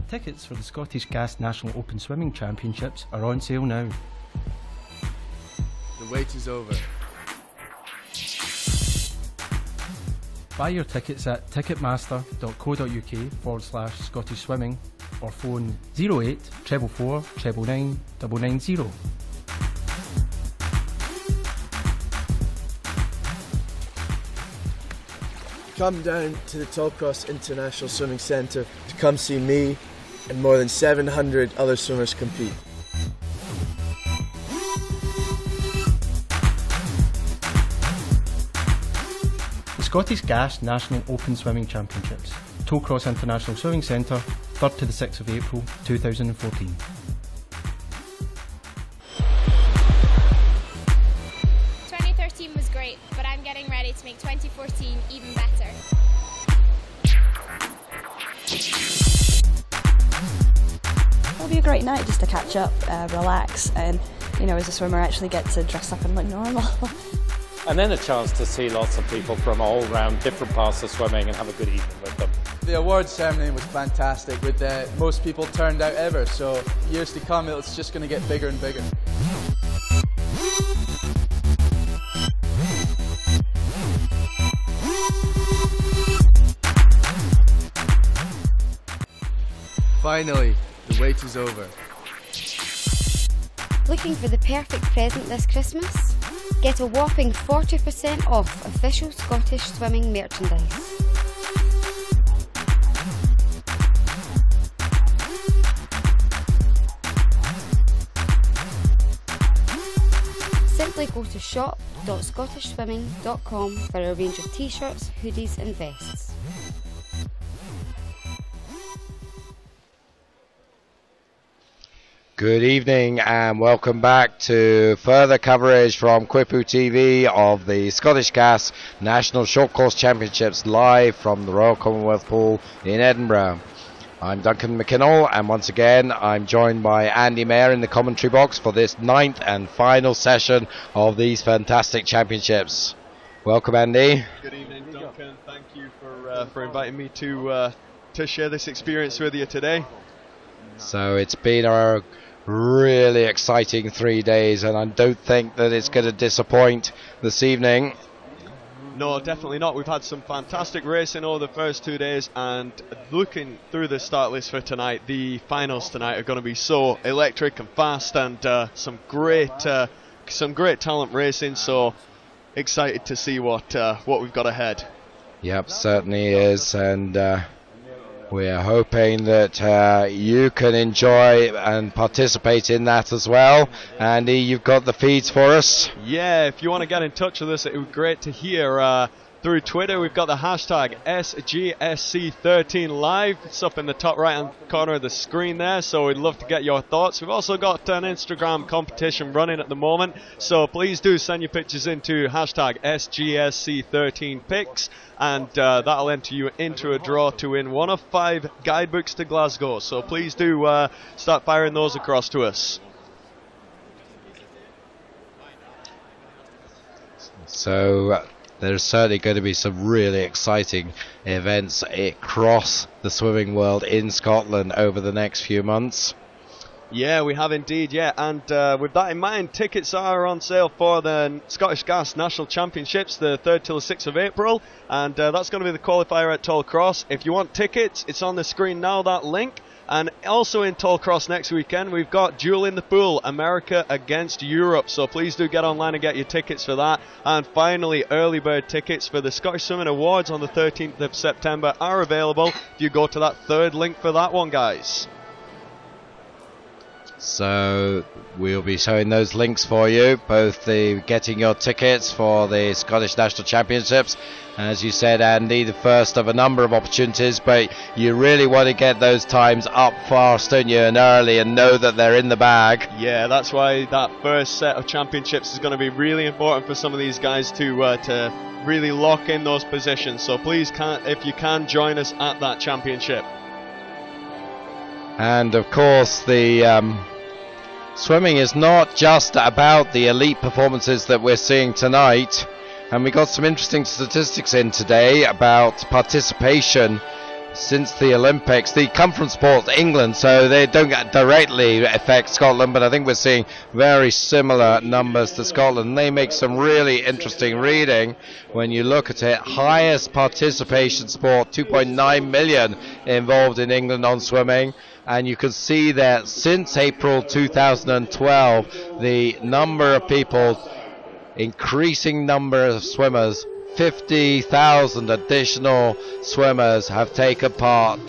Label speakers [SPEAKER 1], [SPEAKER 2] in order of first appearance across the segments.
[SPEAKER 1] Tickets for the Scottish Gas National Open Swimming Championships are on sale now.
[SPEAKER 2] The wait is over.
[SPEAKER 1] Buy your tickets at ticketmaster.co.uk/Scottish Swimming or phone 08 444 999 990.
[SPEAKER 2] Come down to the Tollcross International Swimming Centre to come see me and more than 700 other swimmers compete.
[SPEAKER 1] The Scottish Gas National Open Swimming Championships, Tollcross International Swimming Centre, 3rd to the 6th of April 2014.
[SPEAKER 3] Was great, but I'm getting ready to make 2014 even better.
[SPEAKER 4] It'll be a great night just to catch up, relax, and as a swimmer actually get to dress up and look normal.
[SPEAKER 5] And then a chance to see lots of people from all around different parts of swimming and have a good evening with them.
[SPEAKER 6] The awards ceremony was fantastic, with most people turned out ever, so years to come it's just going to get bigger and bigger.
[SPEAKER 2] Finally, the wait is over.
[SPEAKER 7] Looking for the perfect present this Christmas? Get a whopping 40% off official Scottish swimming merchandise. Simply go to shop.scottishswimming.com for a range of t-shirts, hoodies and vests.
[SPEAKER 8] Good evening and welcome back to further coverage from QuipuTV of the Scottish Gas National Short Course Championships live from the Royal Commonwealth Pool in Edinburgh. I'm Duncan McKinnell and once again I'm joined by Andy Mayer in the commentary box for this 9th and final session of these fantastic championships. Welcome, Andy.
[SPEAKER 9] Good evening, Duncan. Thank you for inviting me to share this experience with you today.
[SPEAKER 8] So it's been a really exciting 3 days and I don't think that it's going to disappoint this evening.
[SPEAKER 9] No, definitely not. We've had some fantastic racing over the first 2 days, and looking through the start list for tonight, the finals tonight are going to be so electric and fast, and some great talent racing, so excited to see what we've got ahead.
[SPEAKER 8] Yep, certainly is, and we're hoping that you can enjoy and participate in that as well. Andy, you've got the feeds for us?
[SPEAKER 9] Yeah, if you want to get in touch with us, it would be great to hear through Twitter. We've got the hashtag SGSC13Live. It's up in the top right hand corner of the screen there, so we'd love to get your thoughts. We've also got an Instagram competition running at the moment, so please do send your pictures into hashtag SGSC13Pics, and that'll enter you into a draw to win one of 5 guidebooks to Glasgow. So please do start firing those across to us.
[SPEAKER 8] So there's certainly going to be some really exciting events across the swimming world in Scotland over the next few months.
[SPEAKER 9] Yeah, we have indeed, yeah. And with that in mind, tickets are on sale for the Scottish Gas National Championships, the 3rd till the 6th of April. And that's going to be the qualifier at Tollcross. If you want tickets, it's on the screen now, that link. And also in Tollcross next weekend, we've got Duel in the Pool, America against Europe. So please do get online and get your tickets for that. And finally, early bird tickets for the Scottish Swimming Awards on the 13th of September are available. If you go to that 3rd link for that one, guys.
[SPEAKER 8] So we'll be showing those links for you, both the getting your tickets for the Scottish National Championships, as you said, Andy, the first of a number of opportunities, but you really want to get those times up fast, don't you, and early, and know that they're in the bag.
[SPEAKER 9] Yeah, that's why that first set of championships is going to be really important for some of these guys to really lock in those positions. So please, if you can, join us at that championship.
[SPEAKER 8] And of course, the swimming is not just about the elite performances that we're seeing tonight. And we got some interesting statistics in today about participation since the Olympics. They come from sport England, so they don't directly affect Scotland, but I think we're seeing very similar numbers to Scotland. They make some really interesting reading when you look at it. Highest participation sport, 2.9 million involved in England on swimming. And you can see that since April 2012, the number of people, increasing number of swimmers, 50,000 additional swimmers have taken part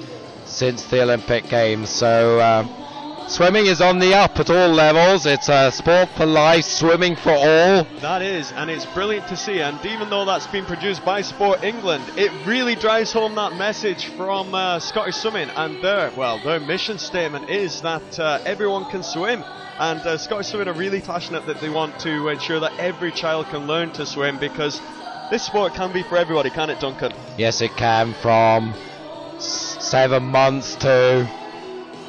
[SPEAKER 8] since the Olympic Games. So swimming is on the up at all levels. It's a sport for life, swimming for all.
[SPEAKER 9] That is, and it's brilliant to see. And even though that's been produced by Sport England, it really drives home that message from Scottish Swimming. And their mission statement is that everyone can swim. And Scottish Swimming are really passionate that they want to ensure that every child can learn to swim, because this sport can be for everybody, can it, Duncan?
[SPEAKER 8] Yes, it can, from 7 months to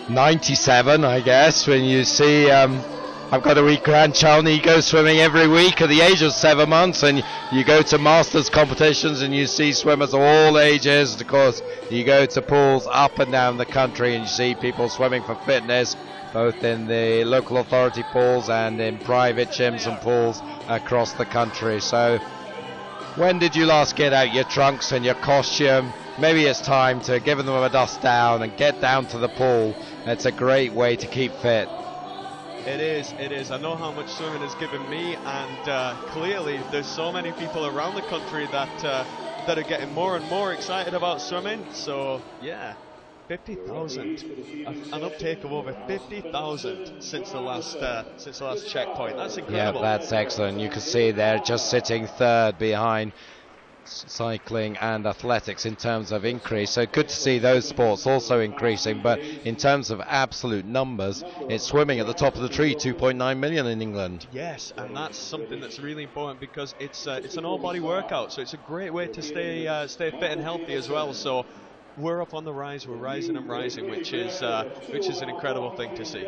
[SPEAKER 8] 97, I guess, when you see I've got a wee grandchild and he goes swimming every week at the age of 7 months, and you go to masters competitions and you see swimmers of all ages. Of course, you go to pools up and down the country and you see people swimming for fitness, both in the local authority pools and in private gyms and pools across the country. So when did you last get out your trunks and your costume? Maybe it's time to give them a dust down and get down to the pool. It's a great way to keep fit.
[SPEAKER 9] It is. I know how much swimming has given me, and clearly there's so many people around the country that are getting more and more excited about swimming. So yeah, 50,000, an uptake of over 50,000 since the last checkpoint. That's incredible.
[SPEAKER 8] Yeah, that's excellent. You can see they're just sitting third behind cycling and athletics in terms of increase. So good to see those sports also increasing, but in terms of absolute numbers, it's swimming at the top of the tree, 2.9 million in England.
[SPEAKER 9] Yes, and that's something that's really important, because it's an all-body workout, so it's a great way to stay fit and healthy as well. So we're up on the rise, we're rising and rising, which is an incredible thing to see.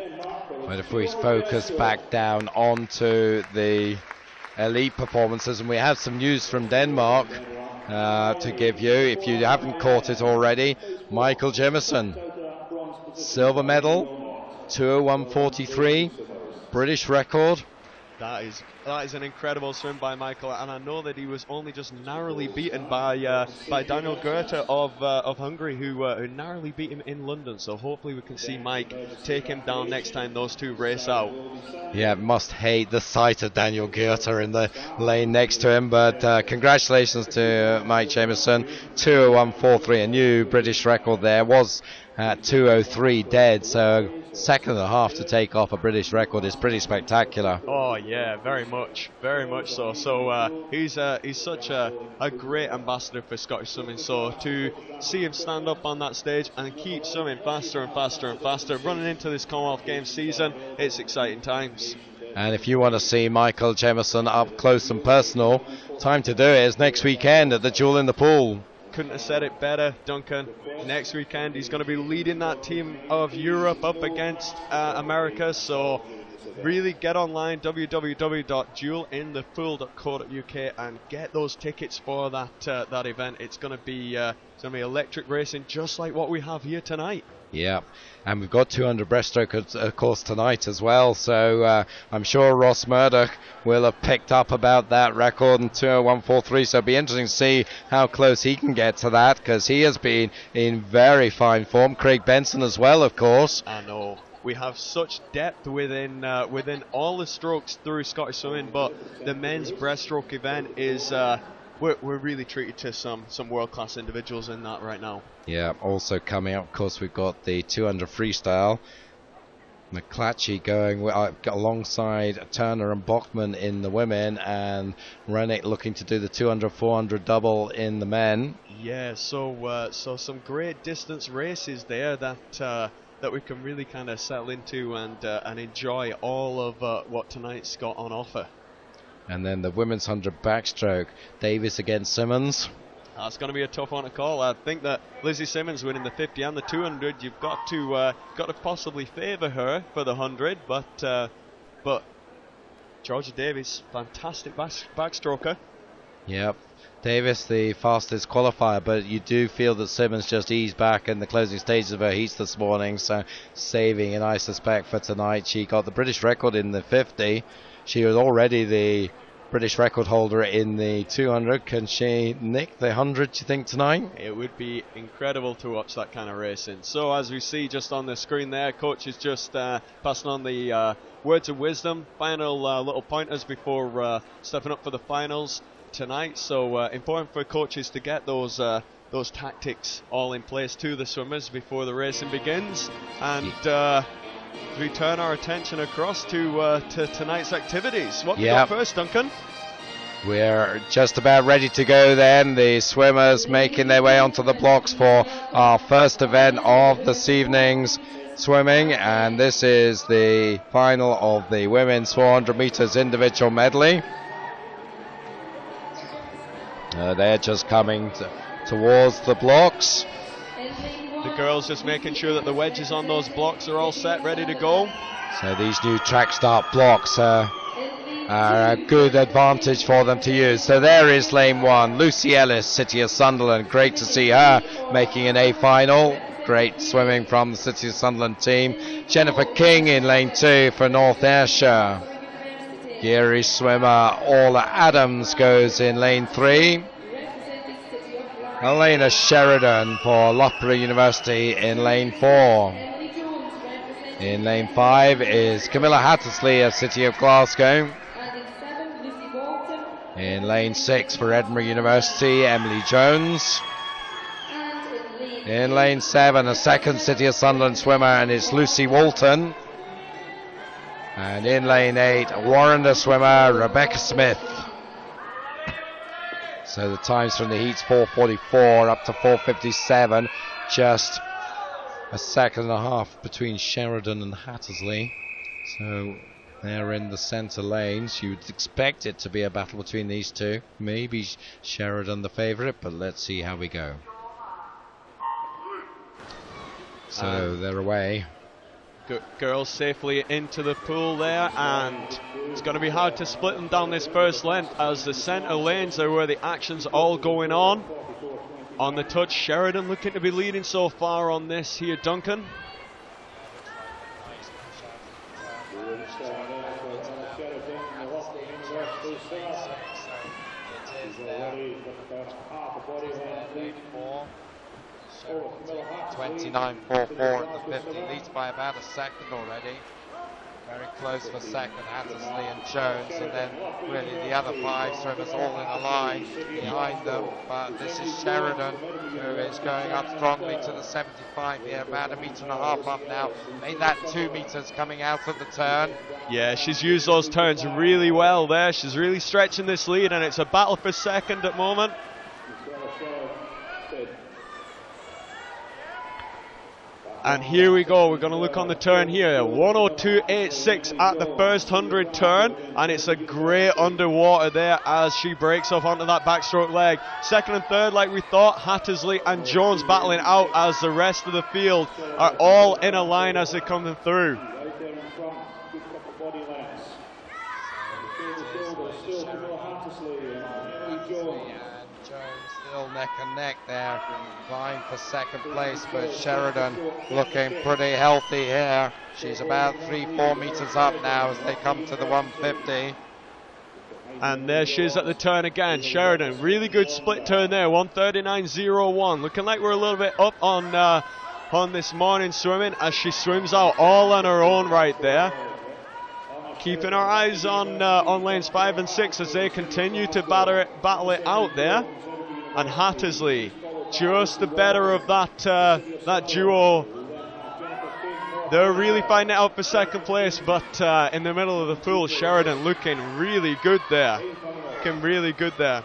[SPEAKER 8] But if we focus back down onto the elite performances, and we have some news from Denmark to give you, if you haven't caught it already. Michael Jamieson, silver medal, 2:01:43, British record.
[SPEAKER 9] That is an incredible swim by Michael, and I know that he was only just narrowly beaten by Daniel Goethe of Hungary, who narrowly beat him in London. So hopefully we can see Mike take him down next time those two race out.
[SPEAKER 8] Yeah, must hate the sight of Daniel Goethe in the lane next to him, but congratulations to Mike Jamieson, 2:01:43, a new British record there. Was at 2:03 dead, so second and a half to take off a British record is pretty spectacular.
[SPEAKER 9] Oh yeah, very much so. So he's such a great ambassador for Scottish swimming. So to see him stand up on that stage and keep swimming faster and faster and faster, running into this Commonwealth Games season, it's exciting times.
[SPEAKER 8] And if you want to see Michael Jamieson up close and personal, time to do it is next weekend at the Jewel in the Pool.
[SPEAKER 9] Couldn't have said it better, Duncan. Next weekend he's going to be leading that team of Europe up against America, so really get online, www.jewellinthepool.co.uk, and get those tickets for that event. It's going to be electric racing, just like what we have here tonight.
[SPEAKER 8] Yeah, and we've got 200 breaststroke, of course, tonight as well. So I'm sure Ross Murdoch will have picked up about that record in 2:01:43. So it'll be interesting to see how close he can get to that, because he has been in very fine form. Craig Benson as well, of course.
[SPEAKER 9] I know. We have such depth within all the strokes through Scottish swimming, but the men's breaststroke event is we're really treated to some world-class individuals in that right now.
[SPEAKER 8] Yeah, also coming up, of course, we've got the 200 freestyle. McClatchy going alongside Turner and Bachman in the women, and Rennick looking to do the 200-400 double in the men.
[SPEAKER 9] Yeah, so some great distance races there that we can really kind of settle into and enjoy all of what tonight's got on offer.
[SPEAKER 8] And then the women's 100 backstroke, Davis against Simmons.
[SPEAKER 9] That's going to be a tough one to call. I think that Lizzie Simmons winning the 50 and the 200, you've got to possibly favour her for the 100, but Georgia Davis, fantastic backstroker.
[SPEAKER 8] Yep, Davis, the fastest qualifier, but you do feel that Simmons just eased back in the closing stages of her heats this morning, so saving, and I suspect for tonight she got the British record in the 50. She was already the British record holder in the 200. Can she nick the 100, do you think, tonight?
[SPEAKER 9] It would be incredible to watch that kind of racing. So as we see just on the screen there, coach is just passing on the words of wisdom, final little pointers before stepping up for the finals tonight. So important for coaches to get those tactics all in place to the swimmers before the racing begins. And we turn our attention across to tonight's activities. What we got first, Duncan?
[SPEAKER 8] We're just about ready to go then. The swimmers making their way onto the blocks for our first event of this evening's swimming, and this is the final of the women's 400 meters individual medley. They're just coming towards the blocks.
[SPEAKER 9] The girls just making sure that the wedges on those blocks are all set, ready to go.
[SPEAKER 8] So these new track start blocks are a good advantage for them to use. So there is lane 1, Lucy Ellis, City of Sunderland. Great to see her making an A final. Great swimming from the City of Sunderland team. Jennifer King in lane 2 for North Ayrshire. Geary swimmer Orla Adams goes in lane 3. Elena Sheridan for Loughborough University in lane 4. In lane 5 is Camilla Hattersley of City of Glasgow. In lane 6 for Edinburgh University, Emily Jones. In lane 7, a second City of Sunderland swimmer, and it's Lucy Walton. And in lane 8, Warrender swimmer Rebecca Smith. So the times from the heats 4:44 up to 4:57, just a second and a half between Sheridan and Hattersley. So they're in the centre lanes. You'd expect it to be a battle between these two. Maybe Sheridan the favourite, but let's see how we go. So they're away.
[SPEAKER 9] Girls safely into the pool there, and it's going to be hard to split them down this first length, as the centre lanes are where the action's all going on. On the touch, Sheridan looking to be leading so far on this here, Duncan.
[SPEAKER 8] Sheridan 29.44 at the 50, leads by about a second already. Very close for second, Hattersley and Jones, and then really the other 5 swimmers all in a line behind them. But this is Sheridan, who is going up strongly to the 75 here, about 1.5 meters up now. Made that 2 meters coming out of the turn.
[SPEAKER 9] Yeah, she's used those turns really well there. She's really stretching this lead, and it's a battle for second at the moment. And here we go, we're going to look on the turn here. 1:02.86 at the first 100 turn, and it's a great underwater there as she breaks off onto that backstroke leg. Second and third, like we thought, Hattersley and Jones battling out as the rest of the field are all in a line as they're coming through.
[SPEAKER 8] Neck and neck there, vying for second place, but Sheridan looking pretty healthy here. She's about 3-4 meters up now as they come to the 150.
[SPEAKER 9] And there she is at the turn again. Sheridan, really good split turn there, 1:39.01. Looking like we're a little bit up on this morning swimming as she swims out all on her own right there. Keeping our eyes on lanes 5 and 6 as they continue to battle it out there. And Hattersley, just the better of that duo. They're really fighting it out for second place, but in the middle of the pool, Sheridan looking really good there. Looking really good there.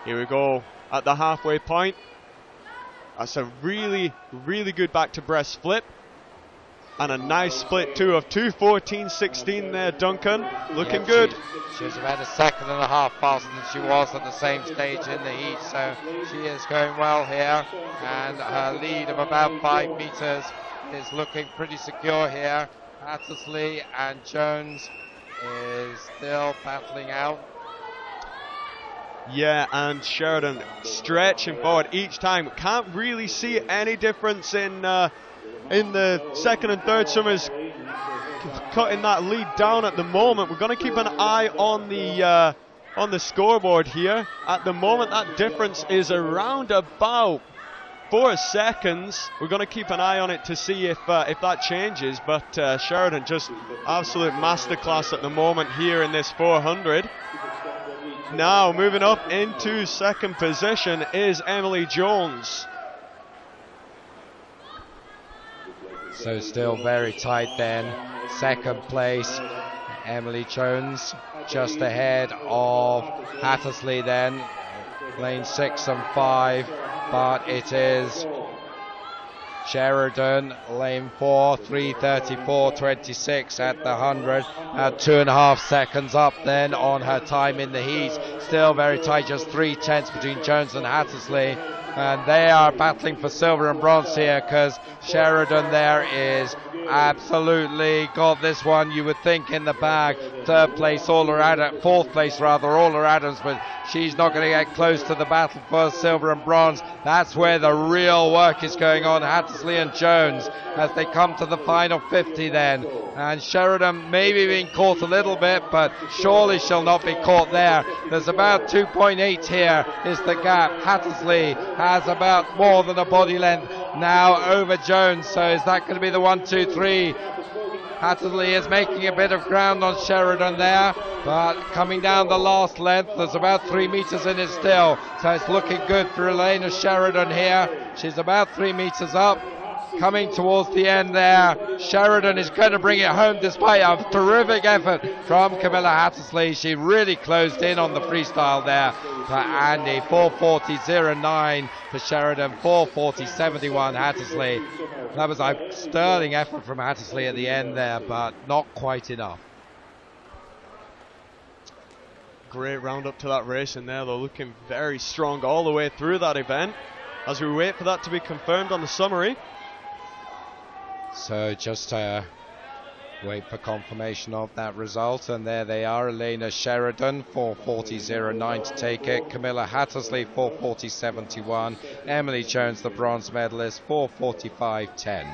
[SPEAKER 9] Here we go at the halfway point. That's a really, really good back to breast flip. And a nice split too of 2:14.16 there, Duncan. Looking good.
[SPEAKER 8] She's about 1.5 seconds faster than she was at the same stage in the heat, so she is going well here. And her lead of about 5 meters is looking pretty secure here. Hattersley and Jones is still battling out.
[SPEAKER 9] Yeah, and Sheridan stretching forward each time. Can't really see any difference in the second and third swimmers cutting that lead down at the moment. We're going to keep an eye on the scoreboard here. At the moment, that difference is around about 4 seconds. We're going to keep an eye on it to see if that changes. But Sheridan just absolute masterclass at the moment here in this 400. Now moving up into second position is Emily Jones.
[SPEAKER 8] So still very tight then. Second place, Emily Jones, just ahead of Hattersley then, lane 6 and 5, but it is Sheridan, lane 4, 3:34.26 at the 100, at 2.5 seconds up then on her time in the heat. Still very tight, just 3/10 between Jones and Hattersley, and they are battling for silver and bronze here, because Sheridan there is absolutely got this one, you would think, in the bag. Third place, fourth place rather, Ola Adams, but she's not going to get close to the battle for silver and bronze. That's where the real work is going on, Hattersley and Jones, as they come to the final 50 then. And Sheridan maybe being caught a little bit, but surely she'll not be caught there. There's about 2.8 here is the gap. Hattersley has about more than a body length now over Jones, so is that going to be the 1, 2, 3? Hattersley is making a bit of ground on Sheridan there, but coming down the last length, there's about 3 meters in it still, so it's looking good for Elena Sheridan here. She's about 3 meters up, coming towards the end there. Sheridan is going to bring it home despite a terrific effort from Camilla Hattersley. She really closed in on the freestyle there for Andy. 4:40.09 for Sheridan, 4:40.71 Hattersley. That was a sterling effort from Hattersley at the end there, but not quite enough.
[SPEAKER 9] Great round up to that race in there, though, looking very strong all the way through that event as we wait for that to be confirmed on the summary.
[SPEAKER 8] So just wait for confirmation of that result, and there they are. Elena Sheridan, 4:40.09 to take it. Camilla Hattersley, 4:40.71. Emily Jones, the bronze medalist, 4:45.10.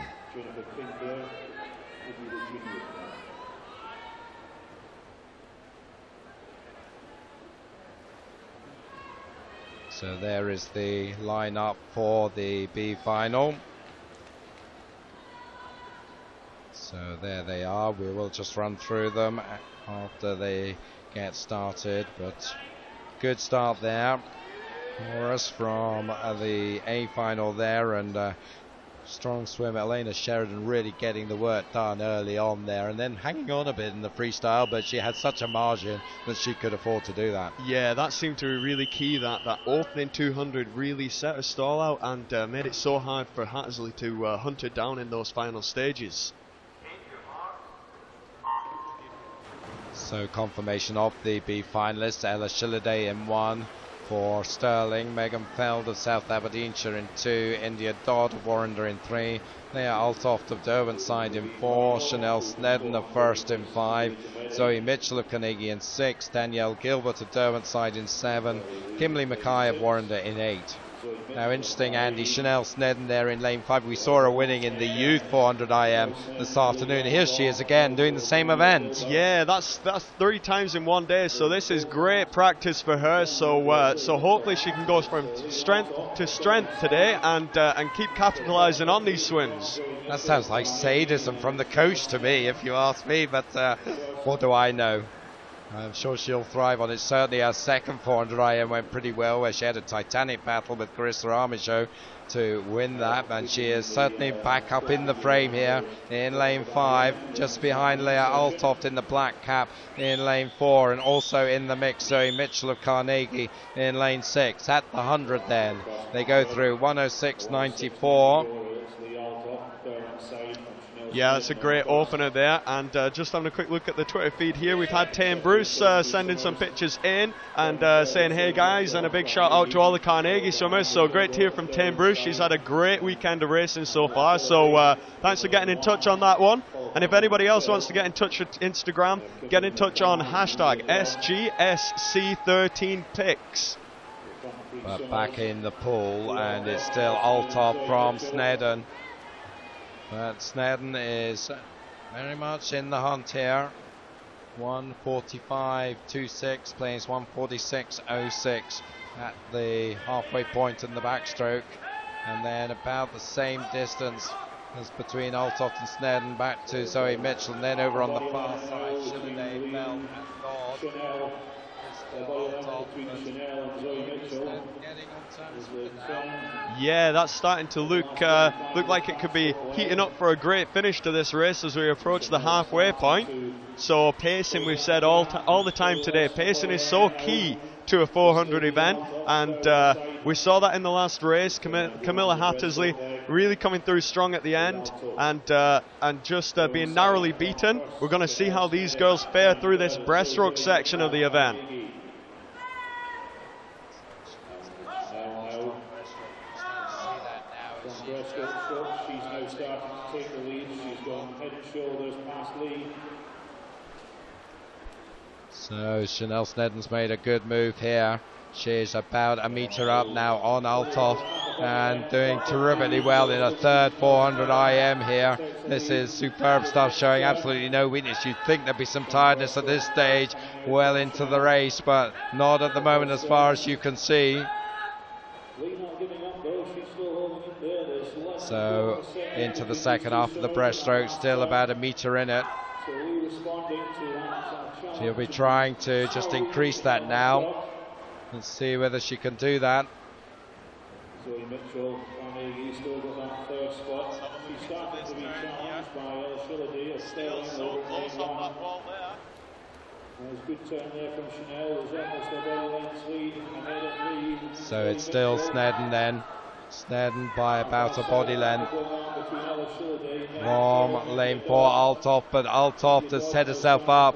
[SPEAKER 8] So there is the lineup for the B final. So there they are. We will just run through them after they get started, but good start there for us from the A final there, and strong swim. Elena Sheridan really getting the work done early on there, and then hanging on a bit in the freestyle, but she had such a margin that she could afford to do that.
[SPEAKER 9] Yeah, that seemed to be really key. That opening 200 really set her stall out and made it so hard for Hattersley to hunt her down in those final stages.
[SPEAKER 8] So confirmation of the B finalists: Ella Shilliday in 1 for Stirling, Megan Feld of South Aberdeenshire in 2, India Dodd of Warrender in 3, Leah Altoft of Derwentsside in 4, Chanel Snedden of First in 5, Zoe Mitchell of Carnegie in 6, Danielle Gilbert of Derwentsside in 7, Kimberly Mackay of Warrender in 8. Now interesting, Andy, Chanel Snedden there in lane 5. We saw her winning in the youth 400 IM this afternoon. Here she is again doing the same event.
[SPEAKER 9] Yeah, that's 3 times in 1 day, so this is great practice for her. So so hopefully she can go from strength to strength today and keep capitalizing on these swims.
[SPEAKER 8] That sounds like sadism from the coach to me, if you ask me, but what do I know? I'm sure she'll thrive on it. Certainly our second 400 IM went pretty well, where she had a titanic battle with Carissa Armijo to win that, and she is certainly back up in the frame here in lane 5, just behind Leah Altoft in the black cap in lane 4, and also in the mix Zoe Mitchell of Carnegie in lane 6. At the 100 then, they go through 106.94.
[SPEAKER 9] Yeah, it's a great opener there, and just having a quick look at the Twitter feed here, we've had Tame Bruce sending some pictures in and saying hey guys, and a big shout out to all the Carnegie swimmers. So great to hear from Tame Bruce. She's had a great weekend of racing so far, so thanks for getting in touch on that one. And if anybody else wants to get in touch with Instagram, get in touch on hashtag SGSC13pics.
[SPEAKER 8] but back in the pool, and it's still Althoff from Snedden. But Snedden is very much in the hunt here. 1:45.26, plays 1:46.06 at the halfway point in the backstroke, and then about the same distance as between Althoff and Snedden. Back to Zoe Mitchell, and then over on the far side, Shilliday, Bell and God.
[SPEAKER 9] Yeah, that's starting to look like it could be heating up for a great finish to this race as we approach the halfway point. So pacing, we've said all the time today, pacing is so key to a 400 event, and we saw that in the last race. Camilla Hattersley really coming through strong at the end, and just being narrowly beaten. We're going to see how these girls fare through this breaststroke section of the event.
[SPEAKER 10] She's now starting to take the lead. She's gone head and shoulders past lead.
[SPEAKER 8] So Chanel Snedden's made a good move here. She's about a metre up now on Althoff, and doing terrifically well in a third 400 IM here. This is superb stuff, showing absolutely no weakness. You'd think there'd be some tiredness at this stage, well into the race, but not at the moment as far as you can see. So into the second half of the breaststroke, still about a metre in it. She'll be trying to just increase that now. Let's see whether she can do that.
[SPEAKER 10] Zoe Mitchell finally still got that third spot. She's starting to be challenged by Shilliday.
[SPEAKER 9] Still so close on that wall there.
[SPEAKER 10] There's a good turn there from Chanel. There's almost a body length lead ahead of lead.
[SPEAKER 8] So it's still Snedden then. Snedden by about a body length from lane 4 Althoff, but Althoff has set herself up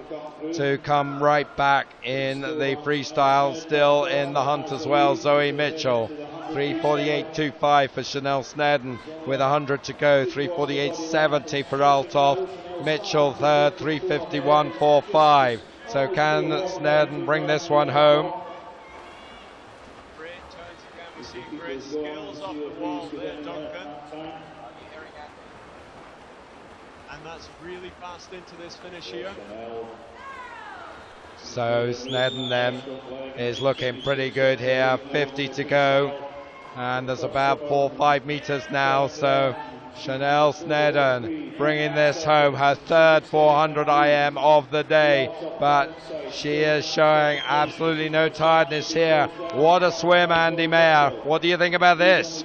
[SPEAKER 8] to come right back in the freestyle, still in the hunt as well. Zoe Mitchell, 3:48.25 for Chanel Snedden with 100 to go, 3:48.70 for Althoff. Mitchell third, 3:51.45. So can Snedden bring this one home?
[SPEAKER 9] Great skills off the wall there, Duncan. And that's really fast into this finish here.
[SPEAKER 8] So Snedden then is looking pretty good here, 50 to go, and there's about 4 or 5 metres now. So Chanel Snedden bringing this home, her third 400 IM of the day, but she is showing absolutely no tiredness here. What a swim, Andy Mayer. What do you think about this?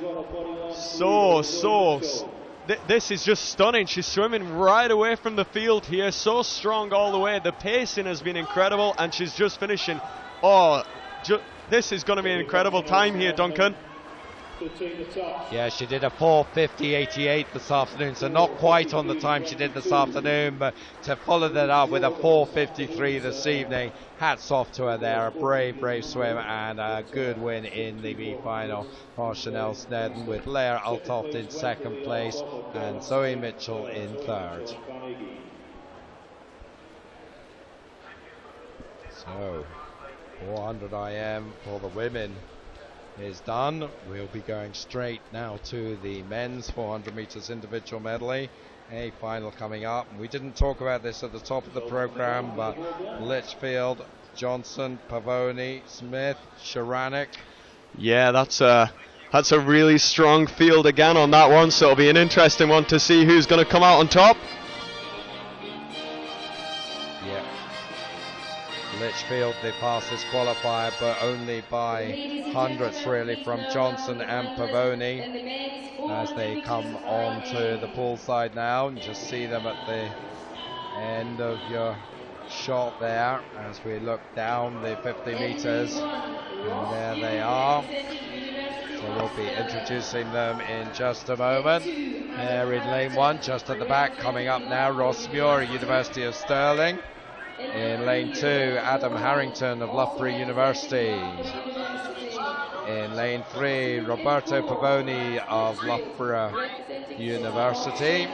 [SPEAKER 9] This is just stunning. She's swimming right away from the field here, so strong all the way. The pacing has been incredible, and she's just finishing. This is going to be an incredible time here, Duncan.
[SPEAKER 8] Yeah, she did a 4:50.88 this afternoon, so not quite on the time she did this afternoon, but to follow that up with a 4:53 this evening, hats off to her there. A brave swim and a good win in the B final for Chanel Snedden, with Leah Althoff in second place and Zoe Mitchell in third. So 400 IM for the women is done. We'll be going straight now to the men's 400 metres individual medley. A final coming up. We didn't talk about this at the top of the programme, but Litchfield, Johnson, Pavoni, Smith, Sharanek.
[SPEAKER 9] Yeah, that's a really strong field again on that one, so it'll be an interesting one to see who's going to come out on top.
[SPEAKER 8] Litchfield, they pass this qualifier, but only by hundredths really from Johnson and Pavoni as they come on to the pool side now. And just see them at the end of your shot there as we look down the 50 metres, and there they are. So we'll be introducing them in just a moment. They're in lane 1, just at the back. Coming up now, Ross Muir, University of Stirling. In lane 2, Adam Harrington of Loughborough University. In lane 3, Roberto Pavoni of Loughborough University.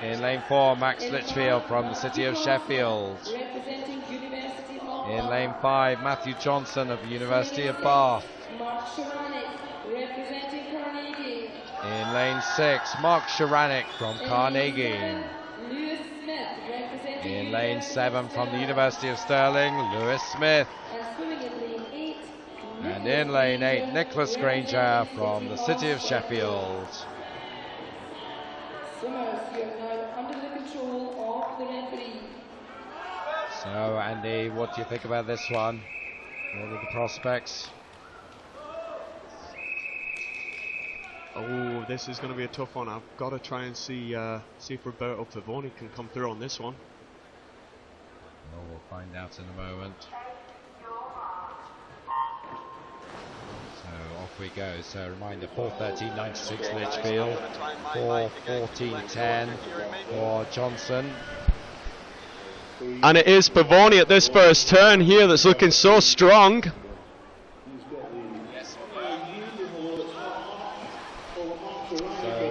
[SPEAKER 8] In lane 4, Max Litchfield from the city of Sheffield. In lane 5, Matthew Johnston of the University of Bath. In lane 6, Mark Sharanek from Carnegie. In lane 7 from the University of Stirling, Lewis Smith. And in lane 8, Nicholas Granger from the City of Sheffield. So, Andy, what do you think about this one? What are the prospects?
[SPEAKER 9] Oh, this is going to be a tough one. I've got to try and see if Roberto Pavoni can come through on this one.
[SPEAKER 8] Well, we'll find out in a moment. So off we go. So reminder, 4:13.96 Litchfield, 4:14.10 for Johnson.
[SPEAKER 9] And it is Pavoni at this first turn here that's looking so strong.
[SPEAKER 8] So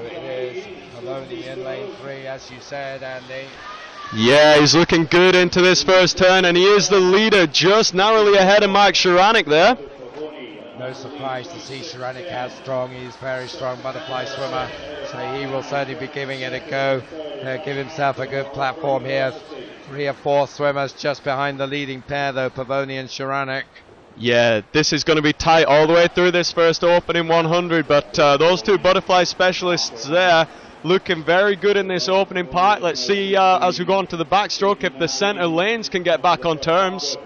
[SPEAKER 8] it is Pavoni in lane 3, as you said, Andy.
[SPEAKER 9] Yeah, he's looking good into this first turn, and he is the leader, just narrowly ahead of Mark Sharanek there.
[SPEAKER 8] No surprise to see Sharanek how strong. He's very strong butterfly swimmer, so he will certainly be giving it a go. Give himself a good platform here. 3 or 4 swimmers just behind the leading pair though, Pavoni and Sharanek.
[SPEAKER 9] Yeah, this is going to be tight all the way through this first opening 100, but those 2 butterfly specialists there looking very good in this opening part. Let's see as we go on to the backstroke if the centre lanes can get back on terms.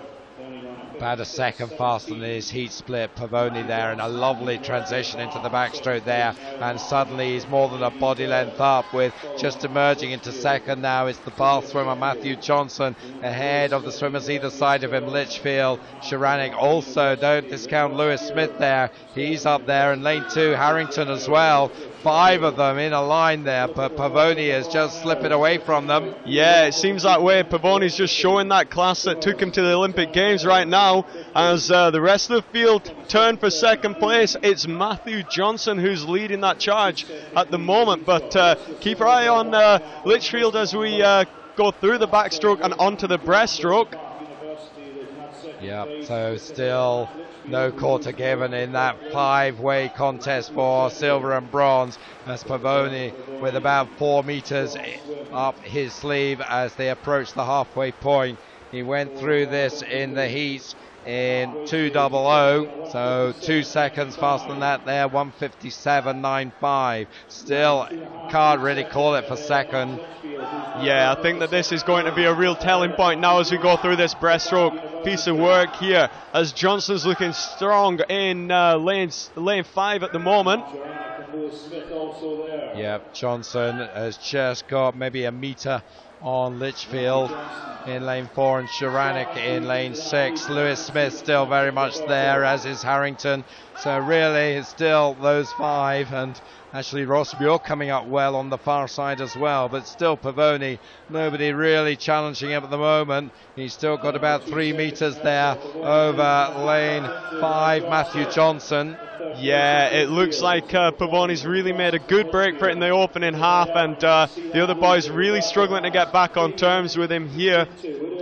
[SPEAKER 8] About a second faster than his heat split, Pavoni there, and a lovely transition into the backstroke there, and suddenly he's more than a body length up, with just emerging into second now. It's the Bath swimmer Matthew Johnston ahead of the swimmers either side of him, Litchfield, Sharanek. Also, don't discount Lewis Smith there, he's up there, and lane 2 Harrington as well. 5 of them in a line there, but Pavoni is just slipping away from them.
[SPEAKER 9] Yeah, it seems that way. Pavoni's just showing that class that took him to the Olympic Games right now. As the rest of the field turn for second place, it's Matthew Johnston who's leading that charge at the moment. But keep your eye on Litchfield as we go through the backstroke and onto the breaststroke.
[SPEAKER 8] Yep, so still no quarter given in that 5-way contest for silver and bronze, as Pavoni with about 4 meters up his sleeve as they approach the halfway point. He went through this in the heats in 2:00, so 2 seconds faster than that there, 1:57.95. Still can't really call it for second.
[SPEAKER 9] Yeah, I think that this is going to be a real telling point now as we go through this breaststroke piece of work here, as Johnston's looking strong in lane 5 at the moment.
[SPEAKER 8] Yep, Johnson has just got maybe a meter on Litchfield in lane 4 and Sharanek in lane 6. Lewis Smith still very much there, as is Harrington. So really it's still those 5, and actually Ross Muir coming up well on the far side as well, but still Pavoni, nobody really challenging him at the moment. He's still got about 3 meters there over lane 5, Matthew Johnston.
[SPEAKER 9] Yeah, it looks like Pavoni's really made a good break for it in the opening half, and the other boys really struggling to get back on terms with him here.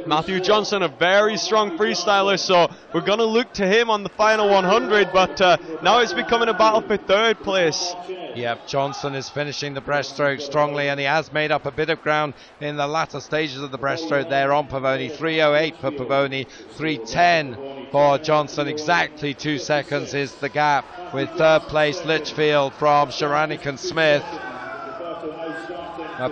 [SPEAKER 9] Matthew Johnston, a very strong freestyler, so we're going to look to him on the final 100, but now it's becoming a battle for 3rd place.
[SPEAKER 8] Yep, Johnston is finishing the breaststroke strongly, and he has made up a bit of ground in the latter stages of the breaststroke there on Pavoni. 3:08 for Pavoni, 3:10 for Johnston. Exactly 2 seconds is the gap, with 3rd place Litchfield from Sharanek and Smith.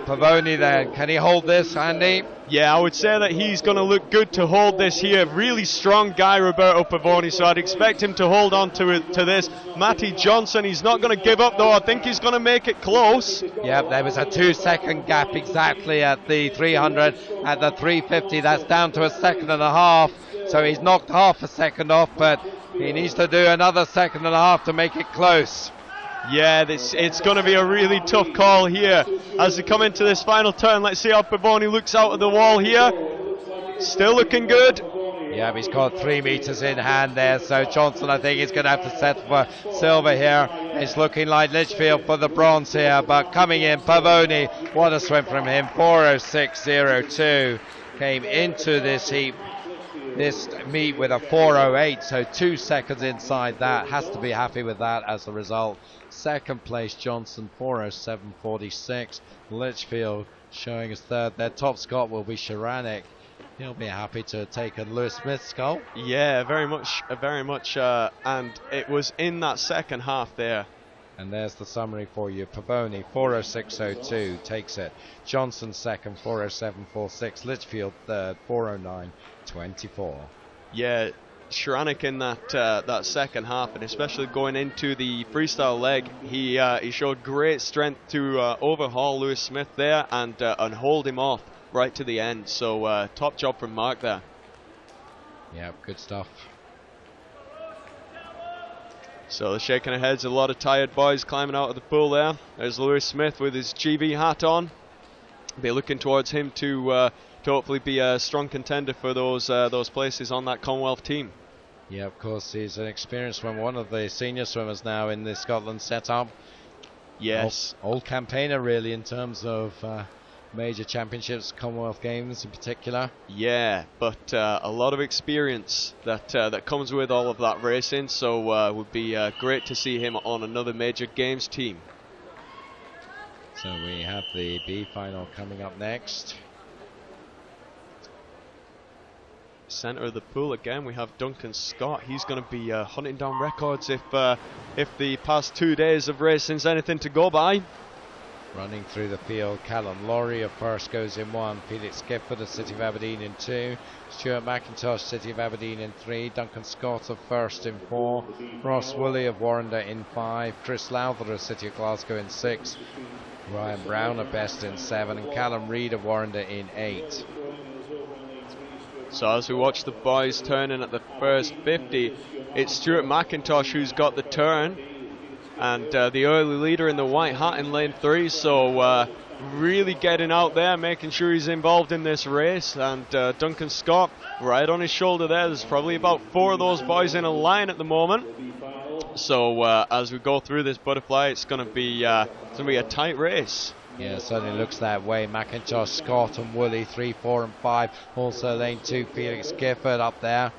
[SPEAKER 8] Pavoni then, can he hold this, Andy?
[SPEAKER 9] Yeah, I would say that he's going to look good to hold this here. Really strong guy, Roberto Pavoni, so I'd expect him to hold on to this. Matty Johnston, he's not going to give up though. I think he's going to make it close.
[SPEAKER 8] Yeah, there was a 2-second gap exactly at the 300. At the 350, that's down to a 1.5 seconds. So he's knocked half a second off, but he needs to do another 1.5 seconds to make it close.
[SPEAKER 9] Yeah, it's going to be a really tough call here as they come into this final turn. Let's see how Pavoni looks out of the wall here. Still looking good.
[SPEAKER 8] Yeah, he's got 3 meters in hand there, so Johnston, I think, is going to have to settle for silver here. It's looking like Litchfield for the bronze here, but coming in, Pavoni, what a swim from him, 4:06.02, came into this heat this meet with a 4:08, so 2 seconds inside that. Has to be happy with that as a result. Second place Johnson, 4:07.46. Litchfield showing his third. Their top Scot will be Sharanek. He'll be happy to take a Lewis Smith skull.
[SPEAKER 9] Yeah, very much, and it was in that second half there.
[SPEAKER 8] And there's the summary for you. Pavoni, 4:06.02, takes it. Johnson second, 4:07.46. Litchfield third, 4:09.24.
[SPEAKER 9] Yeah, Sharanek in that second half, and especially going into the freestyle leg, he showed great strength to overhaul Lewis Smith there and hold him off right to the end. So top job from Mark there.
[SPEAKER 8] Yeah, good stuff.
[SPEAKER 9] So they're shaking their heads, a lot of tired boys climbing out of the pool there. There's Lewis Smith with his GB hat on. Be looking towards him to hopefully be a strong contender for those places on that Commonwealth team.
[SPEAKER 8] Yeah, of course, he's an experienced swimmer, one of the senior swimmers now in the Scotland setup.
[SPEAKER 9] Yes.
[SPEAKER 8] Old campaigner really in terms of major championships, Commonwealth Games in particular.
[SPEAKER 9] Yeah, but a lot of experience that comes with all of that racing, so it would be great to see him on another major games team.
[SPEAKER 8] So we have the B final coming up next.
[SPEAKER 9] Centre of the pool again, we have Duncan Scott. He's going to be hunting down records if the past 2 days of racing's anything to go by.
[SPEAKER 8] Running through the field, Callum Laurie of first goes in 1, Felix Gifford of City of Aberdeen in 2, Stuart McIntosh, City of Aberdeen in 3, Duncan Scott of first in 4, Ross Woolley of Warrender in 5, Chris Lowther of City of Glasgow in 6, Ryan Brown of best in 7, and Callum Reid of Warrender in 8.
[SPEAKER 9] So as we watch the boys turning at the first 50, it's Stuart McIntosh who's got the turn, and the early leader in the white hat in lane 3, so really getting out there, making sure he's involved in this race. And Duncan Scott right on his shoulder there. There's probably about 4 of those boys in a line at the moment. So as we go through this butterfly, it's going to be a tight race.
[SPEAKER 8] Yeah, it certainly looks that way. McIntosh, Scott and Woolley, 3, 4 and 5. Also lane 2, Felix Gifford up there.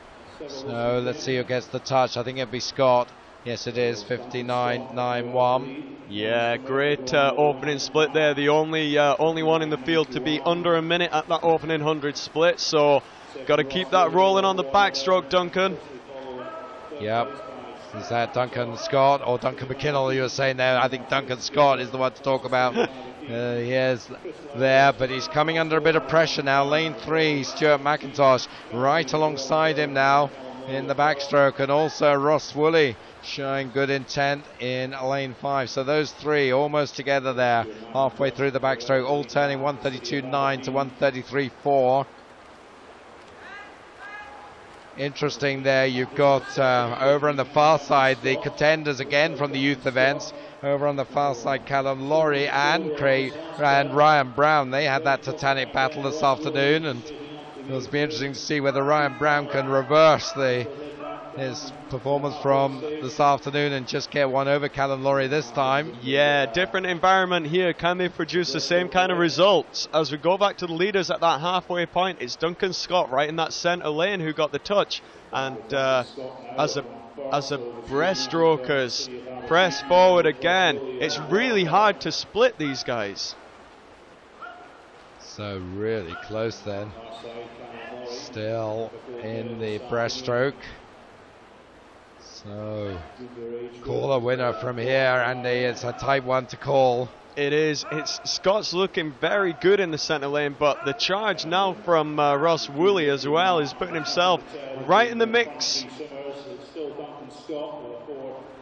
[SPEAKER 8] So let's see who gets the touch. I think it'll be Scott. Yes, it is, 59.91.
[SPEAKER 9] Yeah, great opening split there. The only one in the field to be under a minute at that opening 100 split. So, got to keep that rolling on the backstroke, Duncan.
[SPEAKER 8] Yep. Is that Duncan Scott or Duncan McKinnell you were saying there? I think Duncan Scott is the one to talk about. He is there, but he's coming under a bit of pressure now. Lane 3, Stuart McIntosh right alongside him now in the backstroke, and also Ross Woolley showing good intent in lane 5. So those 3 almost together there halfway through the backstroke, all turning 132.9 to 133.4. Interesting there, you've got over on the far side the contenders again from the youth events. Over on the far side, Callum Laurie and Ryan Brown. They had that titanic battle this afternoon, and it'll be interesting to see whether Ryan Brown can reverse his performance from this afternoon and just get one over Callum Laurie this time.
[SPEAKER 9] Yeah, different environment here. Can they produce the same kind of results? As we go back to the leaders at that halfway point, it's Duncan Scott right in that centre lane who got the touch. And as the breaststrokers press forward again, it's really hard to split these guys.
[SPEAKER 8] So really close then. Still in the breaststroke. So call a winner from here, and it's a tight one to call.
[SPEAKER 9] It is. Scott's looking very good in the centre lane, but the charge now from Ross Woolley as well is putting himself right in the mix.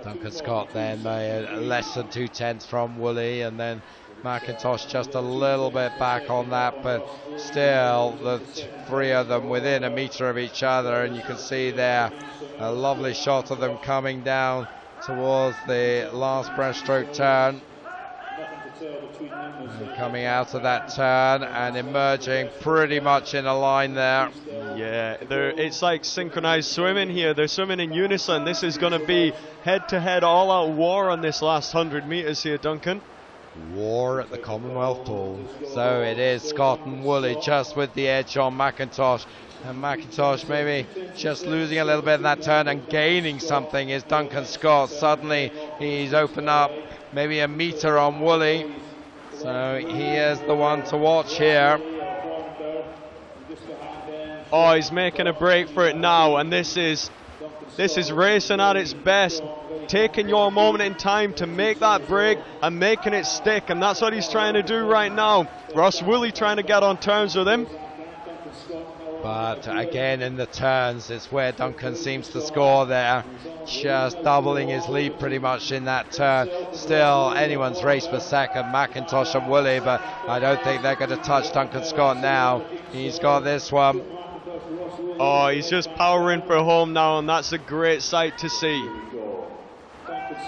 [SPEAKER 8] Duncan Scott then less than 2/10 from Woolley, and then McIntosh just a little bit back on that, but still the 3 of them within a metre of each other, and you can see there a lovely shot of them coming down towards the last breaststroke turn. And coming out of that turn and emerging pretty much in a line there.
[SPEAKER 9] Yeah, it's like synchronized swimming here. They're swimming in unison. This is going to be head-to-head all-out war on this last 100 metres here, Duncan.
[SPEAKER 8] War at the Commonwealth Pool. So it is Scott and Woolley just with the edge on McIntosh. And McIntosh maybe just losing a little bit in that turn and gaining something is Duncan Scott. Suddenly he's opened up maybe a metre on Woolley. So he is the one to watch here.
[SPEAKER 9] Oh, he's making a break for it now, and this is racing at its best. Taking your moment in time to make that break and making it stick, and that's what he's trying to do right now. Ross Woolley trying to get on terms with him.
[SPEAKER 8] But again in the turns, it's where Duncan seems to score there. Just doubling his lead pretty much in that turn. Still anyone's race for second, McIntosh and Woolley, but I don't think they're going to touch Duncan Scott now. He's got this one.
[SPEAKER 9] Oh, he's just powering for home now, and that's a great sight to see.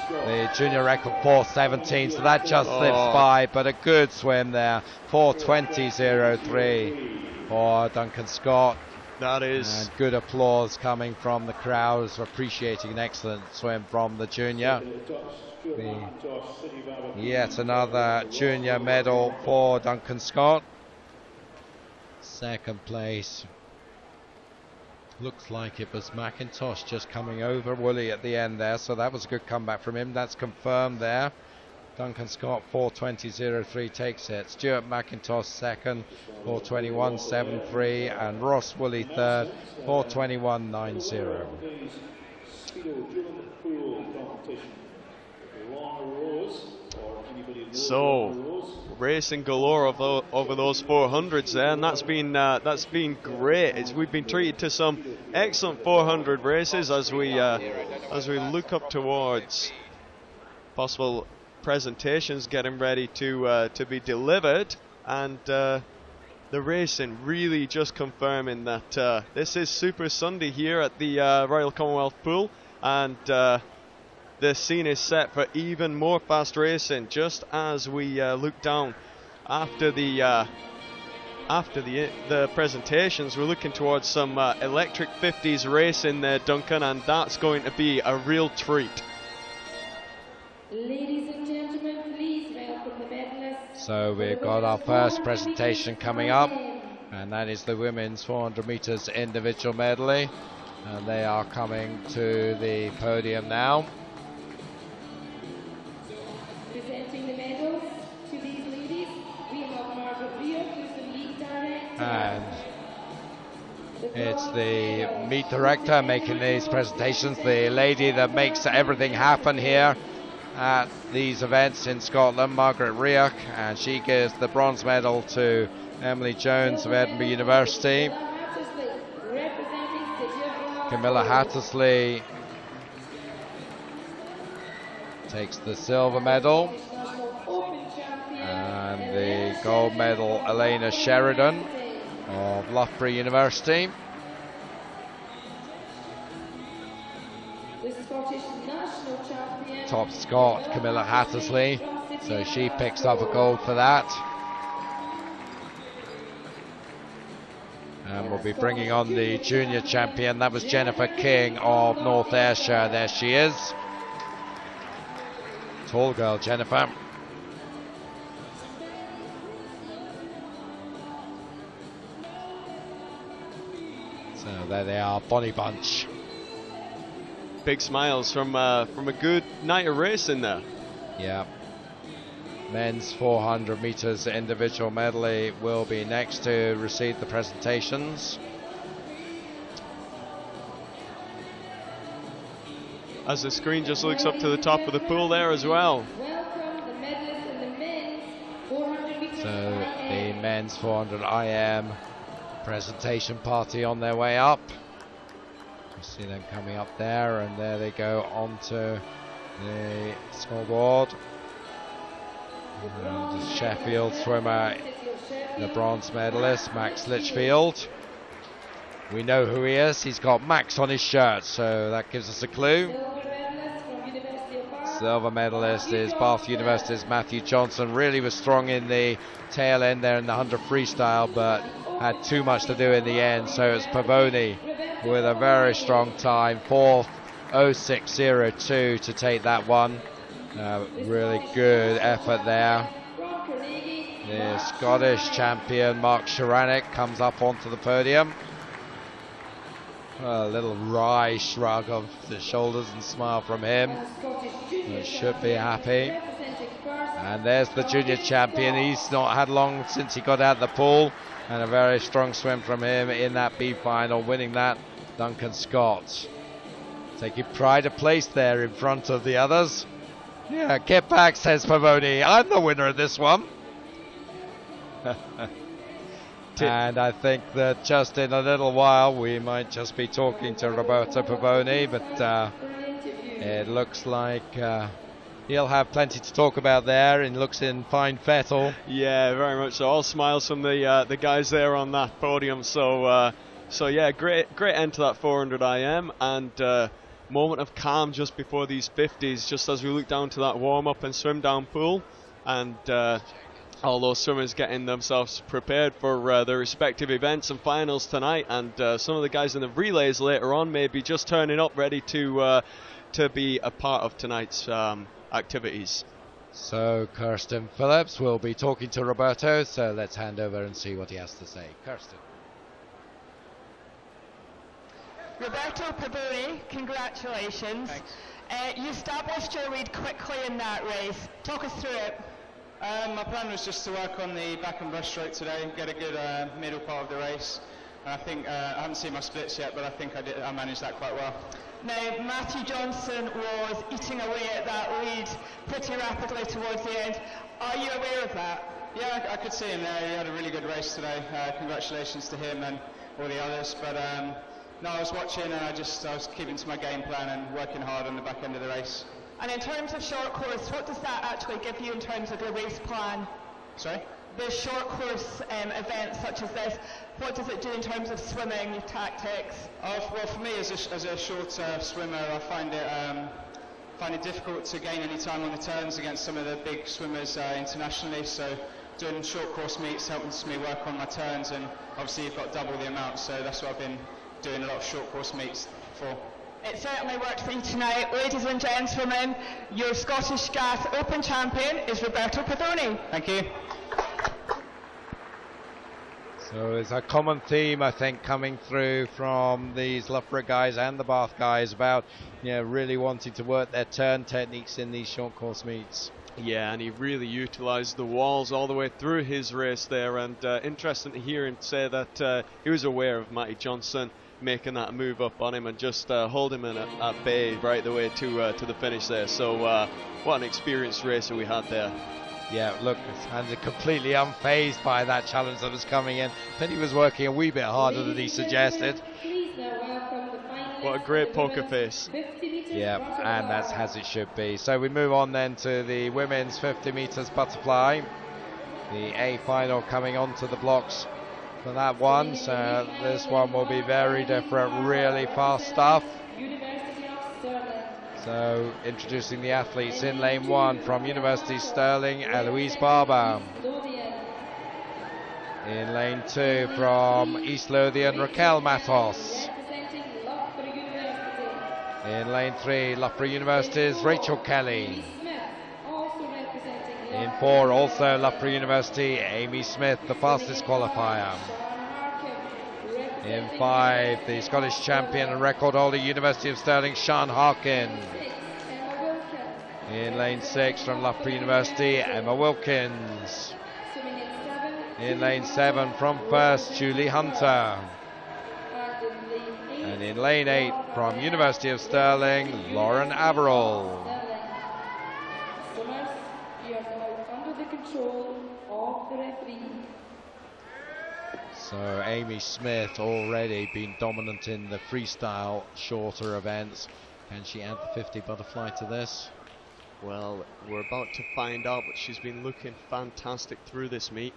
[SPEAKER 8] The junior record 4:17, so that just slips by, but a good swim there. 4:20.03 for Duncan Scott.
[SPEAKER 9] That is.
[SPEAKER 8] And good applause coming from the crowds, appreciating an excellent swim from the junior. Yet another junior medal for Duncan Scott. Second place. Looks like it was McIntosh just coming over Woolley at the end there, so that was a good comeback from him. That's confirmed there. Duncan Scott 4:20.03 takes it. Stuart McIntosh second, 4:21.73, and Ross Woolley third, 4:21.90.
[SPEAKER 9] So racing galore over those 400s there, and that's been great. We've been treated to some excellent 400 races as we look up towards possible presentations getting ready to be delivered, and the racing really just confirming that this is Super Sunday here at the Royal Commonwealth Pool, and the scene is set for even more fast racing. Just as we look down after the presentations, we're looking towards some electric 50s racing there, Duncan, and that's going to be a real treat.
[SPEAKER 11] Ladies and gentlemen, please welcome the medalists.
[SPEAKER 8] So we've got our first presentation coming up, and that is the women's 400 metres individual medley, and they are coming to the podium now.
[SPEAKER 11] Presenting the medals to these ladies, we have Roberto Pavoni, who's the lead director.
[SPEAKER 8] And it's the meet director making these presentations, the lady that makes everything happen here at these events in Scotland, Margaret Rioch, and she gives the bronze medal to Emily Jones of Edinburgh University. Camilla Hattersley takes the silver medal, and the gold medal Elena Sheridan of Loughborough University.
[SPEAKER 11] The Scottish national champion.
[SPEAKER 8] Top Scot Camilla Hattersley, so she picks up a gold for that. And we'll be bringing on the junior champion. That was Jennifer King of North Ayrshire. There she is. Tall girl, Jennifer. So there they are, Bonnie Bunch.
[SPEAKER 9] Big smiles from a good night of racing there.
[SPEAKER 8] Yeah. Men's 400 metres individual medley will be next to receive the presentations.
[SPEAKER 9] As the screen just looks up to the top of the pool there as well.
[SPEAKER 11] Welcome the medalists in the men's 400 meters.
[SPEAKER 8] So the men's 400 IM presentation party on their way up. You see them coming up there, and there they go onto the scoreboard. And the Sheffield swimmer, the bronze medalist, Max Litchfield. We know who he is. He's got Max on his shirt, so that gives us a clue. Silver medalist is Bath University's Matthew Johnson. Really was strong in the tail end there in the 100 freestyle, but had too much to do in the end. So it's Pavoni with a very strong time, 4:06.02 to take that one. Really good effort there. The Scottish champion Mark Sharanek comes up onto the podium. A little wry shrug of the shoulders and smile from him. He should be happy. And there's the junior champion. He's not had long since he got out of the pool. And a very strong swim from him in that B final, winning that, Duncan Scott. Taking pride of place there in front of the others. Yeah, get back, says Pavoni. I'm the winner of this one. And I think that just in a little while we might just be talking to Roberto Pavoni, but it looks like he'll have plenty to talk about there, and looks in fine fettle.
[SPEAKER 9] Yeah, very much so. All smiles from the guys there on that podium. So yeah, great end to that 400 IM, and moment of calm just before these 50s, just as we look down to that warm up and swim down pool, and all those swimmers getting themselves prepared for their respective events and finals tonight, and some of the guys in the relays later on may be just turning up ready to be a part of tonight's activities.
[SPEAKER 8] So Kirsten Phillips will be talking to Roberto, so let's hand over and see what he has to say. Kirsten.
[SPEAKER 12] Roberto Pavoni, congratulations. You established your lead quickly in that race. Talk us through it.
[SPEAKER 13] My plan was just to work on the back and breaststroke today, get a good middle part of the race. I think I haven't seen my splits yet, but I think I managed that quite well.
[SPEAKER 12] Now, Matthew Johnson was eating away at that lead pretty rapidly towards the end. Are you aware of that?
[SPEAKER 13] Yeah, I could see him there. He had a really good race today. Congratulations to him and all the others. But no, I was watching and I was keeping to my game plan and working hard on the back end of the race.
[SPEAKER 12] And in terms of short course, what does that actually give you in terms of your race plan?
[SPEAKER 13] Sorry?
[SPEAKER 12] The short course events such as this, what does it do in terms of swimming, your tactics?
[SPEAKER 13] Well, for me as a short swimmer, I find it difficult to gain any time on the turns against some of the big swimmers internationally. So doing short course meets helps me work on my turns, and obviously you've got double the amount. So that's what I've been doing a lot of short course meets for.
[SPEAKER 12] It certainly worked for you tonight. Ladies and gentlemen, your Scottish Gas Open champion is Roberto Pavoni.
[SPEAKER 13] Thank you.
[SPEAKER 8] So there's a common theme, I think, coming through from these Loughborough guys and the Bath guys about, really wanting to work their turn techniques in these short course meets.
[SPEAKER 9] Yeah, and he really utilised the walls all the way through his race there, and interesting to hear him say that he was aware of Matty Johnson making that move up on him and just hold him at bay right the way to the finish there. So what an experienced racer we had there.
[SPEAKER 8] Yeah, look, and completely unfazed by that challenge that was coming in. I think he was working a wee bit harder than he suggested.
[SPEAKER 9] What a great poker face.
[SPEAKER 8] Yeah, and that's as it should be. So we move on then to the women's 50 metres butterfly. The A final coming onto the blocks for that one. So this one will be very different, really fast stuff. So introducing the athletes in lane 1 from University Stirling, Eloise Barber. In lane 2 from East Lothian, Raquel Matos. In lane 3, Loughborough University's Rachel Kelly. In 4, also Loughborough University, Amy Smith, the fastest qualifier. In 5, the Scottish champion and record holder, University of Stirling, Sian Harkin. In lane 6 from Loughborough University, Emma Wilkins. In lane 7 from First, Julie Hunter. And in lane 8 from University of Stirling, Lauren Averill. So Amy Smith already been dominant in the freestyle shorter events. Can she add the 50 butterfly to this?
[SPEAKER 9] Well, we're about to find out, but she's been looking fantastic through this meet.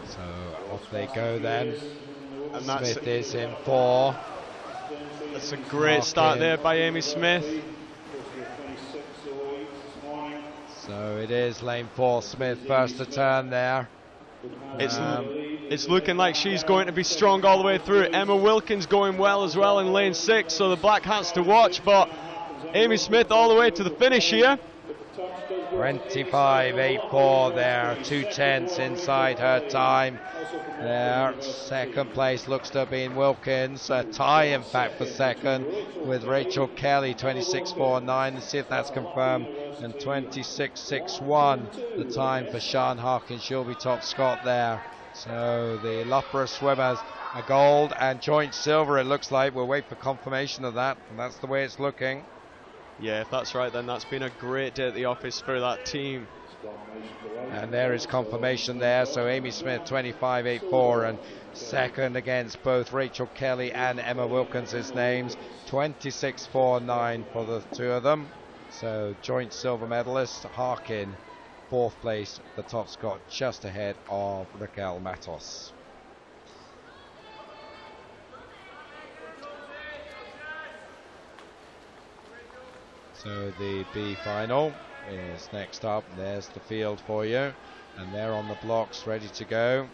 [SPEAKER 8] So off they go then.
[SPEAKER 9] And
[SPEAKER 8] Smith is in 4.
[SPEAKER 9] That's a great start there by Amy Smith.
[SPEAKER 8] So it is lane 4, Smith first to turn there.
[SPEAKER 9] It's It's looking like she's going to be strong all the way through. Emma Wilkins going well as well in lane 6, so the black hats to watch, but Amy Smith all the way to the finish here.
[SPEAKER 8] 25.84 there, 2/10 inside her time. There, second place looks to have been Wilkins, a tie in fact for second with Rachel Kelly, 26.49. Let's see if that's confirmed. And 26.61 the time for Sian Harkin. She'll be top Scot there. So the Loughborough swimmers a gold and joint silver, it looks like. We'll wait for confirmation of that, and that's the way it's looking.
[SPEAKER 9] Yeah, if that's right, then that's been a great day at the office for that team.
[SPEAKER 8] And there is confirmation there. So Amy Smith 25.84 and second against both Rachel Kelly and Emma Wilkins' names. 26.49 for the two of them. So joint silver medalist. Harkin fourth place, the top Scot, just ahead of Raquel Matos. So the B final is next up. There's the field for you, and they're on the blocks ready to go.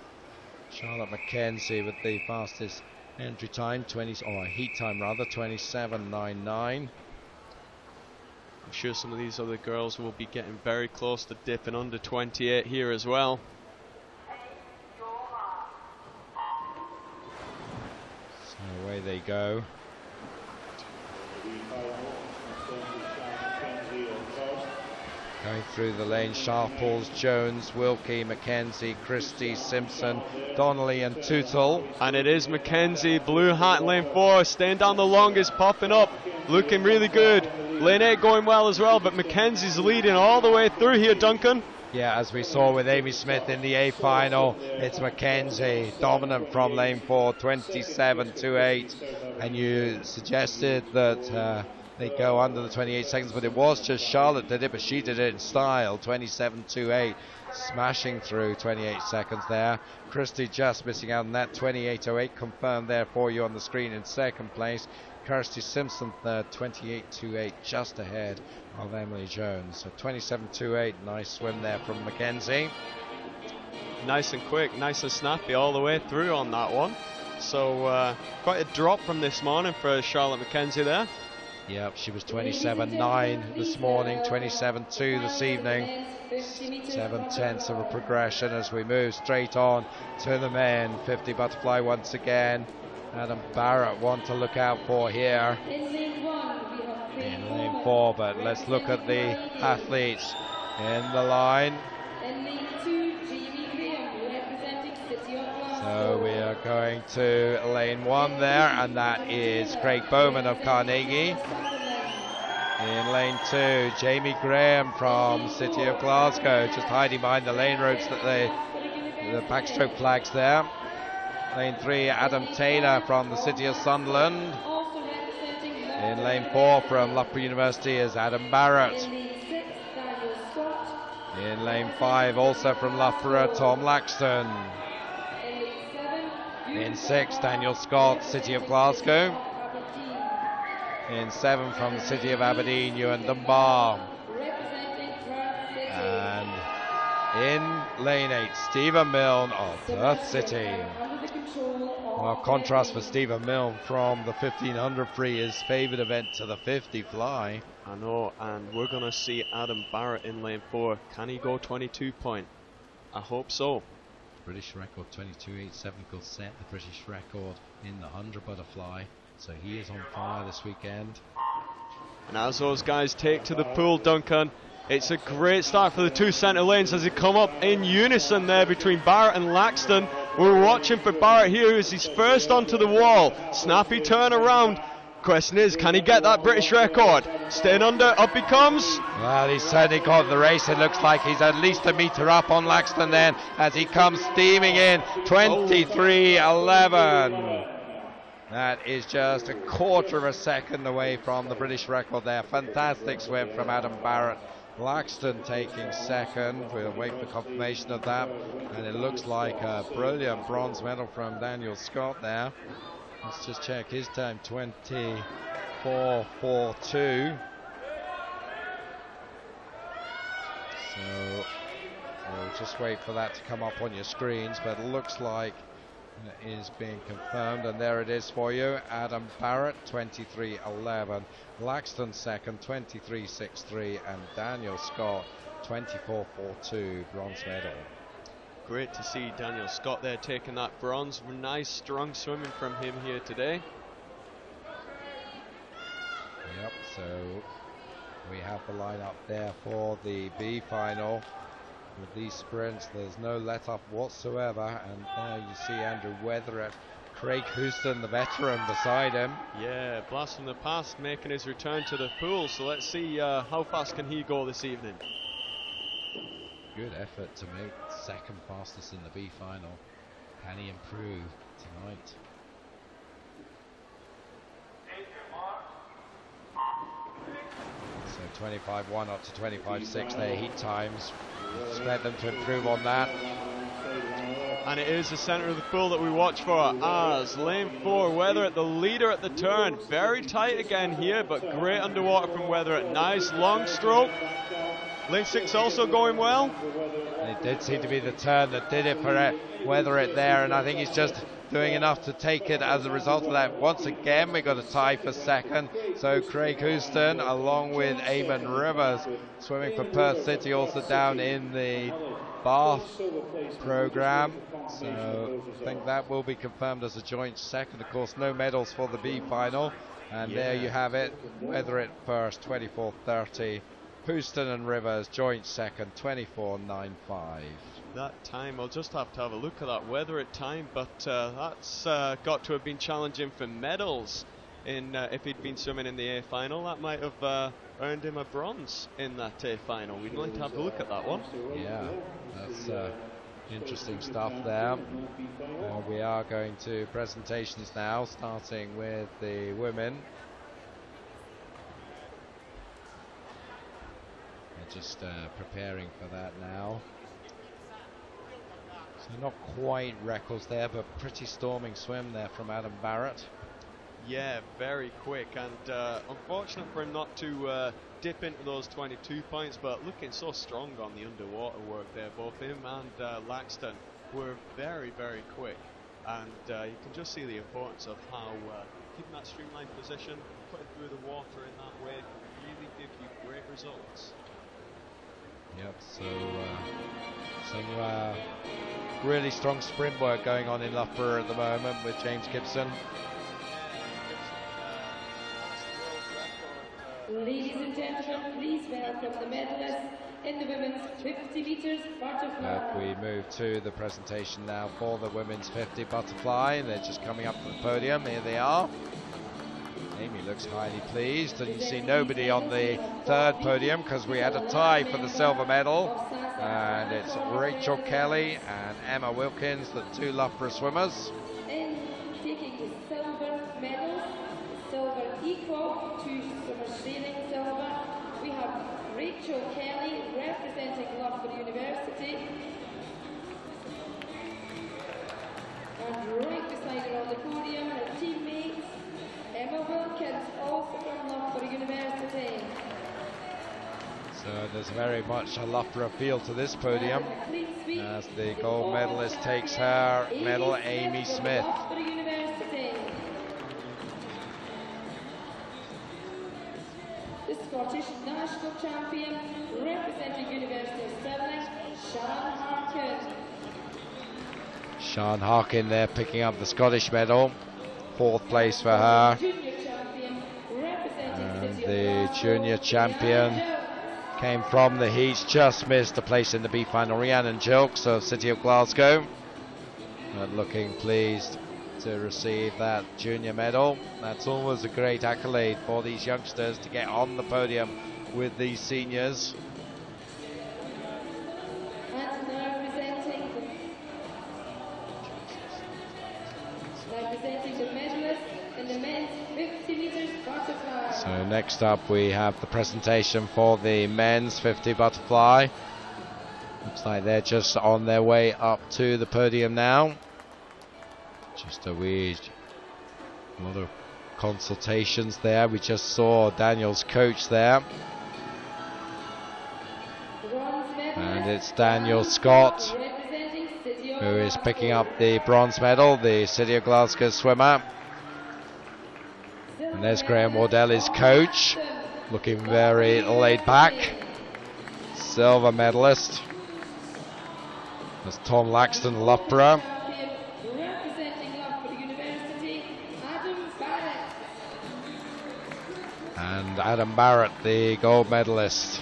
[SPEAKER 8] Charlotte McKenzie with the fastest entry time, heat time rather, 27.99.
[SPEAKER 9] I'm sure some of these other girls will be getting very close to dipping under 28 here as well.
[SPEAKER 8] So away they go. Going through the lane, Sharples, Jones, Wilkie, McKenzie, Christie, Simpson, Donnelly and Tootle.
[SPEAKER 9] And it is McKenzie, blue hat in lane 4, staying down the longest, popping up, looking really good. Lane 8 going well as well, but McKenzie's leading all the way through here, Duncan.
[SPEAKER 8] Yeah, as we saw with Amy Smith in the A final, it's McKenzie dominant from lane 4, 27.28. And you suggested that they go under the 28 seconds, but it was just Charlotte did it, but she did it in style, 27.28, smashing through 28 seconds there. Christie just missing out on that, 28.08 confirmed there for you on the screen in second place. Kirsty Simpson third, 28.28, just ahead of Emily Jones. So 27.28, nice swim there from McKenzie.
[SPEAKER 9] Nice and quick, nice and snappy all the way through on that one. So quite a drop from this morning for Charlotte McKenzie there.
[SPEAKER 8] Yep, she was 27.9 this morning, 27.2 this evening. 7/10 of a progression as we move straight on to the men. 50 butterfly once again. Adam Barrett one to look out for here in lane 4, but let's look at the athletes in the line. So we are going to lane 1 there, and that is Craig Bowman of Carnegie. In lane 2, Jamie Graham from City of Glasgow, just hiding behind the lane ropes, that the backstroke flags there. Lane 3, Adam Taylor from the City of Sunderland. In lane 4 from Loughborough University is Adam Barrett. In lane 5, also from Loughborough, Tom Laxton. In 6, Daniel Scott, City of Glasgow. In 7, from the City of Aberdeen, Ewan Dunbar. And in lane 8, Stephen Milne of Perth City. Well, contrast for Stephen Milne from the 1500 free, his favourite event, to the 50 fly.
[SPEAKER 9] I know, and we're going to see Adam Barrett in lane 4. Can he go 22 point? I hope so.
[SPEAKER 8] British record 22.87 could set the British record in the 100 butterfly, so he is on fire this weekend.
[SPEAKER 9] And as those guys take to the pool, Duncan, it's a great start for the two centre lanes as they come up in unison there between Barrett and Laxton. We're watching for Barrett here as he's first onto the wall. Snappy turn around. Question is, can he get that British record? Staying under, up he comes.
[SPEAKER 8] Well, he's certainly got the race. It looks like he's at least a metre up on Laxton then as he comes steaming in, 23.11. That is just a quarter of a second away from the British record there. Fantastic swim from Adam Barrett. Laxton taking second. We'll wait for confirmation of that. And it looks like a brilliant bronze medal from Daniel Scott there. Let's just check his time, 24.42. So we'll We'll just wait for that to come up on your screens, but it looks like it is being confirmed, and there it is for you. Adam Barrett, 23.11. Laxton second, 23.63, and Daniel Scott, 24.42, bronze medal.
[SPEAKER 9] Great to see Daniel Scott there taking that bronze. Nice, strong swimming from him here today.
[SPEAKER 8] Yep, so we have the lineup there for the B final. With these sprints, there's no let up whatsoever, and there you see Andrew Weatheritt, Craig Houston, the veteran, beside him.
[SPEAKER 9] Yeah, blast from the past, making his return to the pool. So let's see how fast can he go this evening.
[SPEAKER 8] Good effort to make second fastest in the B final. Can he improve tonight? So 25.1 up to 25.6 their heat times. Expect them to improve on that.
[SPEAKER 9] And it is the centre of the pool that we watch for as lane 4, Weatheritt, the leader at the turn. Very tight again here, but great underwater from Weatheritt. Nice long stroke. Lane 6 also going well.
[SPEAKER 8] It did seem to be the turn that did it for Weatheritt there, and I think he's just doing enough to take it as a result of that. Once again, we got a tie for second. So Craig Houston, along with Eamon Rivers, swimming for Perth City, also down in the Bath program. So I think that will be confirmed as a joint second. Of course, no medals for the B final. And there you have it. Weatheritt first, 24.30. Houston and Rivers joint second, 24.95.
[SPEAKER 9] That time, I'll just have to have a look at that Weatheritt time, but that's got to have been challenging for medals. If he'd been swimming in the A final, that might have earned him a bronze in that A final. We'd like to have a look at that one.
[SPEAKER 8] Yeah, that's interesting stuff there. We are going to presentations now, starting with the women. They're just preparing for that now. So not quite records there, but pretty storming swim there from Adam Barrett.
[SPEAKER 9] Yeah, very quick, and unfortunate for him not to dip into those 22 points, but looking so strong on the underwater work there. Both him and Laxton were very, very quick, and you can just see the importance of how keeping that streamlined position, putting through the water in that way, can really give you great results.
[SPEAKER 8] Yep, so some really strong sprint work going on in Loughborough at the moment with James Gibson.
[SPEAKER 11] Ladies and gentlemen, please welcome the medalists in the women's 50 metres butterfly.
[SPEAKER 8] We move to the presentation now for the women's 50 butterfly. They're just coming up to the podium. Here they are. Amy looks highly pleased, and you see nobody on the third podium because we had a tie for the silver medal, and it's Rachel Kelly and Emma Wilkins, the two Loughborough swimmers.
[SPEAKER 11] In taking the silver medals, silver equal to summer sailing silver, we have Rachel Kelly representing Loughborough University, and right beside her on the podium, her teammates Emma Wilkins, also from Loughborough University.
[SPEAKER 8] So there's very much a Loughborough feel to this podium as the gold medalist takes her medal, Amy Smith.
[SPEAKER 11] The Scottish national champion representing University of Stirling, Sian Harkin.
[SPEAKER 8] Sian Harkin there picking up the Scottish medal. Fourth place for her. And the junior champion came from the heats, just missed a place in the B final. Rhiannon Gilks of City of Glasgow, but looking pleased to receive that junior medal. That's always a great accolade for these youngsters to get on the podium with these seniors.
[SPEAKER 11] Representing the medalists in the men's 50 metres butterfly.
[SPEAKER 8] So next up we have the presentation for the men's 50 butterfly. Looks like they're just on their way up to the podium now. Just a lot of consultations there. We just saw Daniel's coach there. And it's Daniel Scott who is picking up the bronze medal, the City of Glasgow swimmer. And there's Graham Wardell, his coach, looking very laid back. Silver medalist. There's Tom Laxton, Loughborough. And Adam Barrett, the gold medalist.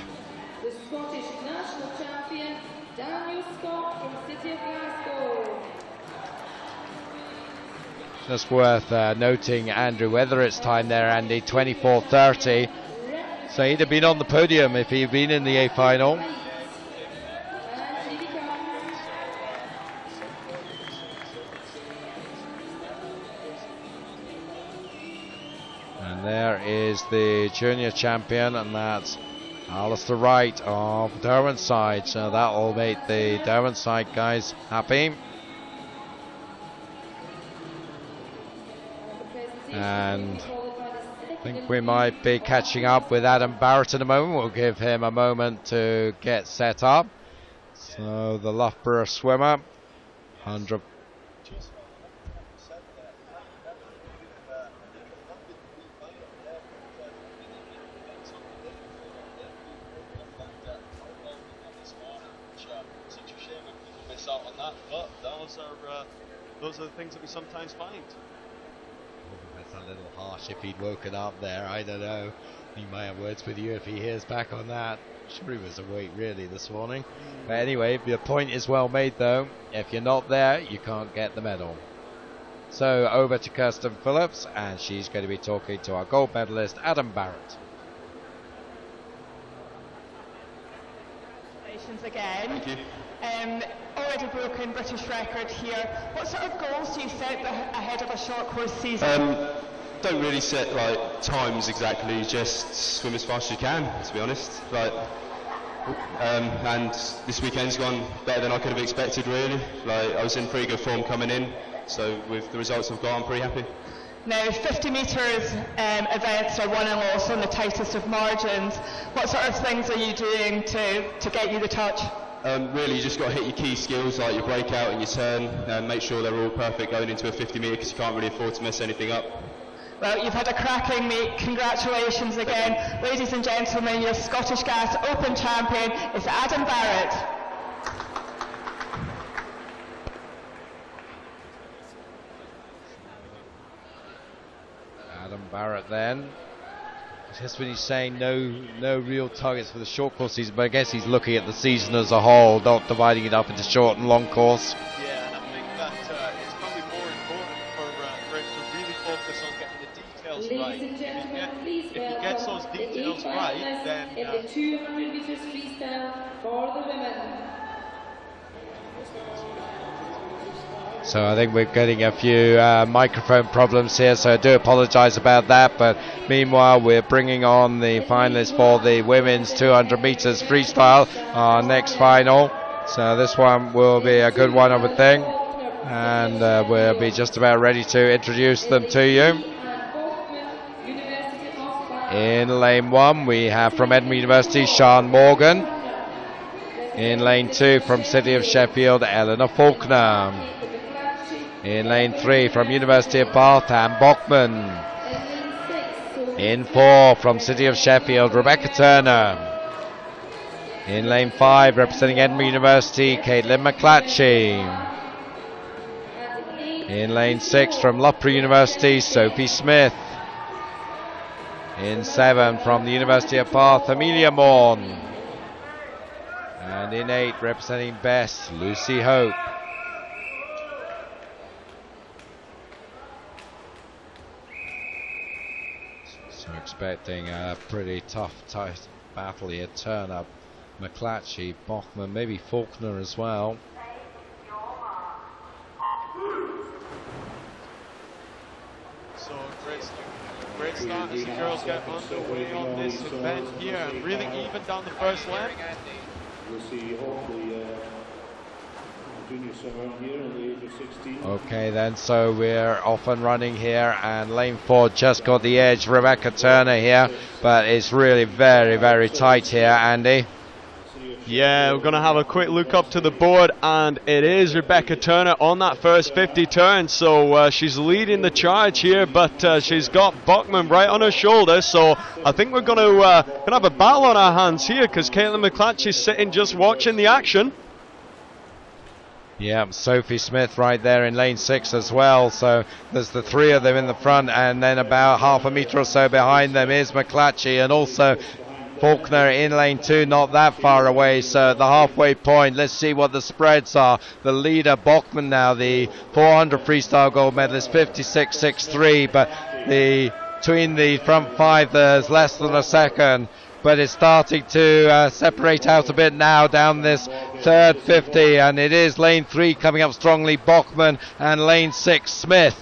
[SPEAKER 11] The Scottish national champion, Daniel Scott from City of Glasgow.
[SPEAKER 8] Just worth noting Andrew Weatherett's time there, Andy, 24:30. So he'd have been on the podium if he'd been in the A final. And there is the junior champion, and that's Alistair Wright of Derwentsside. So that will make the Derwentsside guys happy. And I think we might be catching up with Adam Barrett in a moment. We'll give him a moment to get set up. So the Loughborough swimmer, 100.
[SPEAKER 9] Those are the things that we sometimes find.
[SPEAKER 8] That's a little harsh if he'd woken up there. I don't know. He might have words with you if he hears back on that. Sure, he was awake really this morning. But anyway, the point is well made though. If you're not there, you can't get the medal. So over to Kirsten Phillips, and she's going to be talking to our gold medalist, Adam Barrett.
[SPEAKER 12] Congratulations again.
[SPEAKER 9] Thank you.
[SPEAKER 12] Already broken British record here. What sort of goals do you set ahead of a short course season?
[SPEAKER 14] Don't really set like times exactly, just swim as fast as you can, to be honest. And this weekend's gone better than I could have expected really. I was in pretty good form coming in, so with the results I've got, I'm pretty happy.
[SPEAKER 12] Now 50 metres events are won and lost on the tightest of margins. What sort of things are you doing to get you the touch?
[SPEAKER 14] Really, you just got to hit your key skills like your breakout and your turn, and make sure they're all perfect going into a 50 metre, because you can't really afford to mess anything up.
[SPEAKER 12] Well, you've had a cracking meet. Congratulations again. Ladies and gentlemen, your Scottish Gas Open champion is Adam Barrett.
[SPEAKER 8] Adam Barrett then. Just when he's saying no real targets for the short course season, but I guess he's looking at the season as a whole, not dividing it up into short and long course.
[SPEAKER 9] Yeah, and I think that it's probably more important for him to really focus on getting the details right. If he gets those details right, then
[SPEAKER 11] in the 200 metres freestyle for the women.
[SPEAKER 8] So I think we're getting a few microphone problems here, so I do apologise about that. But meanwhile, we're bringing on the finalists for the women's 200 metres freestyle, our next final. So this one will be a good one, I would think. And we'll be just about ready to introduce them to you. In lane 1, we have from Edinburgh University, Sian Morgan. In lane 2, from City of Sheffield, Eleanor Faulkner. In lane 3, from University of Bath, Anne Bockman. In 4, from City of Sheffield, Rebecca Turner. In lane 5, representing Edinburgh University, Caitlin McClatchy. In lane 6, from Loughborough University, Sophie Smith. In 7, from the University of Bath, Amelia Morn. And in 8, representing Best, Lucy Hope. So expecting a pretty tough, tight battle here. Turner, McClatchy, Bockman, maybe Faulkner as well.
[SPEAKER 9] So great start as the girls get underway on this event here. Really even down the first lap.
[SPEAKER 10] We'll see hopefully junior swimmer here at the age of 16.
[SPEAKER 8] Okay then, so we're off and running here, and lane 4 just got the edge, Rebecca Turner here, but it's really very, very tight here, Andy.
[SPEAKER 9] Yeah, we're going to have a quick look up to the board, and it is Rebecca Turner on that first 50 turn, so she's leading the charge here, but she's got Bachmann right on her shoulder, so I think we're going to have a battle on our hands here, because Caitlin McClatchy's sitting just watching the action.
[SPEAKER 8] Yeah, Sophie Smith right there in lane 6 as well, so there's the three of them in the front, and then about half a metre or so behind them is McClatchy, and also Faulkner in lane 2, not that far away, so at the halfway point. Let's see what the spreads are. The leader, Bachmann, now the 400 freestyle gold medalist, 56.63, but between the front 5 there's less than a second, but it's starting to separate out a bit now down this third 50, and it is lane 3 coming up strongly, Bachmann, and lane 6, Smith.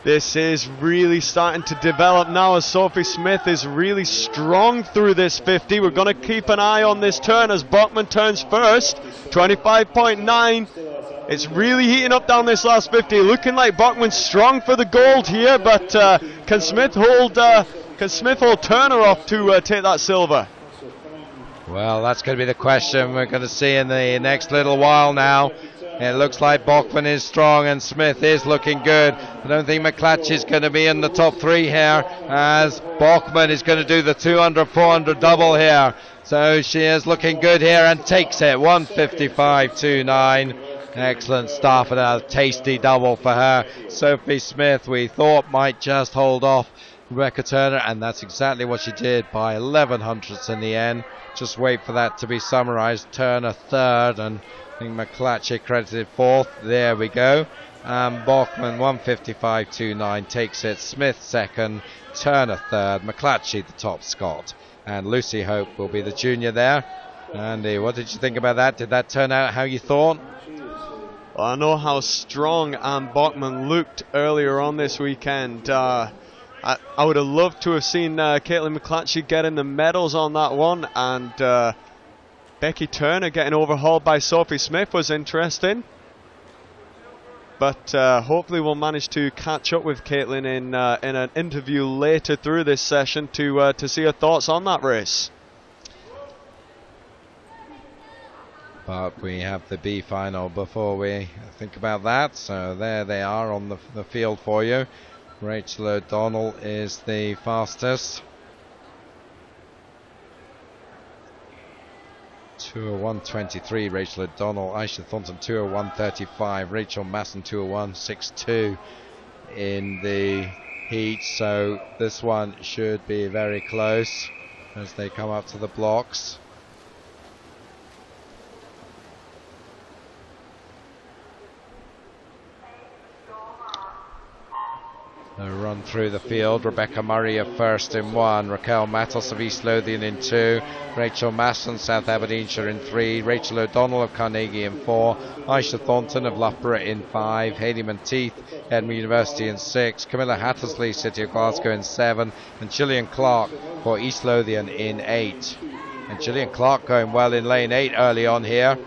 [SPEAKER 9] This is really starting to develop now as Sophie Smith is really strong through this 50. We're going to keep an eye on this turn as Bachmann turns first. 25.9. It's really heating up down this last 50. Looking like Bachmann's strong for the gold here, but can Smith hold Turner off to take that silver?
[SPEAKER 8] Well, that's going to be the question we're going to see in the next little while now. It looks like Bachmann is strong and Smith is looking good. I don't think McClatchy is going to be in the top 3 here, as Bachmann is going to do the 200-400 double here. So she is looking good here and takes it, 155.29. Excellent stuff and a tasty double for her. Sophie Smith, we thought, might just hold off Rebecca Turner, and that's exactly what she did by 11 hundredths in the end. Just wait for that to be summarised. Turner third, and I think McClatchy credited fourth. There we go. Bachmann 155.29 takes it. Smith second, Turner third, McClatchy the top Scot, and Lucy Hope will be the junior there. Andy, what did you think about that? Did that turn out how you thought?
[SPEAKER 9] Well, I know how strong Bachmann looked earlier on this weekend. I would have loved to have seen Caitlin McClatchy getting the medals on that one, and Becky Turner getting overhauled by Sophie Smith was interesting. But hopefully we'll manage to catch up with Caitlin in an interview later through this session to see her thoughts on that race.
[SPEAKER 8] But we have the B final before we think about that. So there they are on the field for you. Rachel O'Donnell is the fastest. 201.23 Rachel O'Donnell, Aisha Thornton 201.35, Rachel Masson 201.62 in the heat, so this one should be very close as they come up to the blocks. A run through the field. Rebecca Murray of first in 1, Raquel Matos of East Lothian in 2, Rachel Masson, South Aberdeenshire in 3, Rachel O'Donnell of Carnegie in 4, Aisha Thornton of Loughborough in 5, Hayley Menteith, Edinburgh University in 6, Camilla Hattersley, City of Glasgow in 7, and Gillian Clark for East Lothian in 8. And Gillian Clark going well in lane 8 early on here.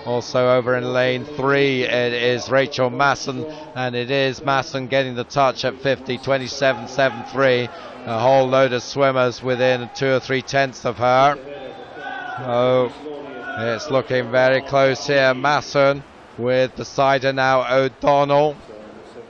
[SPEAKER 8] Also over in lane 3 it is Rachel Masson, and it is Masson getting the touch at 50, 27.73. A whole load of swimmers within 2 or 3 tenths of her. Oh, it's looking very close here. Masson with beside her now O'Donnell.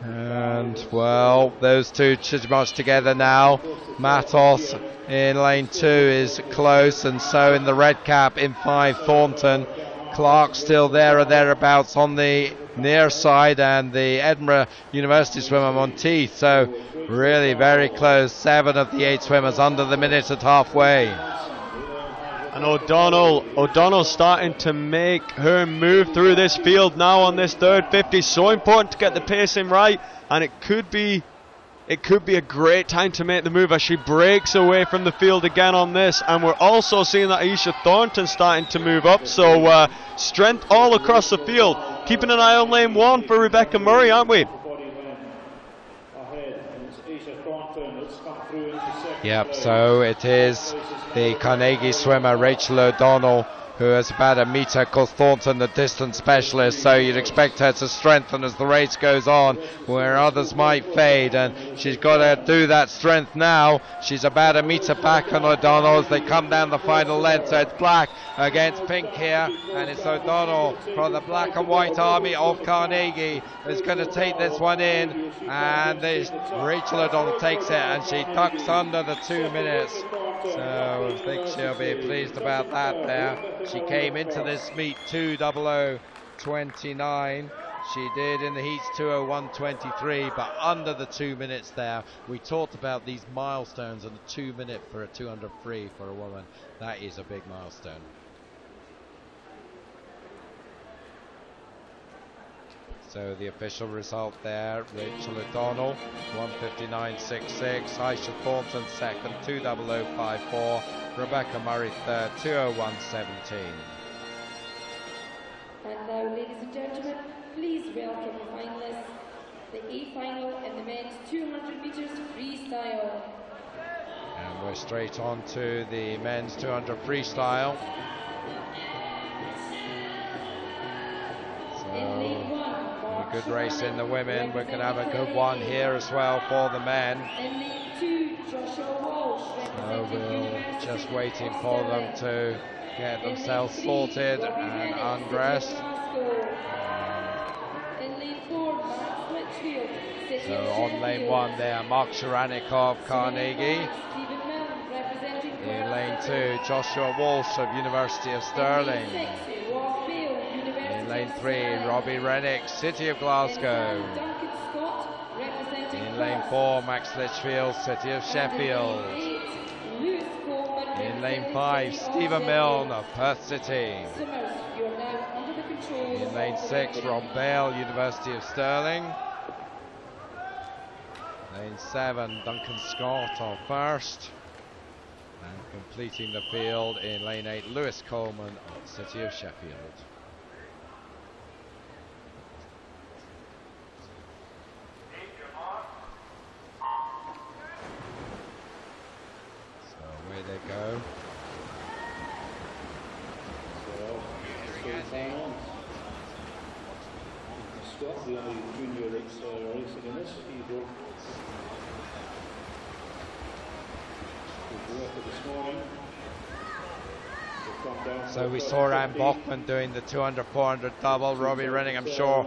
[SPEAKER 8] And well, those two should march together now. Matos in lane 2 is close, and so in the red cap in 5 Thornton. Clark still there or thereabouts on the near side, and the Edinburgh University swimmer Monteith, so really very close. 7 of the 8 swimmers under the minute at halfway.
[SPEAKER 9] And O'Donnell starting to make her move through this field now on this third 50. So important to get the pacing right, and it could be a great time to make the move as she breaks away from the field again on this. And we're also seeing that Aisha Thornton starting to move up, so strength all across the field. Keeping an eye on lane 1 for Rebecca Murray, aren't we?
[SPEAKER 8] Yep, so it is the Carnegie swimmer Rachel O'Donnell who is about a metre, called Thornton, the distance specialist, so you'd expect her to strengthen as the race goes on, where others might fade, and she's got to do that strength now. She's about a metre back on O'Donnell as they come down the final length, so it's black against pink here, and it's O'Donnell from the black and white army of Carnegie is going to take this one in, and Rachel O'Donnell takes it, and she ducks under the 2 minutes, so I think she'll be pleased about that there. She came into this meet 2:00:29. She did in the heats 2:01:23, but under the 2 minutes there. We talked about these milestones, and the 2 minute for a 200 free for a woman, that is a big milestone. So the official result there, Rachel O'Donnell 1:59.66, Aisha Thornton second 2:00:54, Rebecca Murray third 2:01:17.
[SPEAKER 11] And now, ladies and gentlemen, please welcome the finalists, the A final in the men's 200 metres freestyle.
[SPEAKER 8] And we're straight on to the men's 200 freestyle. So, a good race in the women. We're going to have a good one here as well for the men. So we're just waiting for them to get themselves sorted and undressed. So on lane 1 there, Mark Sharanik of Carnegie. In lane 2, Joshua Walsh of University of Sterling. In lane 3, Robbie Rennick, City of Glasgow. In lane 4, Max Litchfield, City of Sheffield. In lane 5, Stephen Milne of Perth City. In lane 6, Rob Bale, University of Stirling. Lane 7, Duncan Scott of First. And completing the field in lane 8, Lewis Coleman of City of Sheffield. So away they go.
[SPEAKER 10] Scott, the only junior that's racing in this, he broke his record this morning.
[SPEAKER 8] So we saw Anne Bachman doing the 200-400 double. Robbie Rennick, I'm sure,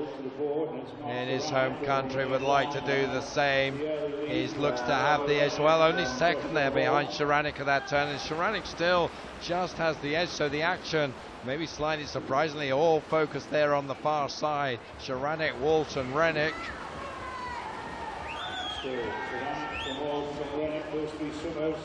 [SPEAKER 8] in his home country would like to do the same. He looks to have the edge. Well, only second there behind Sharanik at that turn, and Sharanik still just has the edge, so the action, maybe slightly surprisingly, all focused there on the far side. Sharanik, Walsh and Rennick.
[SPEAKER 10] So, Sharanik from Walsh and Rennick, those three swimmers.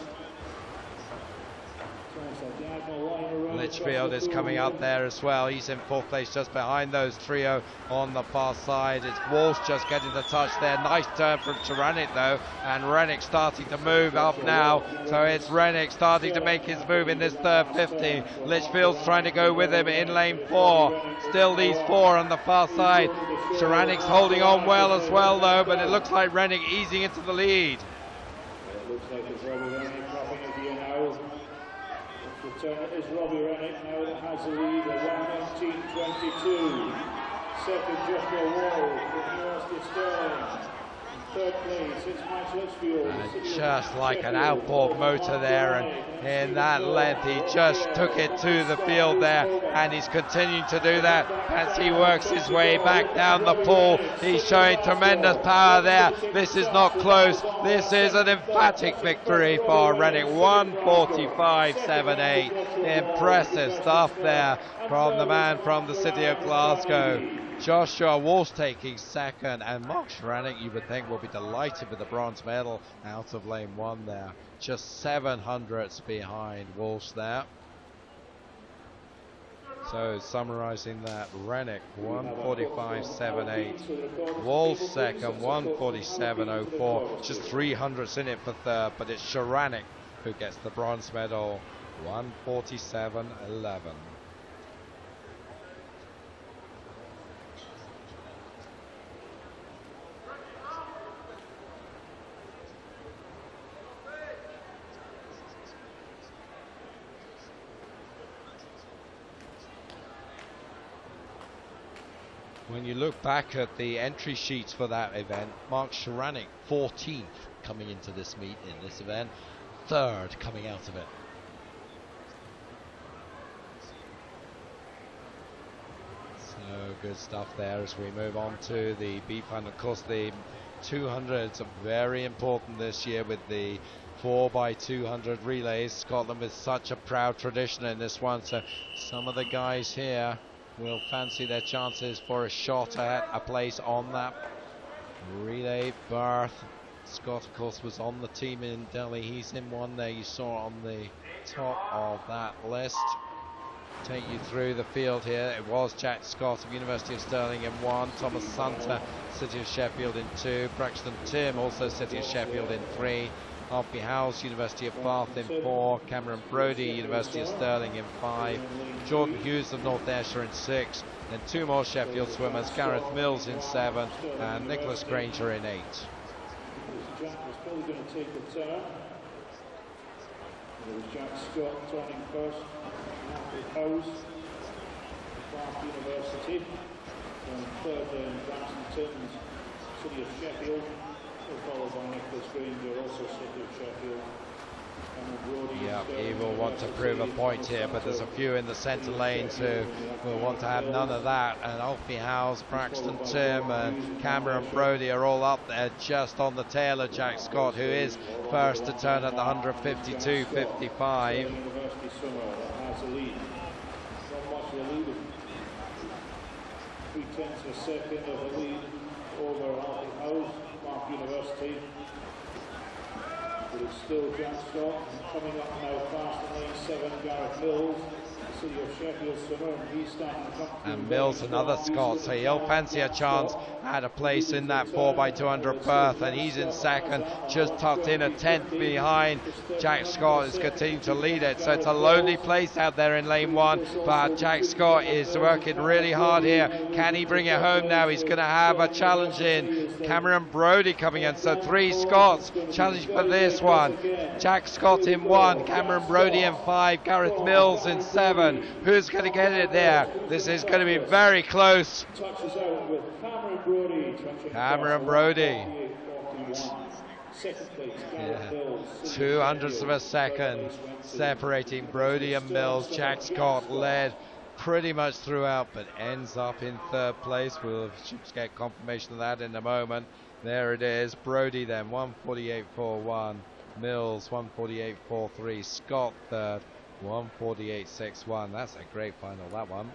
[SPEAKER 8] Litchfield is coming up there as well. He's in fourth place just behind those trio on the far side. It's Walsh just getting the touch there. Nice turn from Sharanik though, and Rennick starting to move up now. So it's Rennick starting to make his move in this third 50. Litchfield's trying to go with him in lane 4. Still these 4 on the far side. Sharanik's holding on well as well though, but it looks like Rennick easing into the lead.
[SPEAKER 10] It looks like it's Robbie Rennick dropping it here now. It is Robbie Rennick now that has the lead at 1:19.22. Second, Joshua Wall from University of Stirling. Third place, it's Max Litchfield.
[SPEAKER 8] Just like an outboard motor there, and in that length he just took it to the field there, and he's continuing to do that as he works his way back down the pool. He's showing tremendous power there. This is not close. This is an emphatic victory for Rennick. 1:45.78. Impressive stuff there from the man from the City of Glasgow. Joshua Walsh taking second, and Mark Sharanik, you would think, will be delighted with the bronze medal out of lane 1 there. Just 700ths behind Walsh there. So summarising that, Rennick 1:45.78, Walsh second 1:47.04, just 300ths in it for third, but it's Sharanik who gets the bronze medal, 1:47.11. When you look back at the entry sheets for that event, Mark Sharanek 14th coming into this meet in this event, 3rd coming out of it. So good stuff there as we move on to the B final. Of course, the 200s are very important this year with the 4x200 relays. Scotland with such a proud tradition in this one, so some of the guys here will fancy their chances for a shot at a place on that relay berth. Scott, of course, was on the team in Delhi. He's in one there, you saw on the top of that list. Take you through the field here. It was Jack Scott of University of Stirling in 1, Thomas Santa, City of Sheffield in 2, Braxton Tim, also City of Sheffield in 3, Alfie Howes, University of Bath in 4, Cameron Brodie, University of Stirling in 5, Jordan Hughes of North Ayrshire in 6, then 2 more Sheffield swimmers, Gareth Mills in 7, and Nicholas Granger in 8.
[SPEAKER 10] Jack was probably going to take the turn. It was Jack Scott turning first, Alfie Howes, Bath University, and 3rd in Braxton Tim's City of Sheffield, followed by Nicholas Granger, also City of Sheffield.
[SPEAKER 8] Yeah, he will want to prove a point here, but there's a few in the centre lanes who will want to have none of that. And Alfie Howes, Braxton Tim and Cameron Brodie are all up there just on the tail of Jack Scott, who is first to turn at the 152.55.
[SPEAKER 10] Three-tenths of a second of the lead over Alfie Howes, Bath University. But it's still Jack Scott. Coming up now fast in lane 7, Gareth Mills, City of Sheffield swimmer, and he's starting to come through.
[SPEAKER 8] And Mills, another Scot, so he'll fancy a chance at a place in that 4x200 berth, and he's in 2nd, just tucked in a 10th behind. Jack Scott is continuing to lead it, so it's a lonely place out there in lane 1, but Jack Scott is working really hard here. Can he bring it home now? He's going to have a challenge in. Cameron Brodie coming in, so 3 Scots challenge for this one. Jack Scott in 1, Cameron Brodie in 5, Gareth Mills in 7. Who's going to get it there? This is going to be very close. Cameron Brodie. Yeah. 200ths of a second separating Brodie and Mills. Jack Scott led pretty much throughout, but ends up in 3rd place. We'll get confirmation of that in a moment. There it is. Brodie then 148.41. Mills 148.43. Scott 3rd. 148.61. That's a great final, that one.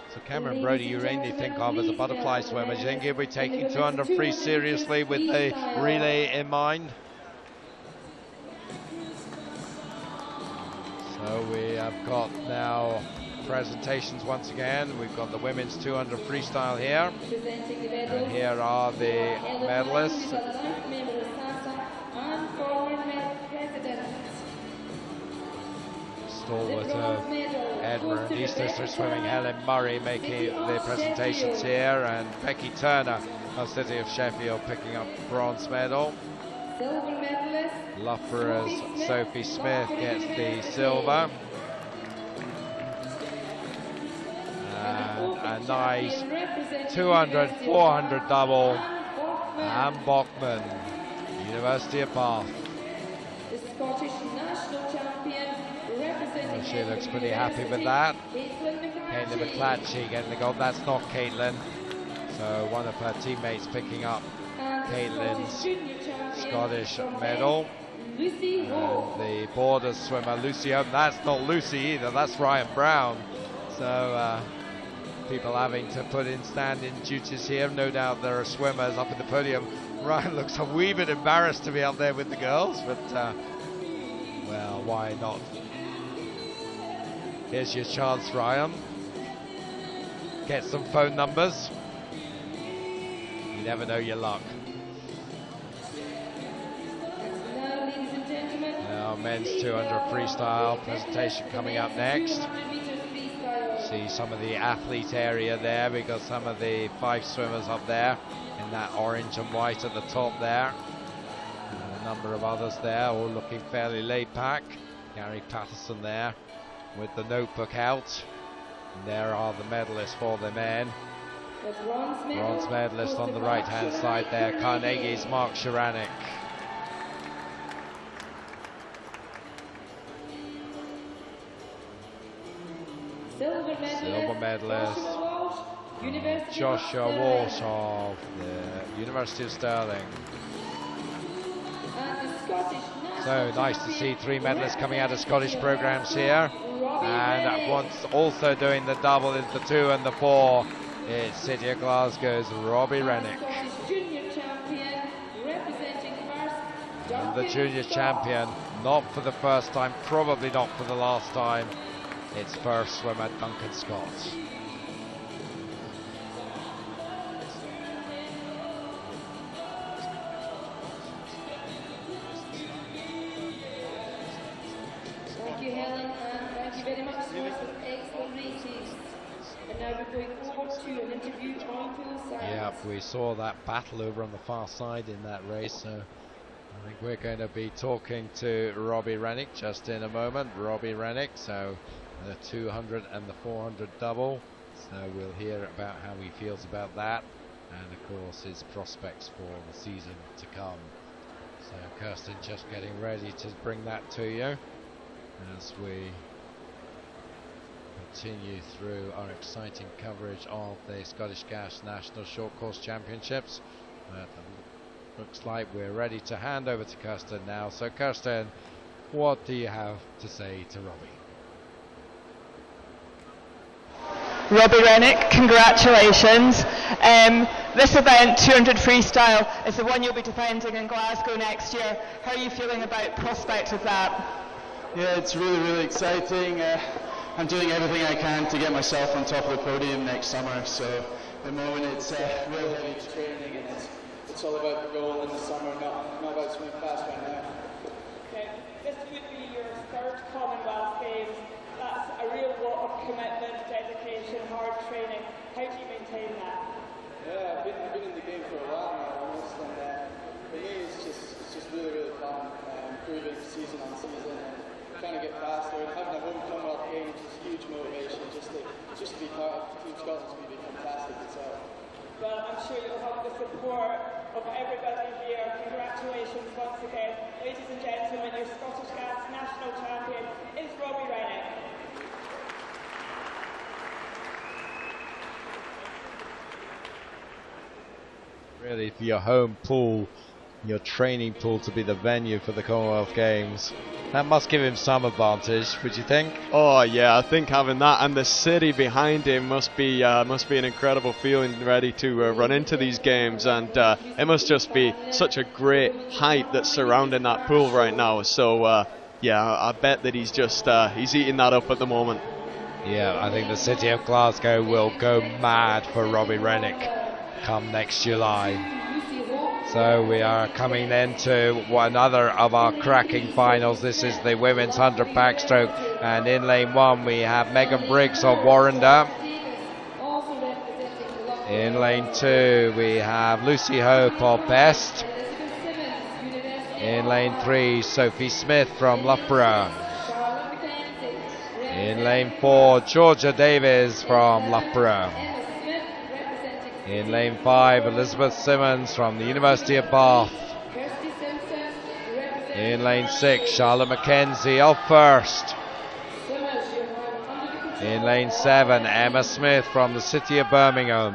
[SPEAKER 8] So Cameron Brodie, you mainly think of as a butterfly swimmer. Do you think he'll be taking 200 free seriously with the relay in mind? So we have got now presentations once again. We've got the women's 200 freestyle here, and here are the medalists. Stalwart of Edinburgh and East District Swimming, Helen Murray making the presentations here, and Becky Turner of City of Sheffield picking up the bronze medal. Loughborough's Sophie Smith gets the silver. And a nice 200, 400 double. Anne Bockman, University of Bath.
[SPEAKER 11] The Scottish national champion representing.
[SPEAKER 8] She looks pretty happy with that. Caitlin McClatchy getting the gold. That's not Caitlin. So one of her teammates picking up Caitlin's Scottish medal. And the border swimmer Lucy Owen, that's not Lucy either, that's Ryan Brown. So people having to put in stand-in duties here. No doubt there are swimmers up at the podium. Ryan looks a wee bit embarrassed to be up there with the girls, but well, why not? Here's your chance, Ryan. Get some phone numbers. You never know your luck. Now men's 200 freestyle presentation coming up next. See some of the athlete area there. We've got some of the 5 swimmers up there in that orange and white at the top there. And a number of others there, all looking fairly laid back. Gary Patterson there with the notebook out. And there are the medalists for the men. Bronze medalist on the right hand side there, Carnegie's Mark Sharanek. Silver medalist Joshua Walsh of the University of Stirling. So nice to see 3 medalists coming out of Scottish programs here. And once also doing the double is the 2 and the 4. It's City of Glasgow's Robbie Rennick. And the junior champion, not for the first time, probably not for the last time. It's first swimmer Duncan Scott.
[SPEAKER 11] Thank you, Helen, and thank you very much for some excellent races. And now we're going over to an interview on poolside.
[SPEAKER 8] Yeah, we saw that battle over on the far side in that race, so I think we're going to be talking to Robbie Rennick just in a moment. Robbie Rennick, so the 200 and the 400 double, so we'll hear about how he feels about that, and of course his prospects for the season to come. So Kirsten just getting ready to bring that to you as we continue through our exciting coverage of the Scottish Gas National Short Course Championships. But looks like we're ready to hand over to Kirsten now. So Kirsten, what do you have to say to Robbie?
[SPEAKER 12] Robbie Rennick, congratulations. This event, 200 Freestyle, is the one you'll be defending in Glasgow next year. How are you feeling about prospect of that?
[SPEAKER 6] Yeah, it's really, really exciting. I'm doing everything I can to get myself on top of the podium next summer. So at the moment it's real heavy training, and it's all about the goal in the summer, not about swimming fast right now.
[SPEAKER 12] Okay. This would be your 3rd Commonwealth Games. That's a real lot of commitment, dedication, hard training. How do you maintain that?
[SPEAKER 6] Yeah, I've been in the game for a while now almost, and for me it's just really, really fun, improving season on season and trying to get faster. And having a home Commonwealth Games is huge motivation. Just to be part of Team Scotland's going to be fantastic itself.
[SPEAKER 12] Well, I'm sure you'll have the support of everybody here. Congratulations once again. Ladies and gentlemen, your Scottish Gas National Champion is Robbie Rennick.
[SPEAKER 8] Really, for your home pool, your training pool to be the venue for the Commonwealth Games, that must give him some advantage, would you think?
[SPEAKER 9] Oh yeah, I think having that and the city behind him must be an incredible feeling, ready to run into these games, and it must just be such a great hype that's surrounding that pool right now. So yeah, I bet that he's just he's eating that up at the moment.
[SPEAKER 8] Yeah, I think the city of Glasgow will go mad for Robbie Rennick come next July. So we are coming then to another of our cracking finals. This is the women's 100 backstroke, and in lane 1 we have Megan Briggs of Warrender. In lane 2 we have Lucy Hope of Best. In lane 3 Sophie Smith from Loughborough. In lane 4 Georgia Davies from Loughborough. In lane 5, Elizabeth Simmons from the University of Bath. In lane 6, Charlotte McKenzie of First. In lane 7, Emma Smith from the City of Birmingham.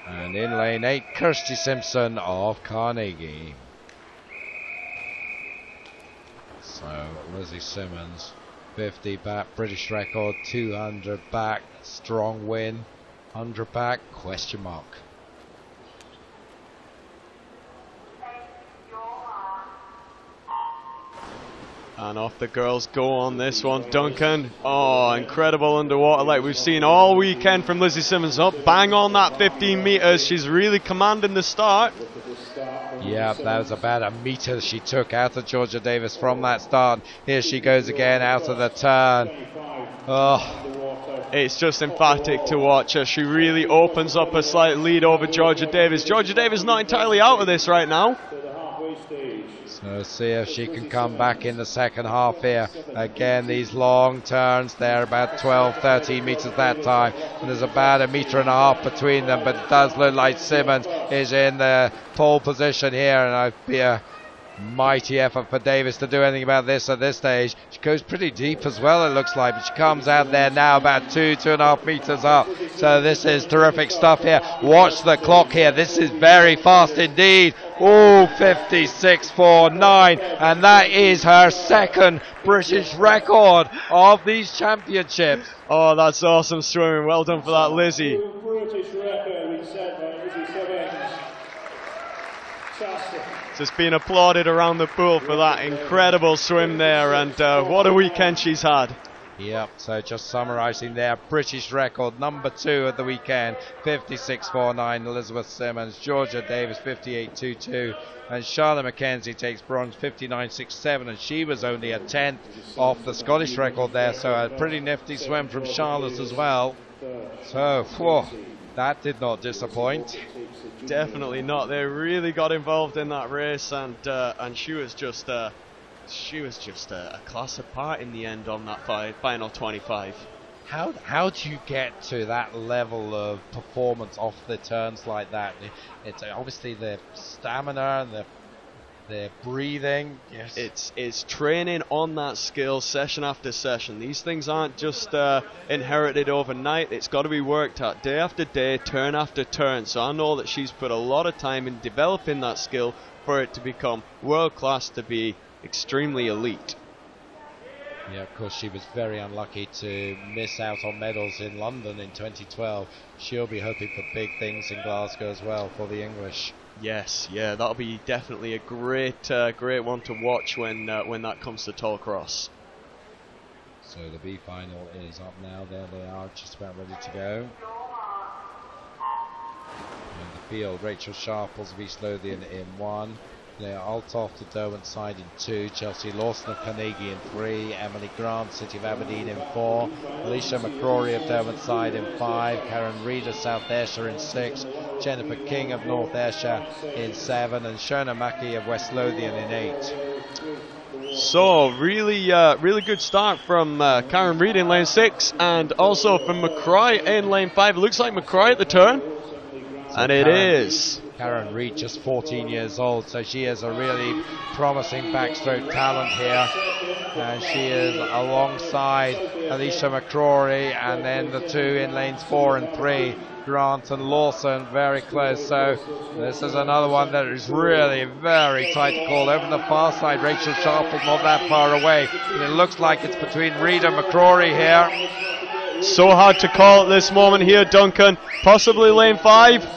[SPEAKER 8] And in lane 8, Kirsty Simpson of Carnegie. So, Lizzie Simmons. 50 back, British record, 200 back, strong win, 100 back, question mark.
[SPEAKER 9] And off the girls go on this one. Duncan, oh, incredible underwater like we've seen all weekend from Lizzie Simmons. Up, bang on that 15 metres. She's really commanding the start.
[SPEAKER 8] Yeah, that was about a metre she took out of Georgia Davis from that start. Here she goes again out of the turn. Oh,
[SPEAKER 9] it's just emphatic to watch her. She really opens up a slight lead over Georgia Davis. Georgia Davis not entirely out of this right now.
[SPEAKER 8] So see if she can come back in the second half here. Again, these long turns, they're about 12, 13 metres that time. And there's about a metre and a half between them, but it does look like Simmons is in the pole position here, and I'd be a mighty effort for Davis to do anything about this at this stage. She goes pretty deep as well, it looks like, but she comes out there now about 2.5 metres up. So this is terrific stuff here. Watch the clock here. This is very fast indeed. Oh, 56.49, and that is her second British record of these championships.
[SPEAKER 9] Oh, that's awesome swimming. Well done for that, Lizzie.
[SPEAKER 10] British record set by Lizzie Simmons. Fantastic.
[SPEAKER 9] Just being applauded around the pool for that incredible swim there, and what a weekend she's had.
[SPEAKER 8] Yep, so just summarising there, British record number 2 of the weekend, 56.49, Elizabeth Simmons, Georgia Davis 58.22, and Charlotte Mackenzie takes bronze 59.67, and she was only a 10th off the Scottish record there, so a pretty nifty swim from Charlotte as well. So, whew, that did not disappoint.
[SPEAKER 9] Definitely not. They really got involved in that race, and she was just a class apart in the end on that final 25.
[SPEAKER 8] How do you get to that level of performance off the turns like that? It's obviously the stamina and the breathing. Yes.
[SPEAKER 9] It's training on that skill session after session. These things aren't just inherited overnight. It's got to be worked at day after day, turn after turn. So I know that she's put a lot of time in developing that skill for it to become world class, to be extremely elite.
[SPEAKER 8] Yeah, of course, she was very unlucky to miss out on medals in London in 2012. She'll be hoping for big things in Glasgow as well for the English.
[SPEAKER 9] Yes, yeah, that'll be definitely a great one to watch when that comes to tall cross.
[SPEAKER 8] So the B final is up now. There they are, just about ready to go. In the field, Rachel Sharples of East Lothian in 1. Blair Althoff of Derwent side in 2, Chelsea Lawson of Carnegie in 3, Emily Grant, City of Aberdeen in 4, Alicia McCrory of Derwent side in 5, Karen Reid of South Ayrshire in 6, Jennifer King of North Ayrshire in 7, and Shona Mackey of West Lothian in 8.
[SPEAKER 9] So really good start from Karen Reid in lane 6, and also from McCrory in lane 5. It looks like McCrory at the turn, and it is.
[SPEAKER 8] Karen Reid, just 14 years old, so she is a really promising backstroke talent here, and she is alongside Alicia McCrory, and then the two in lanes 4 and 3, Grant and Lawson, very close. So this is another one that is really very tight to call. Over the far side, Rachel Sharples not that far away, and it looks like it's between Reid and McCrory here.
[SPEAKER 9] So hard to call at this moment here, Duncan. Possibly lane 5.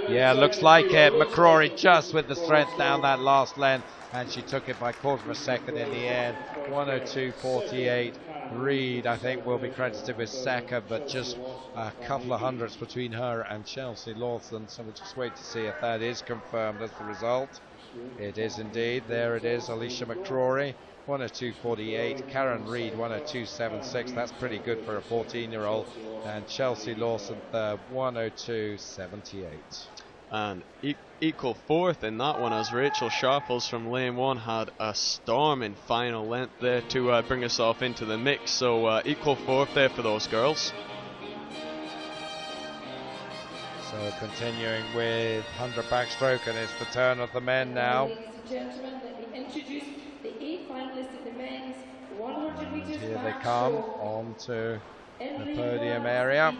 [SPEAKER 8] Yeah, looks like it. McCrory just with the strength down that last length, and she took it by 1/4 of a second in the end. 1:02.48. Reid, I think, will be credited with second, but just a couple of hundredths between her and Chelsea Lawson. So we'll just wait to see if that is confirmed as the result. It is indeed. There it is. Alicia McCrory, 1:02.48. Karen Reid, 1:02.76. That's pretty good for a 14-year-old. And Chelsea Lawson, 1:02.78.
[SPEAKER 9] And equal 4th in that one, as Rachel Sharples from lane 1 had a storming final length there to bring us off into the mix. So equal 4th there for those girls.
[SPEAKER 8] So continuing with 100 backstroke, and it's the turn of the men now.
[SPEAKER 11] Ladies and gentlemen, let me introduce the 8 finalists in the men's 100 metres.
[SPEAKER 8] Here they come onto the podium area.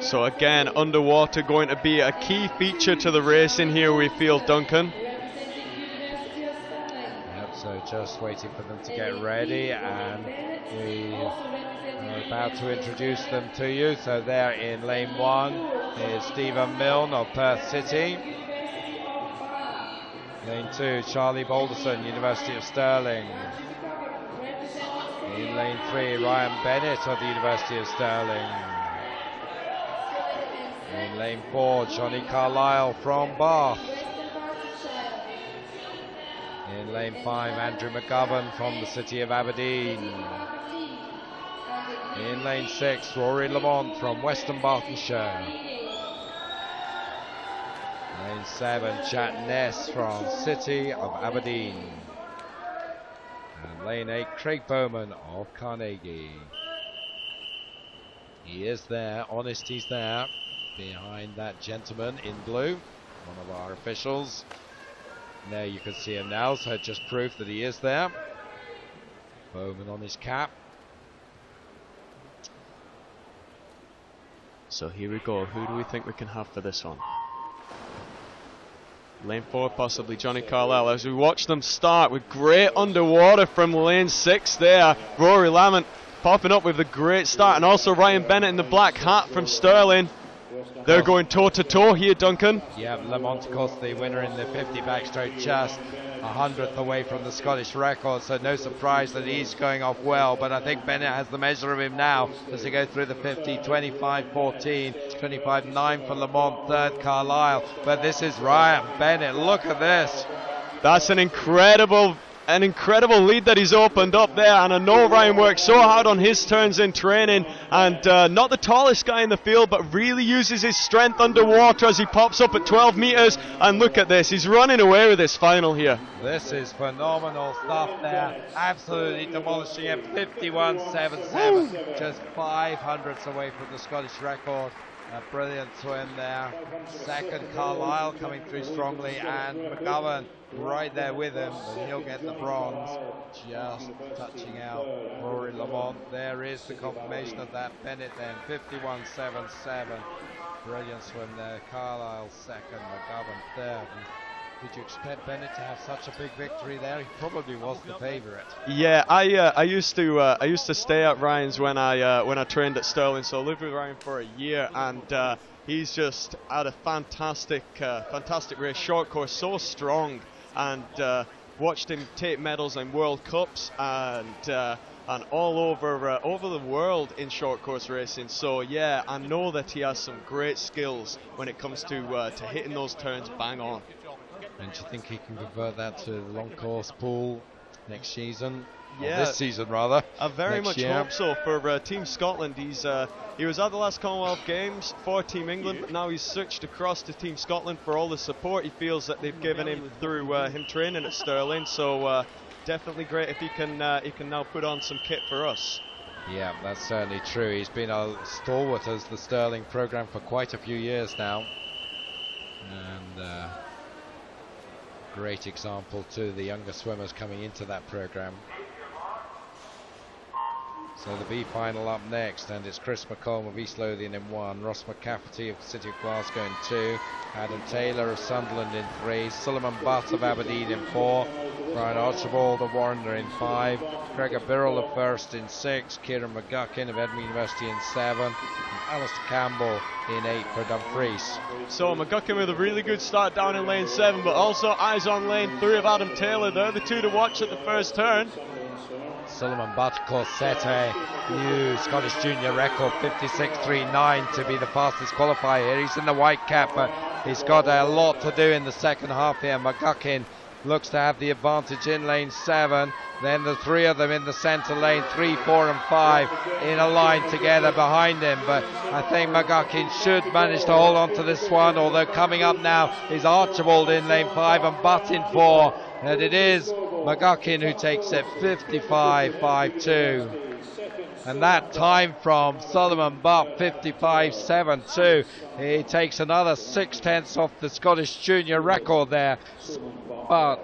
[SPEAKER 9] So again, underwater going to be a key feature to the race in here, we feel, Duncan.
[SPEAKER 8] Yep, so just waiting for them to get ready, and we are about to introduce them to you. So there in lane 1 is Stephen Milne of Perth City. Lane 2, Charlie Balderson, University of Stirling. In lane 3, Ryan Bennett of the University of Stirling. In lane 4, Johnny Carlisle from Bath. In lane 5, Andrew McGovern from the city of Aberdeen. In lane 6, Rory Lamont from Western Bartonshire. Lane 7, Chat Ness from city of Aberdeen. And lane 8, Craig Bowman of Carnegie. He is there, Honesty's there, behind that gentleman in blue, one of our officials. There you can see him now, so just proof that he is there. Bowman on his cap.
[SPEAKER 9] So here we go. Who do we think we can have for this one? Lane 4, possibly Johnny Carlisle. As we watch them start with great underwater from lane 6 there. Rory Lamont popping up with a great start, and also Ryan Bennett in the black hat from Stirling. They're going toe-to-toe here, Duncan.
[SPEAKER 8] Yeah, Lamont, of course, the winner in the 50 backstroke, just 100th away from the Scottish record, so no surprise that he's going off well, but I think Bennett has the measure of him now as they go through the 50. 25-14, 25-9 for Lamont, third Carlisle, but this is Ryan Bennett. Look at this.
[SPEAKER 9] That's an incredible lead that he's opened up there, and I know Ryan works so hard on his turns in training, and not the tallest guy in the field, but really uses his strength underwater as he pops up at 12 meters, and look at this, he's running away with this final here.
[SPEAKER 8] This is phenomenal stuff there, absolutely demolishing him. 51.77, just 500ths away from the Scottish record. A brilliant swim there. Second, Carlisle coming through strongly, and McGovern right there with him, but he'll get the bronze, just touching out Rory Lamont. There is the confirmation of that. Bennett then 51.77. Brilliant swim there. Carlisle second, McGovern third. Did you expect Bennett to have such a big victory there? He probably was the favourite.
[SPEAKER 9] Yeah, I used to stay at Ryan's when I trained at Stirling, so I lived with Ryan for a year, and he's just had a fantastic race. Short course, so strong, and watched him take medals in World Cups and all over the world in short course racing. So yeah, I know that he has some great skills when it comes to hitting those turns bang on.
[SPEAKER 8] And do you think he can convert that to the long course pool next season?
[SPEAKER 9] Yeah,
[SPEAKER 8] or this season rather.
[SPEAKER 9] I very much hope so for Team Scotland. He was at the last Commonwealth Games for Team England, but now he's switched across to Team Scotland for all the support he feels that they've given him through him training at Stirling. So definitely great if he can now put on some kit for us.
[SPEAKER 8] Yeah, that's certainly true. He's been a stalwart as the Stirling programme for quite a few years now, and great example to the younger swimmers coming into that programme. So the B final up next, and it's Chris McComb of East Lothian in 1, Ross McCafferty of the City of Glasgow in 2, Adam Taylor of Sunderland in 3, Suleiman Butt of Aberdeen in 4, Brian Archibald of Warrender in 5, Gregor Birrell of First in 6, Kieran McGuckin of Edinburgh University in 7, and Alistair Campbell in 8 for Dumfries.
[SPEAKER 9] So McGuckin with a really good start down in lane 7, but also eyes on lane 3 of Adam Taylor. They're the two to watch at the first turn.
[SPEAKER 8] Suleiman Butt, of course, set a new Scottish junior record, 56.39, to be the fastest qualifier here. He's in the white cap, but he's got a lot to do in the second half here. McGuckin looks to have the advantage in lane 7. Then the three of them in the centre lane, 3, 4 and 5 in a line together behind him. But I think McGuckin should manage to hold on to this one, although coming up now is Archibald in lane 5 and Butt in 4. And it is McGuckin who takes it 55.52. And that time from Suleiman Butt, 55.72. He takes another 6/10 off the Scottish junior record there. But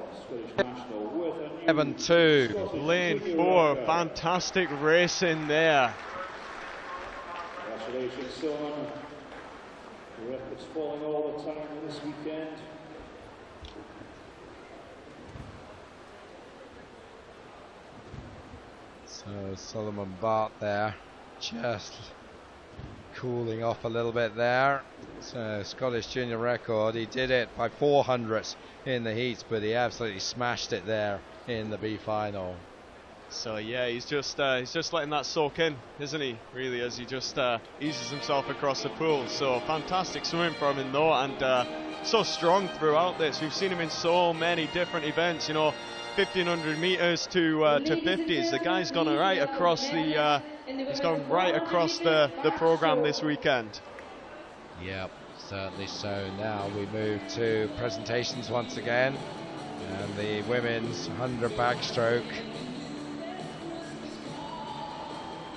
[SPEAKER 8] 7-2.
[SPEAKER 9] Lane 4, fantastic racing there.
[SPEAKER 10] Congratulations, Suleiman. The record's falling all the time this weekend.
[SPEAKER 8] So Suleiman Butt there, just cooling off a little bit there. So Scottish junior record, he did it by 400ths in the heats, but he absolutely smashed it there in the B final.
[SPEAKER 9] So yeah, he's just letting that soak in, isn't he? Really, as he just eases himself across the pool. So fantastic swimming from him though, and so strong throughout this. We've seen him in so many different events. You know, 1500 metres to 50s. The guy's gone right across the he's gone right across the programme this weekend.
[SPEAKER 8] Yep, certainly so. Now we move to presentations once again, and the women's 100 backstroke.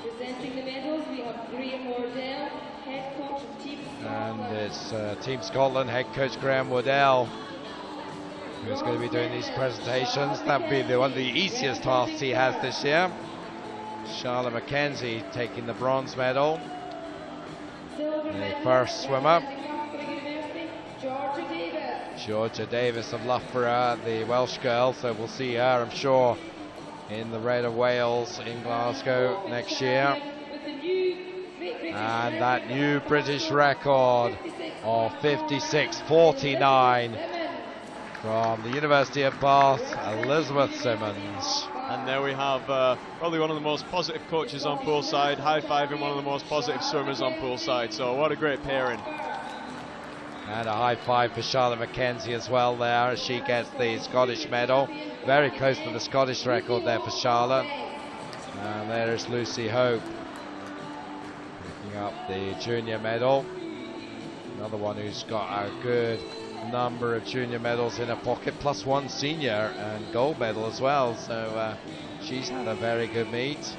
[SPEAKER 11] Presenting the medals, we have Graham Wardell, head coach of Team Scotland.
[SPEAKER 8] And it's Team Scotland head coach Graham Wardell who's going to be doing these presentations. That would be one of the easiest tasks he has this year. Charlotte Mackenzie taking the bronze medal, the first swimmer. Georgia Davis of Loughborough, the Welsh girl, so we'll see her, I'm sure, in the Red of Wales in Glasgow next year. And that new British record of 56.49 from the University of Bath, Elizabeth Simmons.
[SPEAKER 9] And there we have probably one of the most positive coaches on poolside, high-fiving one of the most positive swimmers on poolside. So what a great pairing.
[SPEAKER 8] And a high five for Charlotte Mackenzie as well there, as she gets the Scottish medal. Very close to the Scottish record there for Charlotte. And there is Lucy Hope picking up the junior medal. Another one who's got a good number of junior medals in her pocket, plus one senior and gold medal as well. So she's had a very good meet.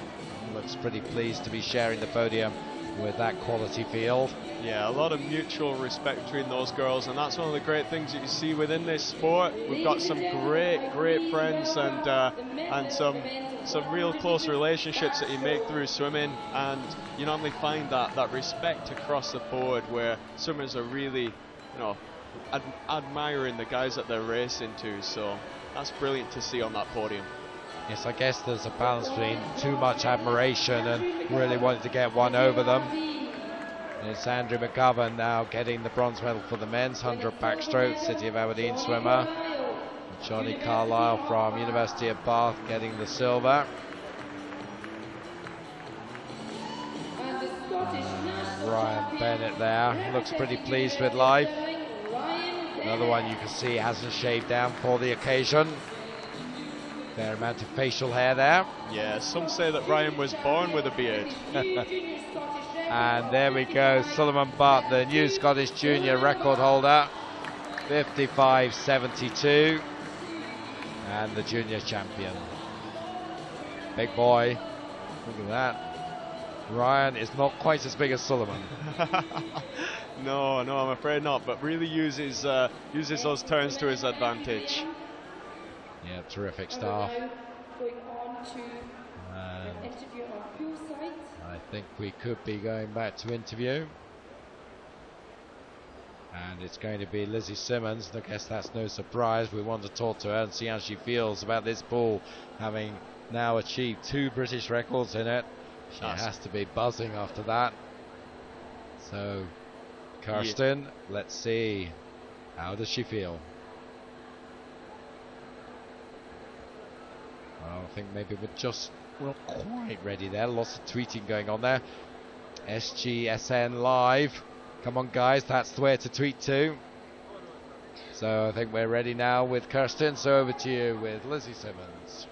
[SPEAKER 8] Looks pretty pleased to be sharing the podium with that quality field.
[SPEAKER 9] Yeah, a lot of mutual respect between those girls, and that's one of the great things that you see within this sport. We've got some great friends and some real close relationships that you make through swimming, and you normally find that respect across the board, where swimmers are really, you know, admiring the guys that they're racing to. So that's brilliant to see on that podium.
[SPEAKER 8] Yes, I guess there's a balance between too much admiration and really wanting to get one over them. And it's Andrew McGovern now getting the bronze medal for the men's 100 backstroke, City of Aberdeen swimmer. Johnny Carlisle from University of Bath getting the silver. Ryan Bennett there looks pretty pleased with life. Another one you can see hasn't shaved down for the occasion. Fair amount of facial hair there.
[SPEAKER 9] Yeah, some say that Ryan was born with a beard.
[SPEAKER 8] And there we go, Solomon Butt, the new Scottish junior record holder, 55.72, and the junior champion. Big boy, look at that. Ryan is not quite as big as Solomon.
[SPEAKER 9] No, I'm afraid not, but really uses those turns to his advantage.
[SPEAKER 8] Yeah, terrific stuff.
[SPEAKER 11] Going on to an interview on poolside.
[SPEAKER 8] I think we could be going back to interview. And it's going to be Lizzie Simmons. I guess that's no surprise. We want to talk to her and see how she feels about this pool, having now achieved 2 British records in it. She has to be buzzing after that. So, Kirsten, let's see. How does she feel? Well, I think maybe we're just not quite ready there. Lots of tweeting going on there. SGSN Live. Come on, guys, that's where to tweet to. So I think we're ready now with Kirsten. So over to you with Lizzie Simmons.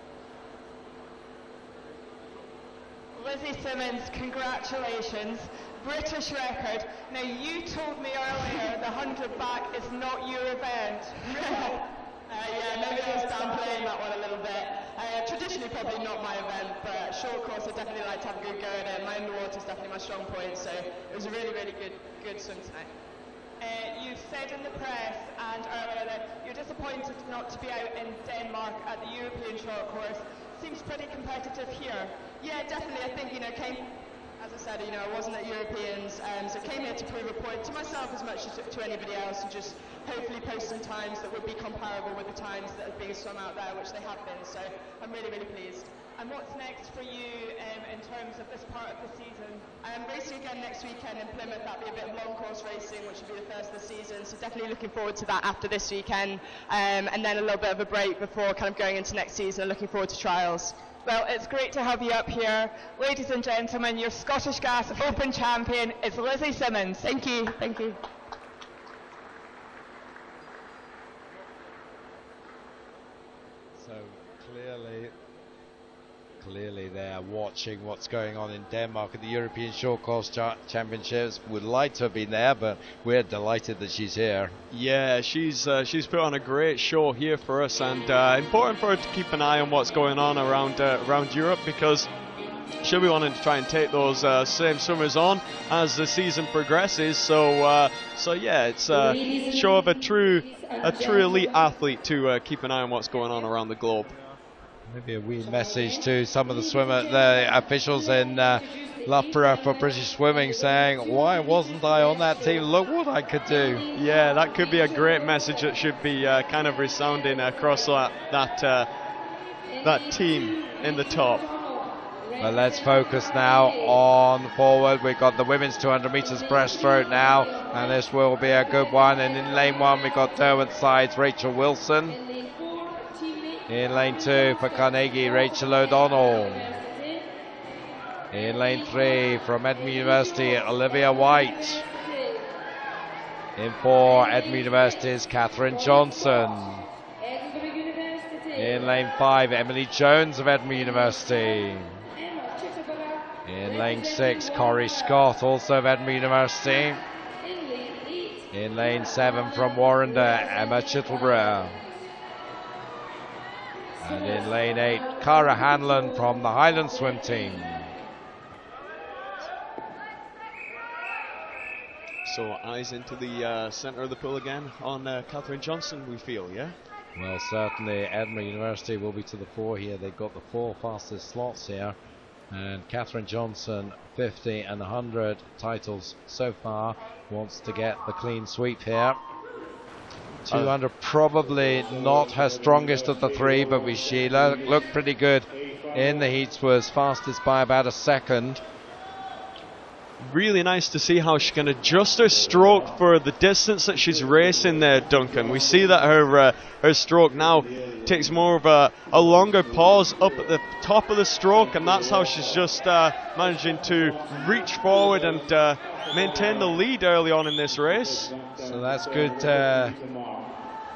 [SPEAKER 12] Lizzie Simmons, congratulations. British record. Now, you told me earlier the 100 back is not your event. Yeah, maybe I was downplaying that one a little bit. Traditionally, probably not my event, but short course I definitely like to have a good go at it. My underwater is definitely my strong point, so it was a really good swim tonight. You've said in the press and earlier that you're disappointed not to be out in Denmark at the European short course. Seems pretty competitive here. Yeah, definitely. I think, as I said, I wasn't at Europeans, so came here to prove a point to myself as much as to anybody else, and just hopefully post some times that would be comparable with the times that are being swum out there, which they have been. So I'm really pleased. And what's next for you in terms of this part of the season? I'm racing again next weekend in Plymouth. That'll be a bit of long course racing, which will be the first of the season. So definitely looking forward to that after this weekend, and then a little bit of a break before kind of going into next season and looking forward to trials. Well, it's great to have you up here. Ladies and gentlemen, your Scottish Gas Open champion is Lizzie Simmons. Thank you. Thank you.
[SPEAKER 8] So Clearly they're watching what's going on in Denmark at the European Short Course Championships. Would like to have been there, but we're delighted that she's here.
[SPEAKER 9] Yeah, she's put on a great show here for us, and important for her to keep an eye on what's going on around Europe, because she'll be wanting to try and take those same swimmers on as the season progresses. So yeah, it's a show of a true elite athlete to keep an eye on what's going on around the globe.
[SPEAKER 8] Maybe a wee message to some of the officials in Loughborough for British Swimming, saying, why wasn't I on that team? Look what I could do.
[SPEAKER 9] Yeah, that could be a great message that should be kind of resounding across that team in the top.
[SPEAKER 8] But let's focus now on forward. We've got the women's 200 metres breaststroke now, and this will be a good one. And in lane 1 we've got Derwentside's Rachel Wilson. In lane 2 for Carnegie, Rachel O'Donnell. In lane 3 from Edinburgh University, Olivia White. In 4, Edinburgh University's Katherine Johnston. In lane 5, Emily Jones of Edinburgh University. In lane 6, Corrie Scott, also of Edinburgh University. In lane 7 from Warrender, Emma Chittleborough. And in lane 8, Cara Hanlon from the Highland Swim Team.
[SPEAKER 9] So eyes into the centre of the pool again on Katherine Johnston, we feel, yeah?
[SPEAKER 8] Well, certainly Edinburgh University will be to the fore here. They've got the 4 fastest slots here. And Katherine Johnston, 50 and 100 titles so far, wants to get the clean sweep here. 200 probably not her strongest of the 3, but she looked pretty good in the heats, was fastest by about a second.
[SPEAKER 9] Really nice to see how she can adjust her stroke for the distance that she's racing there, Duncan. We see that her stroke now takes more of a longer pause up at the top of the stroke, and that's how she's just managing to reach forward and maintain the lead early on in this race.
[SPEAKER 8] So that's good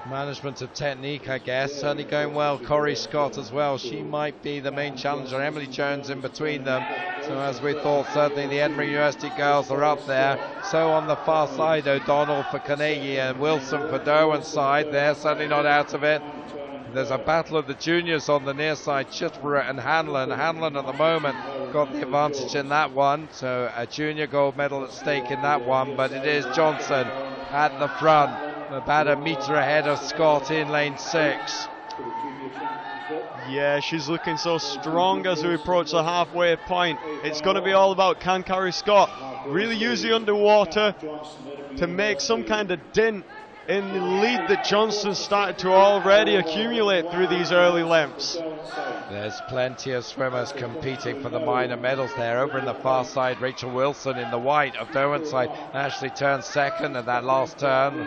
[SPEAKER 8] management of technique, I guess. Certainly going well. Corrie Scott as well. She might be the main challenger. Emily Jones in between them. So as we thought, certainly the Edinburgh University girls are up there. So on the far side, O'Donnell for Carnegie and Wilson for Derwentside. They're certainly not out of it. There's a battle of the juniors on the near side, Chittleborough and Hanlon. Hanlon at the moment got the advantage in that one. So a junior gold medal at stake in that one. But it is Johnson at the front, about a metre ahead of Scott in lane 6.
[SPEAKER 9] Yeah, she's looking so strong as we approach the halfway point. It's going to be all about, can Corrie Scott really use the underwater to make some kind of dent in the lead that Johnston started to already accumulate through these early lengths.
[SPEAKER 8] There's plenty of swimmers competing for the minor medals there. Over in the far side, Rachel Wilson in the white of Derwentside actually turned second at that last turn.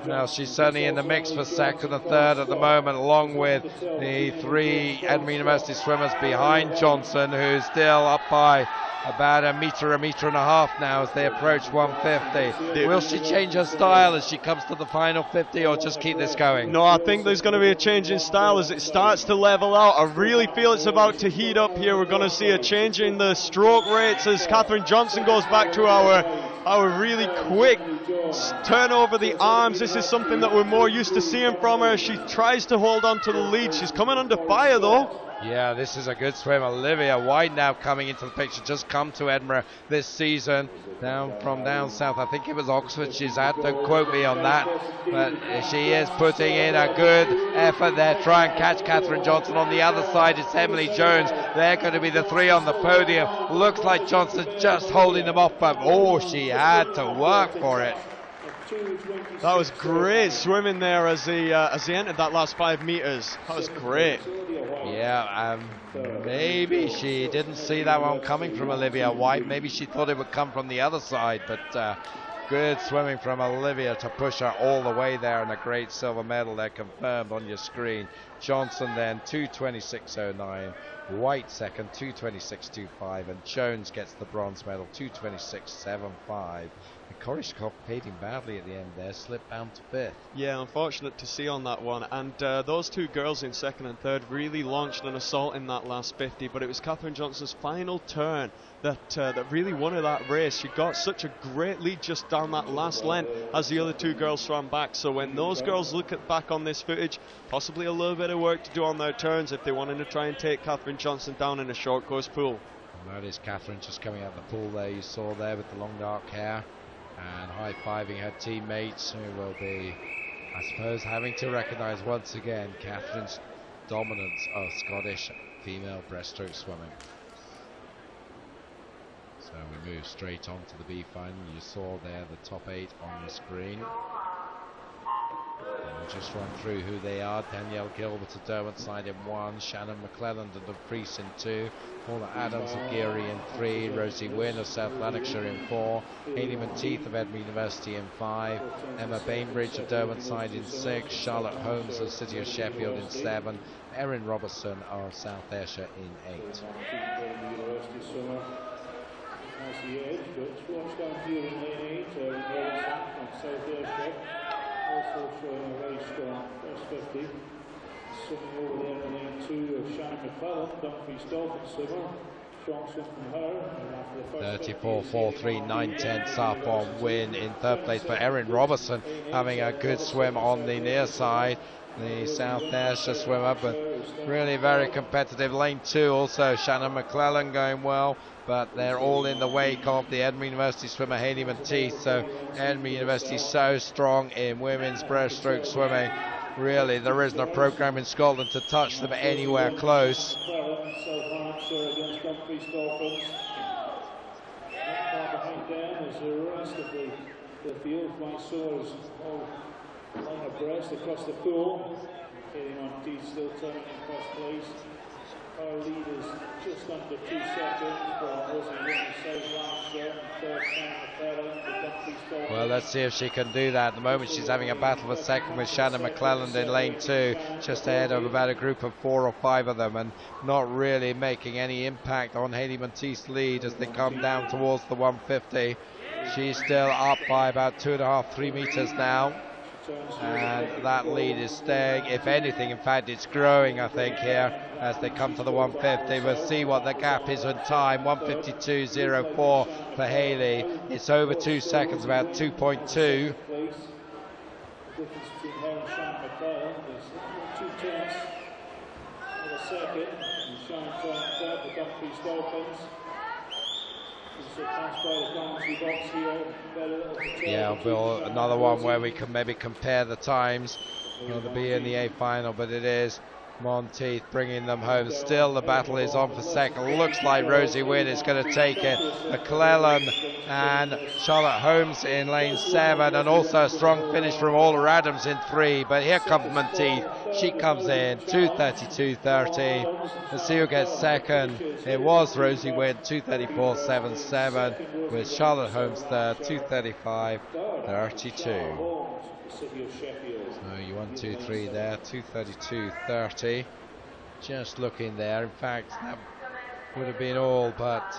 [SPEAKER 8] Now she's certainly in the mix for second and third at the moment, along with the 3 Edinburgh University swimmers behind Johnson, who's still up by about a metre and a half now as they approach 150. Will she change her style as she comes to the final 50, or just keep this going?
[SPEAKER 9] No, I think there's going to be a change in style as it starts to level out. I really feel it's about to heat up here. We're going to see a change in the stroke rates as Katherine Johnston goes back to our really quick turn over the arms. This is something that we're more used to seeing from her. She tries to hold on to the lead. She's coming under fire though.
[SPEAKER 8] Yeah, this is a good swim. Olivia White now coming into the picture, just come to Edinburgh this season, from down south. I think it was Oxford she's at, don't quote me on that, but she is putting in a good effort there, try and catch Katherine Johnston. On the other side, it's Emily Jones. They're going to be the 3 on the podium. Looks like Johnston just holding them off, but she had to work for it.
[SPEAKER 9] That was great swimming there as they entered that last 5 metres. That was great.
[SPEAKER 8] Yeah, maybe she didn't see that one coming from Olivia White. Maybe she thought it would come from the other side, but good swimming from Olivia to push her all the way there, and a great silver medal there confirmed on your screen. Johnson then 2:26.09. White second, 2:26.25, and Jones gets the bronze medal, 2:26.75. And Koreshkov paid him badly at the end there, slipped down to 5th.
[SPEAKER 9] Yeah, unfortunate to see on that one. And those two girls in second and third really launched an assault in that last 50, but it was Katherine Johnston's final turn that really won her that race. She got such a great lead just down that last length as the other two girls swam back. So when those girls look back on this footage, possibly a little bit of work to do on their turns if they wanted to try and take Katherine Johnston down in a short course pool.
[SPEAKER 8] And that is Katherine just coming out of the pool there, you saw there with the long dark hair, and high-fiving her teammates, who will be, I suppose, having to recognise once again Katherine's dominance of Scottish female breaststroke swimming. So we move straight on to the B final. You saw there the top 8 on the screen. And we'll just run through who they are. Danielle Gilbert of Derwent side in 1, Shannon McClelland of Dumfries in 2, Paula Adams of Geary in 3, Rosie Wynne of South Lanarkshire in 4, Hayley Monteith of Edinburgh University in 5, Emma Bainbridge of Derwent side in 6, Charlotte Holmes of City of Sheffield in 7, Erin Robertson of South Ayrshire in 8.
[SPEAKER 10] Has the edge, but watch down here in lane 8, Robertson from South Ayrshire, also showing a very strong first 50. Swimming over there in lane 2 of Shannon McClelland, Dumfries Dolphin swimmer, strong swim from her.
[SPEAKER 8] 34.43, 9/10 up on Wynne in 3rd place, but Erin Robertson having a good swim on the near side. The South Ayrshire swimmer, but really very competitive. Lane 2 also Shannon McClelland going well, but they're all in the wake of the Edinburgh University swimmer Hayley Monteith. So Edinburgh University so strong in women's breaststroke swimming. Really, there isn't a programme in Scotland to touch them anywhere close.
[SPEAKER 10] Behind them is the rest of the field. My sores all on abreast across the pool. Hayley Monteith still turning in 1st place. Our lead is just under 2 seconds from Rosie Wynne, South Lanarkshire, and 3rd Shannon McClelland, the Dumfries Dolphins.
[SPEAKER 8] Well, let's see if she can do that. At the moment she's having a battle for second with Shannon McClelland in lane 2, just ahead of about a group of 4 or 5 of them, and not really making any impact on Hayley Monteith's lead as they come down towards the 150. She's still up by about 2.5–3 metres now, and that lead is staying. If anything, in fact, it's growing, I think, here as they come to the 150. We'll see what the gap is in time. 152.04 for Hayley. It's over 2 seconds, about 2.2.
[SPEAKER 10] The difference between her and Shannon McClelland is 2 tenths of a second. And Shannon trying to the Dumfries Dolphins.
[SPEAKER 8] Yeah, Bill, another one where we can maybe compare the times. It'll be in the A final, but it is Monteith bringing them home. Still the battle is on for second. Looks like Rosie Wynne is going to take it. McClelland and Charlotte Holmes in lane 7, and also a strong finish from Paula Adams in 3. But here comes Monteith. She comes in 2:32.30. Let's see who gets second. It was Rosie Wynne, 2:34.77, with Charlotte Holmes third, 2:35.32. So you 1, 2, 3 there, 2:32.30. Just looking there. In fact, that would have been all but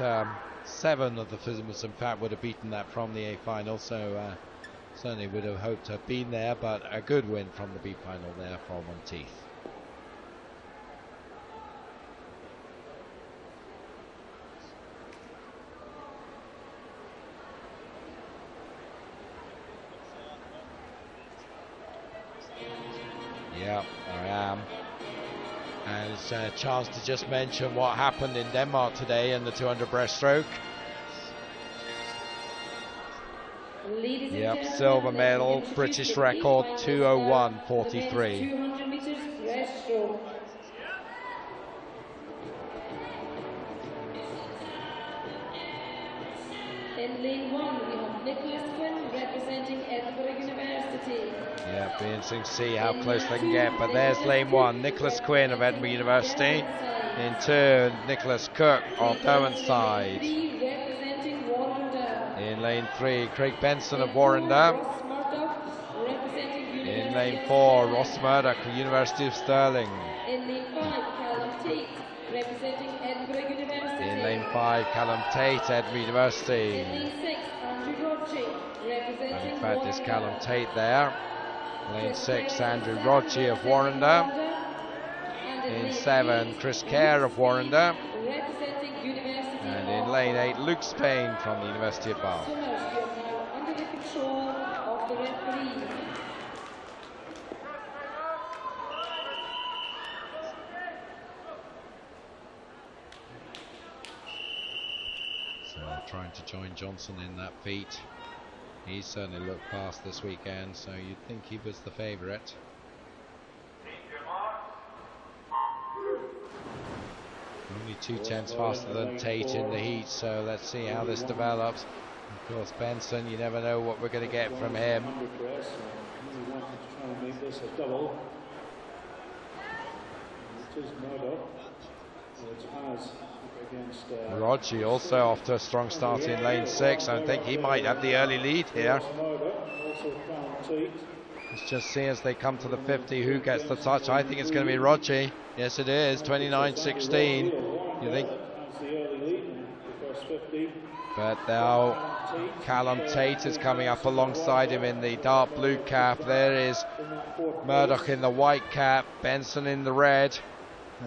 [SPEAKER 8] 7 of the swimmers, in fact, would have beaten that from the A final. So certainly would have hoped to have been there, but a good win from the B final there for Monteith. Yeah, I am. And it's a chance to just mention what happened in Denmark today in the 200 breaststroke. Yep, silver medal, British record 2:01.43.
[SPEAKER 11] 200 meters breaststroke. In lane 1, we have Nicholas Quinn representing Edinburgh University.
[SPEAKER 8] Yeah, be interesting to see how close they can get. But there's lane 1, Nicholas Quinn of Edinburgh University. In 2, Nicholas Cook of Derwent side. In lane 3, Craig Benson of Warrender. In lane 4, Ross Murdoch from University of Stirling.
[SPEAKER 11] In lane 5, Callum Tate, representing Edinburgh University.
[SPEAKER 8] In lane 5, Callum Tate, Edinburgh University.
[SPEAKER 11] In lane 6, Andrew Rodgey, representing
[SPEAKER 8] In fact, there's Callum Tate there. Lane 6, Andrew
[SPEAKER 11] Rodgey
[SPEAKER 8] Rodgey of Warrender. In 7, Chris Kerr of Warrender. And in lane 8, Luke Spain from the University of Bath.
[SPEAKER 11] Swimmers, you are now under the control of the referee.
[SPEAKER 8] So trying to join Johnson in that feat. He certainly looked fast this weekend, so you'd think he was the favourite. Only 2/10 faster than Tate in the heat, so let's see how this develops. Of course, Benson, you never know what we're going to get from him.
[SPEAKER 10] He wanted to try and make this a double. It is Murdoch. It's as against
[SPEAKER 8] Rodgey also off to a strong start in lane 6. I think he might have the early lead here.
[SPEAKER 10] also Callum Tate.
[SPEAKER 8] Let's just see as they come to the 50 who gets the touch. I think it's going to be Rodgey. Yes, it is. 29.16. You think?
[SPEAKER 10] That's the early lead in the first 50.
[SPEAKER 8] But now Callum Tate is coming up alongside him in the dark blue cap. There is Murdoch in the white cap, Benson in the red.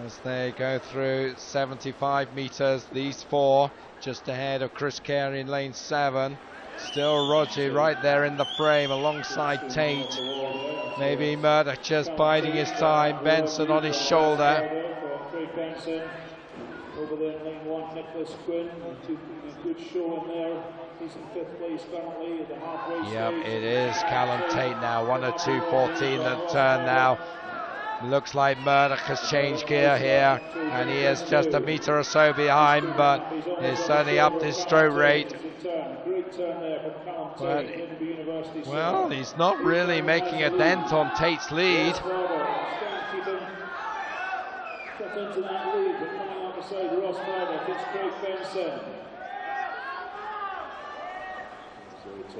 [SPEAKER 8] As they go through 75 metres, these four just ahead of Chris Kerr in lane 7. Still Rodgey right there in the frame alongside Tate. Maybe Murdoch just biding his time. Benson on his shoulder.
[SPEAKER 10] Over there in lane 1, Nicholas Quinn, a good show in there. He's in 5th place currently at the halfway stage.
[SPEAKER 8] Yep, it is Callum Tate now, 102.14 at turn now. Looks like Murdoch has changed gear here, and he is just a metre or so behind, but he's certainly upped his stroke rate. But, well, he's not really making a dent on Tate's lead.
[SPEAKER 10] Cut into that lead, but coming out beside Ross Murdoch, it's Craig Benson. So it's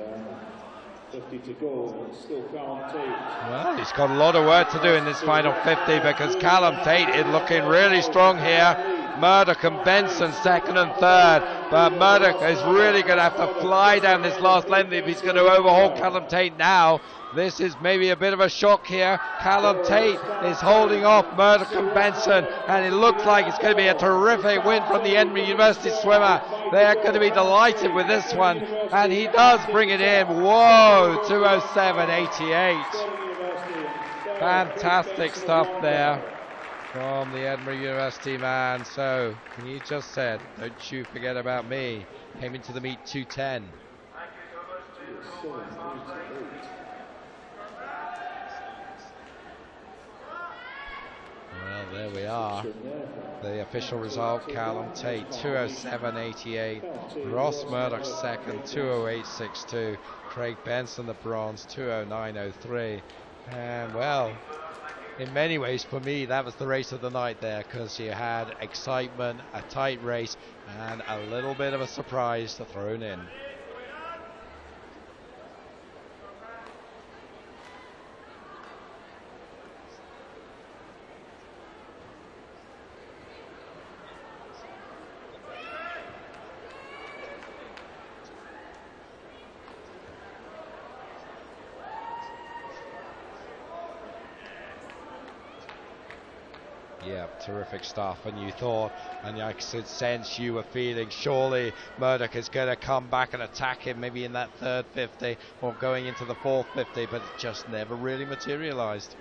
[SPEAKER 10] 50 to go, and still Callum Tate.
[SPEAKER 8] Well, he's got a lot of work to do in this final 50 because Callum Tate is looking really strong here. Murdoch and Benson second and third, but Murdoch is really going to have to fly down this last length if he's going to overhaul Callum Tate now. This is maybe a bit of a shock here. Callum Tate is holding off Murdoch and Benson, and it looks like it's going to be a terrific win from the Edinburgh University swimmer. They're going to be delighted with this one, and he does bring it in. Whoa, 2:07.88. Fantastic stuff there from the Edinburgh University man. So he just said, don't you forget about me. Came into the meet 2:10. Well, there we are. The official result, Callum Tate 2:07.88, Ross Murdoch second 2:08.62, Craig Benson the bronze 2:09.03. And well, in many ways for me that was the race of the night there, because you had excitement, a tight race, and a little bit of a surprise thrown in. Yeah, terrific stuff. And you thought, and I could sense you were feeling, surely Murdoch is going to come back and attack him maybe in that third 50 or going into the fourth 50, but it just never really materialized.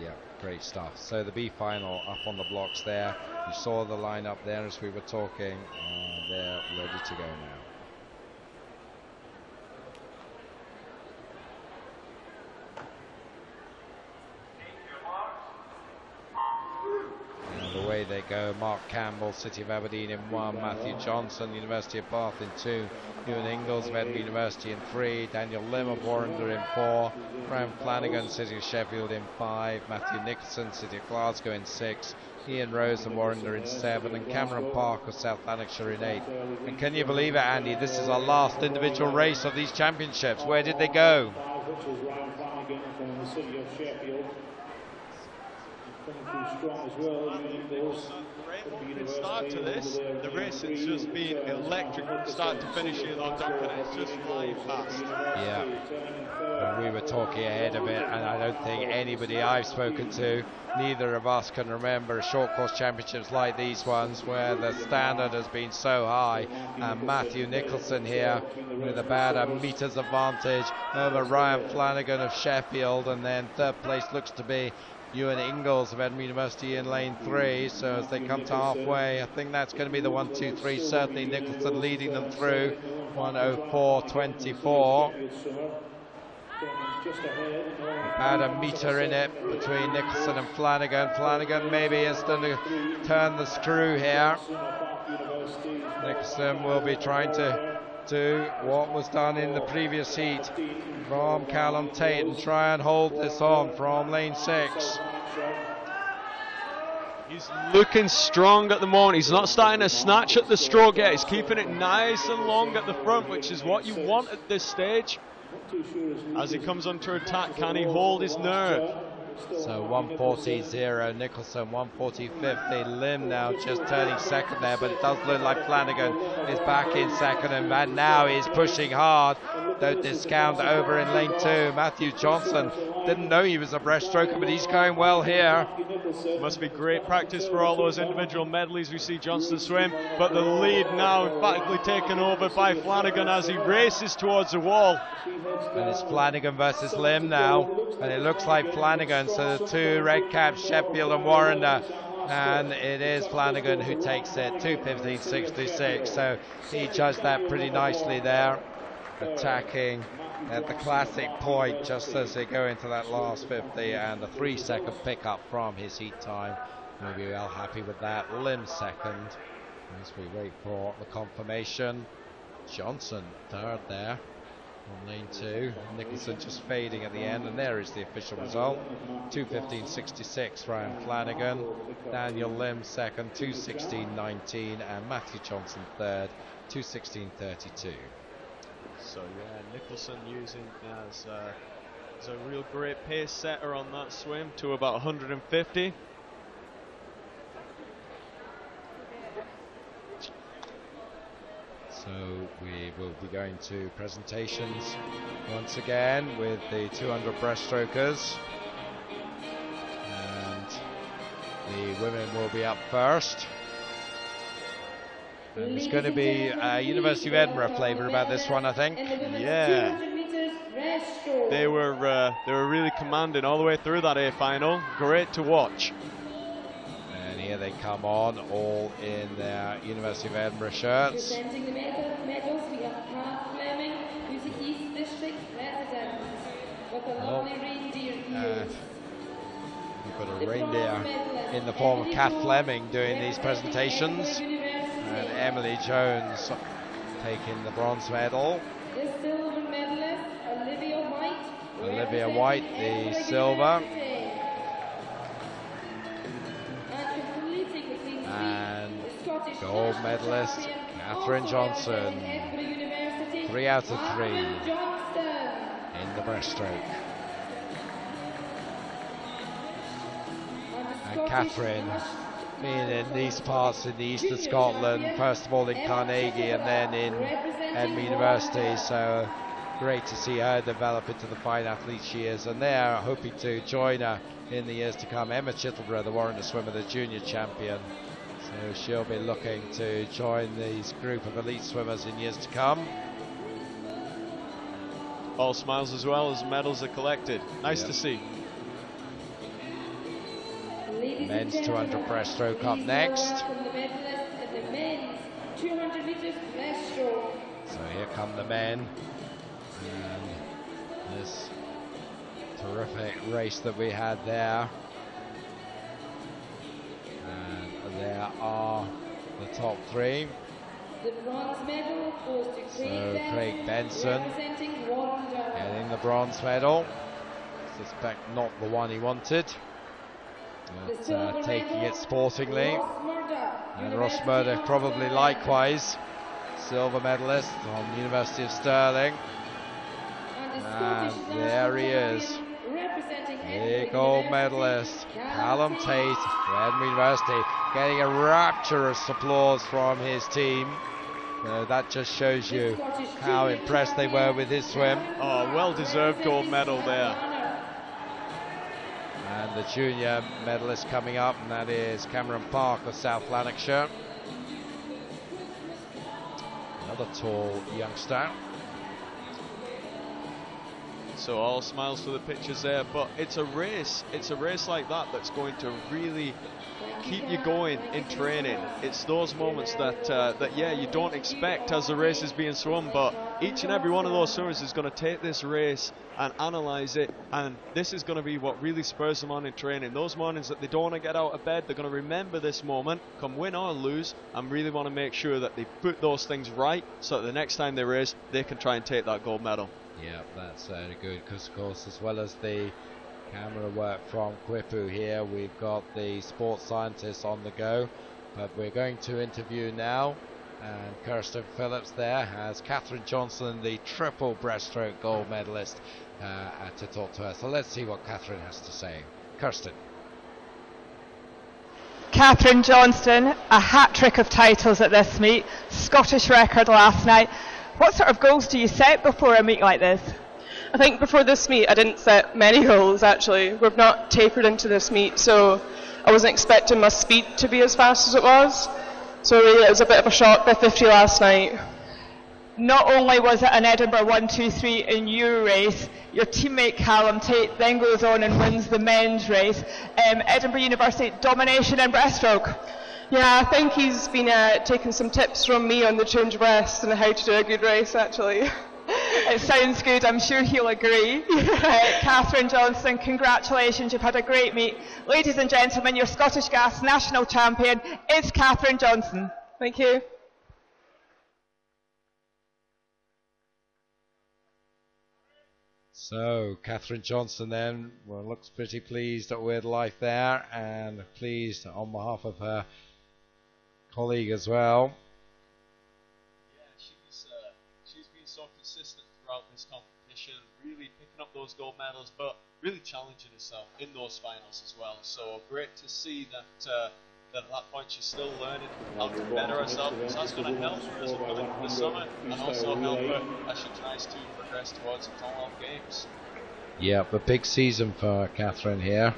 [SPEAKER 8] Yeah, great stuff. So the B final up on the blocks there. You saw the lineup there as we were talking, and they're ready to go now. away they go. Mark Campbell, City of Aberdeen in 1, Matthew Johnston, University of Bath in 2, Ewan Ingalls of Edinburgh University in 3, Daniel Lim of Warrender in 4, Brian Flanagan, City of Sheffield in 5, Matthew Nicholson, City of Glasgow in 6, Ian Rose and Warrender in 7, and Cameron Park of South Lanarkshire in 8. And can you believe it, Andy? This is our last individual race of these championships. Where did they go?
[SPEAKER 10] Which is Ryan Flanagan from the City of Sheffield. Coming through strong as well.
[SPEAKER 9] Great start to this. The race has just been electric from start to finish here, though, Duncan. It's just flying past.
[SPEAKER 8] Yeah. And we were talking ahead of it, and I don't think anybody I've spoken to, neither of us can remember short course championships like these ones where the standard has been so high. And Matthew Nicholson here with about a metres advantage over Ryan Flanagan of Sheffield, and then third place looks to be Ewan Ingalls of Edinburgh University in lane 3. So as they come to halfway, I think that's going to be the 1, 2, 3. Certainly Nicholson leading them through 1:04.24. About a metre in it between Nicholson and Flanagan. Flanagan maybe is going to turn the screw here. Nicholson will be trying to do what was done in the previous heat from Callum Tate and try and hold this on from lane 6.
[SPEAKER 9] He's looking strong at the moment. He's not starting to snatch at the stroke yet. He's keeping it nice and long at the front, which is what you want at this stage. As he comes onto attack, can he hold his nerve?
[SPEAKER 8] So 1:40.0 Nicholson, 1:40.50 Lim now just turning second there, but it does look like Flanagan is back in second, and now he's pushing hard. Don't discount over in lane 2. Matthew Johnston, didn't know he was a breaststroker, but he's going well here.
[SPEAKER 9] Must be great practice for all those individual medleys we see Johnston swim, but the lead now emphatically taken over by Flanagan as he races towards the wall.
[SPEAKER 8] And it's Flanagan versus Lim now, and it looks like Flanagan, so the two red caps, Sheffield and Warrender, and it is Flanagan who takes it, 2:15.66, so he judged that pretty nicely there, attacking at the classic point just as they go into that last 50, and a 3-second pickup from his heat time. Maybe well happy with that. Lim second as we wait for the confirmation. Johnson third there on lane 2. Nicholson just fading at the end, and there is the official result. 2:15.66 Ryan Flanagan, Daniel Lim second, 2:16.19, and Matthew Johnson third, 2:16.32.
[SPEAKER 9] So yeah, Nicholson using as a real great pace setter on that swim to about 150.
[SPEAKER 8] So we will be going to presentations once again with the 200 breaststrokers, and the women will be up first. And it's going to be a University of Edinburgh flavour about this one, I think.
[SPEAKER 9] Yeah, they were really commanding all the way through that A final. Great to watch.
[SPEAKER 8] And here they come on, all in their University of Edinburgh shirts.
[SPEAKER 11] Presenting the medals, we have Kath Fleming, who's the East District resident, with a lovely reindeer ears.
[SPEAKER 8] We've got a reindeer in the form of Kath Fleming doing these presentations, and Emily Jones taking the bronze medal.
[SPEAKER 11] The silver medalist,
[SPEAKER 8] Olivia White, the silver. And gold medalist Katherine Johnston, 3 out of 3 in the breaststroke. And Katherine being in these parts in the east of Scotland, first of all in Carnegie and then in Edinburgh University, so great to see her develop into the fine athlete she is, and they are hoping to join her in the years to come. Emma Chittleborough, the Warrender swimmer, the junior champion, so she'll be looking to join these group of elite swimmers in years to come.
[SPEAKER 9] All smiles as well as medals are collected. Nice to see.
[SPEAKER 8] Men's 200 breaststroke up next. So here come the men. And this terrific race that we had there. And there are the top three.
[SPEAKER 11] The bronze medal goes to
[SPEAKER 8] Craig Benson
[SPEAKER 11] representing Warren.
[SPEAKER 8] getting the bronze medal. Suspect not the one he wanted. But, taking it sportingly. And Ross Murdoch probably likewise. Silver medalist from the University of Stirling. And there he is. The gold medalist, Callum Tate from Edinburgh University, getting a rapturous applause from his team. That just shows you how impressed they were with his swim.
[SPEAKER 9] Oh, well-deserved gold medal there.
[SPEAKER 8] And the junior medalist coming up, and that is Cameron Park of South Lanarkshire. Another tall youngster.
[SPEAKER 9] So all smiles for the pictures there, but it's a race like that that's going to really keep you going in training. It's those moments that yeah, you don't expect as the race is being swum, but each and every one of those swimmers is going to take this race and analyze it, and this is going to be what really spurs them on in training. Those mornings that they don't want to get out of bed, they're going to remember this moment, come win or lose, and really want to make sure that they put those things right so that the next time they race, they can try and take that gold medal.
[SPEAKER 8] Yeah, that's good, because of course, as well as the camera work from Quipu here, we've got the sports scientists on the go, but we're going to interview now, and Kirsten Phillips there has Katherine Johnston, the triple breaststroke gold medalist, to talk to her. So let's see what Katherine has to say. Kirsten.
[SPEAKER 12] Katherine Johnston, a hat-trick of titles at this meet, Scottish record last night. What sort of goals do you set before a meet like this?
[SPEAKER 15] I think before this meet I didn't set many goals actually. We've not tapered into this meet, so I wasn't expecting my speed to be as fast as it was. So really it was a bit of a shock by 50 last night.
[SPEAKER 12] Not only was it an Edinburgh 1-2-3 in your race, your teammate Callum Tate then goes on and wins the men's race. Edinburgh University domination in breaststroke.
[SPEAKER 15] Yeah, I think he's been taking some tips from me on the change breast and how to do a good race actually.
[SPEAKER 12] It sounds good, I'm sure he'll agree. Katherine Johnston, congratulations, you've had a great meet. Ladies and gentlemen, your Scottish Gas national champion is Katherine Johnston.
[SPEAKER 15] Thank you.
[SPEAKER 8] So, Katherine Johnston then, well, looks pretty pleased with life there, and pleased on behalf of her colleague as well.
[SPEAKER 9] She's been so consistent throughout this competition, really picking up those gold medals, but really challenging herself in those finals as well. So great to see that at that point she's still learning how to better herself, because that's going to help her as we go into the summer, and also help her as she tries to progress towards the Commonwealth Games.
[SPEAKER 8] Yeah, a big season for Katherine here.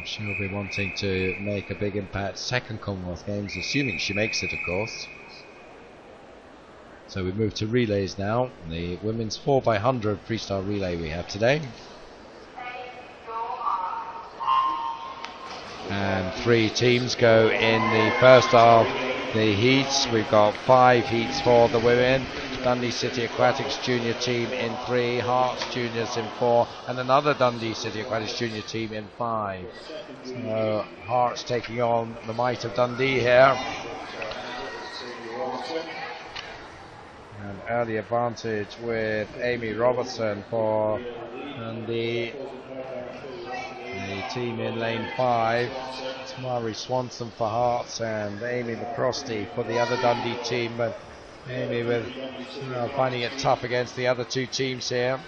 [SPEAKER 8] She'll be wanting to make a big impact. Second Commonwealth Games, assuming she makes it, of course. So we move to relays now. The women's 4x100 freestyle relay we have today. And 3 teams go in the first of the heats. We've got 5 heats for the women. Dundee City Aquatics junior team in 3, Hearts juniors in 4, and another Dundee City Aquatics junior team in 5. So Hearts taking on the might of Dundee here. An early advantage with Amy Robertson for Dundee. The team in lane 5. It's Mari Swanson for Hearts and Amy McCrosty for the other Dundee team. But Amy with finding it tough against the other 2 teams here.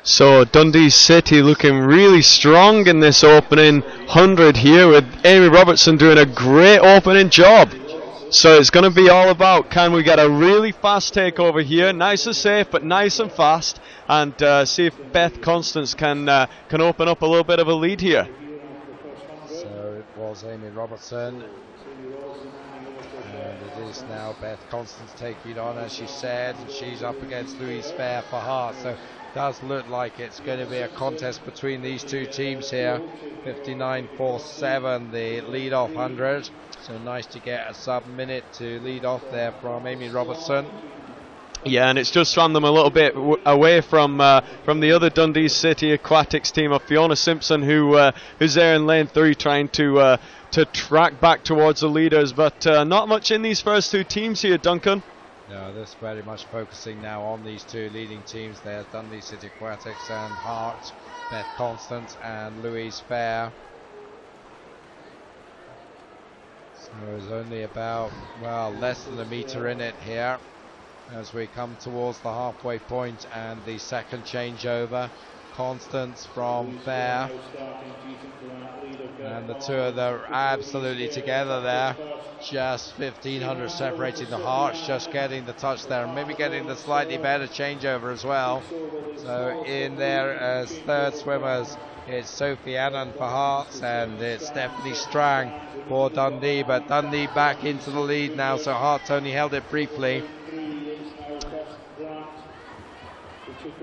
[SPEAKER 9] So Dundee City looking really strong in this opening 100 here, with Amy Robertson doing a great opening job. So it's going to be all about, can we get a really fast takeover here, nice and safe but nice and fast, and see if Beth Constance can open up a little bit of a lead here.
[SPEAKER 8] So it was Amy Robertson, and it is now Beth Constance taking it on, as she said, and she's up against Louise Fair for Heart. So it does look like it's going to be a contest between these 2 teams here. 59.47 the lead off 100. So nice to get a sub-minute to lead off there from Amy Robertson.
[SPEAKER 9] Yeah, and it's just run them a little bit away from the other Dundee City Aquatics team of Fiona Simpson, who's there in lane 3 trying to to track back towards the leaders, but not much in these first two teams here, Duncan.
[SPEAKER 8] No, this very much focusing now on these two leading teams. There's Dundee City Aquatics and Hart, Beth Constance and Louise Fair. So there's only about, well, less than a metre in it here as we come towards the halfway point and the second changeover. Constance from Fair, and the two of them are absolutely together there. Just 1,500 separating the Hearts, just getting the touch there, and maybe getting the slightly better changeover as well. So in there as third swimmers, it's Sophie Annan for Hearts, and it's Stephanie Strang for Dundee, but Dundee back into the lead now, so Hearts only held it briefly.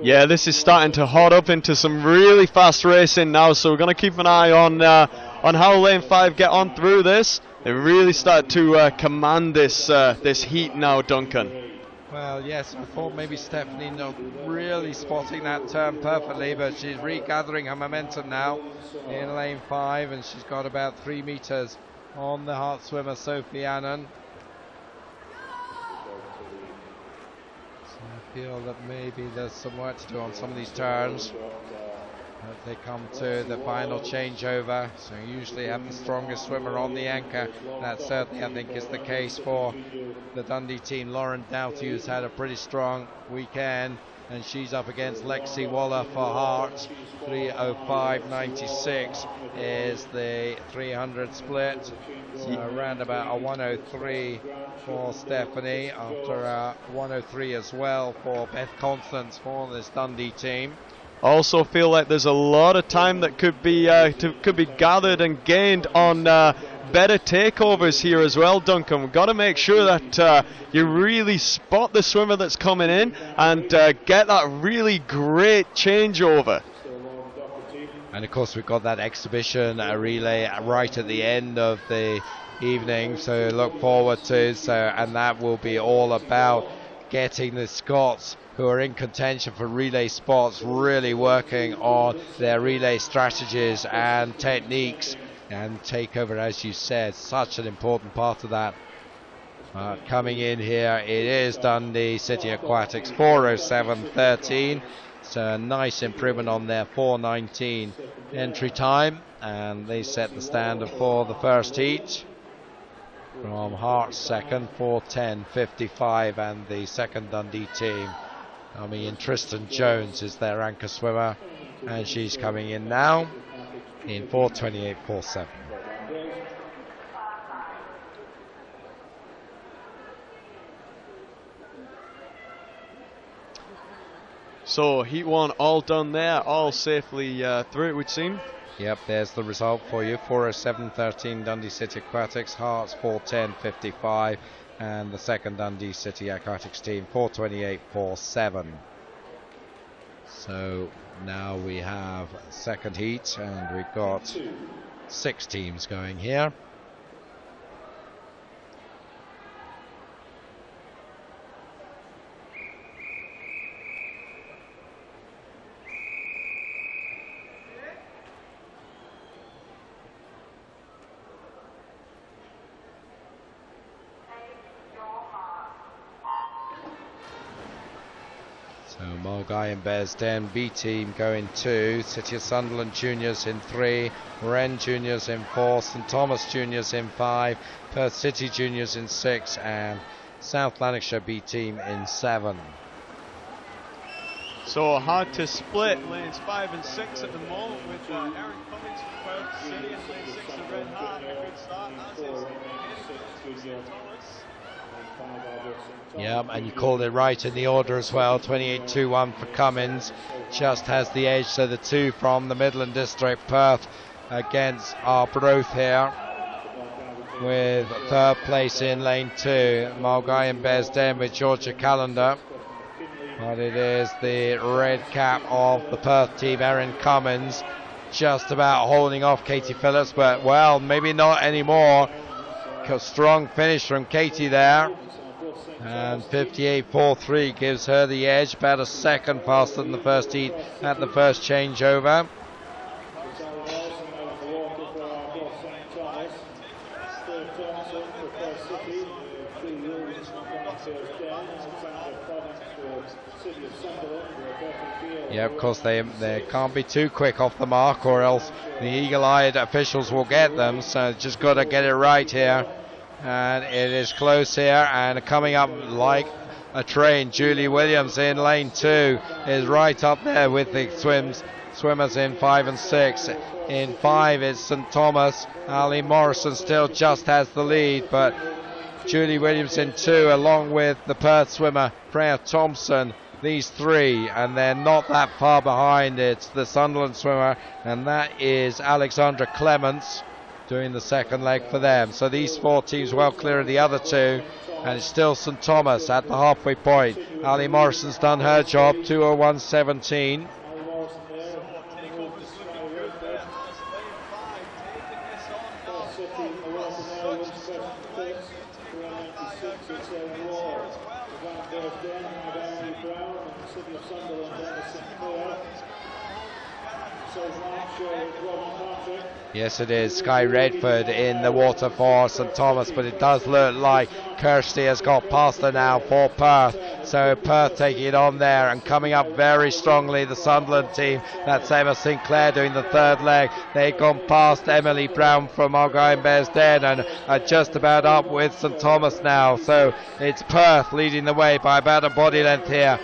[SPEAKER 9] Yeah, this is starting to hot up into some really fast racing now, so we're going to keep an eye on how Lane 5 get on through this. They really start to command this heat now, Duncan.
[SPEAKER 8] Well, yes, I thought maybe Stephanie not really spotting that turn perfectly, but she's regathering her momentum now in lane 5, and she's got about 3 metres on the Hart swimmer Sophie Annan. I feel that maybe there's some work to do on some of these turns as they come to the final changeover. So you usually have the strongest swimmer on the anchor. That certainly, I think, is the case for the Dundee team. Lauren Doughty, who's had a pretty strong weekend, and she's up against Lexi Waller for Hart. 3:05.96 is the 300 split. So around about a 1:03 for Stephanie, after a 1:03 as well for Beth Constance for this Dundee team.
[SPEAKER 9] Also feel like there's a lot of time that could be gathered and gained on better takeovers here as well, Duncan. We've got to make sure that you really spot the swimmer that's coming in and get that really great changeover.
[SPEAKER 8] And of course we've got that exhibition relay right at the end of the evening, so look forward to, and that will be all about getting the Scots who are in contention for relay spots really working on their relay strategies and techniques, and takeover, as you said, such an important part of that. Coming in here, it is Dundee City Aquatics 4:07.13. So a nice improvement on their 4:19 entry time, and they set the standard for the first heat. From Hearts second, 4:10.55, and the second Dundee team coming in. Tristan Jones is their anchor swimmer, and she's coming in now in 4:28.47.
[SPEAKER 9] So heat 1 all done there, all safely through, it would seem.
[SPEAKER 8] Yep, there's the result for you. 4:07.13 Dundee City Aquatics, Hearts 4:10.55, and the second Dundee City Aquatics team 4:28.47. So now we have second heat, and we've got 6 teams going here. So Mulgai and Bearsden, B team going 2, City of Sunderland Juniors in 3, Wren Juniors in 4, St Thomas Juniors in 5, Perth City Juniors in 6, and South Lanarkshire B team in 7.
[SPEAKER 9] So hard to split lanes 5 and 6 at the moment, with Erin Cummings from Perth City and lane 6 of Red Hart. A good start, as is St Thomas.
[SPEAKER 8] Yeah, and you called it right in the order as well. 28.21 for Cummins, just has the edge. So the two from the Midland District, Perth against Arbroath here, with third place in lane 2, Mulgai and Bearsden with Georgia Callender. But it is the red cap of the Perth team, Erin Cummins, just about holding off Katie Phillips, but well, maybe not anymore. Strong finish from Katie there, and 58.43 gives her the edge, about a second faster than the first heat at the first changeover. Yeah, of course they can't be too quick off the mark, or else the eagle-eyed officials will get them. So just got to get it right here, and it is close here. And coming up like a train, Julie Williams in lane 2 is right up there with the swimmers in 5 and 6. In 5 is St Thomas. Ali Morrison still just has the lead, but Julie Williams in 2 along with the Perth swimmer Freya Thompson. These 3, and they're not that far behind. It's the Sunderland swimmer, and that is Alexandra Clements doing the second leg for them. So these 4 teams well clear of the other 2, and it's still St Thomas at the halfway point. Ali Morrison's done her job, 2:01.17. Yes, it is Sky Redford in the water for St Thomas, but it does look like Kirsty has got past her now for Perth. So Perth taking it on there and coming up very strongly, the Sunderland team. That's Emma Sinclair doing the third leg. They've gone past Emily Brown from Argyll and Bearsden and are just about up with St Thomas now. So it's Perth leading the way by about a body length here.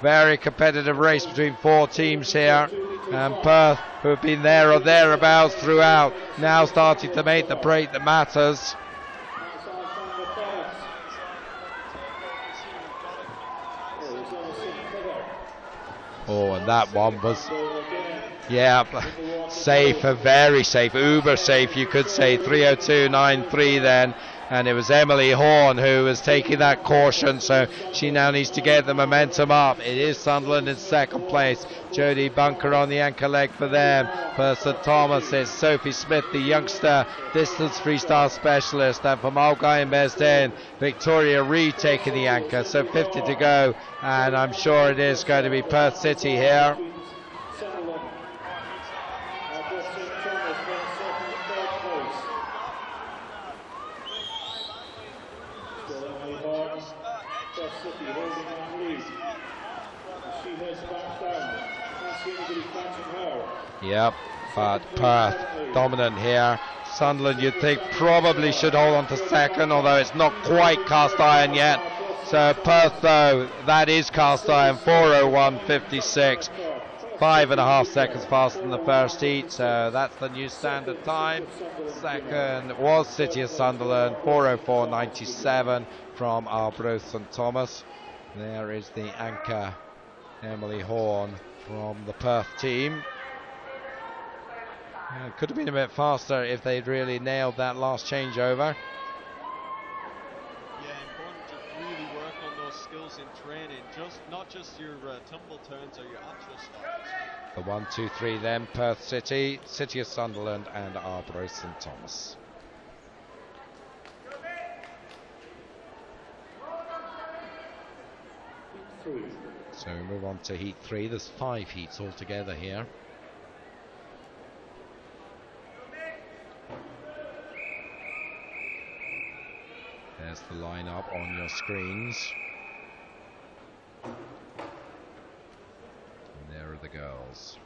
[SPEAKER 8] Very competitive race between 4 teams here, and Perth, who have been there or thereabouts throughout, now starting to make the break that matters. Oh, and that one was, yeah, safe, very safe, uber safe, you could say. 3:02.93 then. And it was Emily Horn who was taking that caution, so she now needs to get the momentum up. It is Sunderland in second place. Jodie Bunker on the anchor leg for them. For St Thomas, it's Sophie Smith, the youngster distance freestyle specialist. And from Argyll and Bearsden, Victoria Reid taking the anchor. So 50 to go, and I'm sure it is going to be Perth City here. Yep, but Perth dominant here. Sunderland, you'd think, probably should hold on to second, although it's not quite cast iron yet. So Perth, though, that is cast iron, 4:01.56. 5.5 seconds faster than the first heat, so that's the new standard time. Second was City of Sunderland, 4:04.97 from Arbroath St Thomas. There is the anchor, Emily Horn, from the Perth team. Could have been a bit faster if they'd really nailed that last changeover.
[SPEAKER 9] Yeah, important to really work on those skills in training, not just your tumble turns or your actual starts.
[SPEAKER 8] The 1, 2, 3 then, Perth City, City of Sunderland and Arbroath St Thomas. So we move on to heat 3. There's 5 heats altogether here. There's the lineup on your screens. And there are the girls.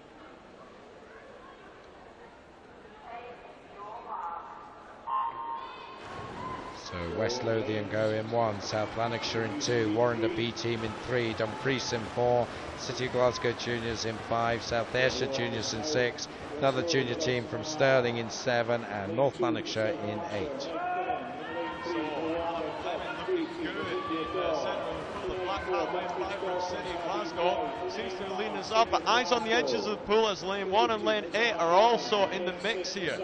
[SPEAKER 8] So West Lothian go in 1, South Lanarkshire in 2, Warrender B team in 3, Dumfries in 4, City of Glasgow Juniors in 5, South Ayrshire Juniors in 6, another junior team from Stirling in 7, and North Lanarkshire in 8.
[SPEAKER 9] Seems to lead us up, but eyes on the edges of the pool as lane 1 and lane 8 are also in the mix here.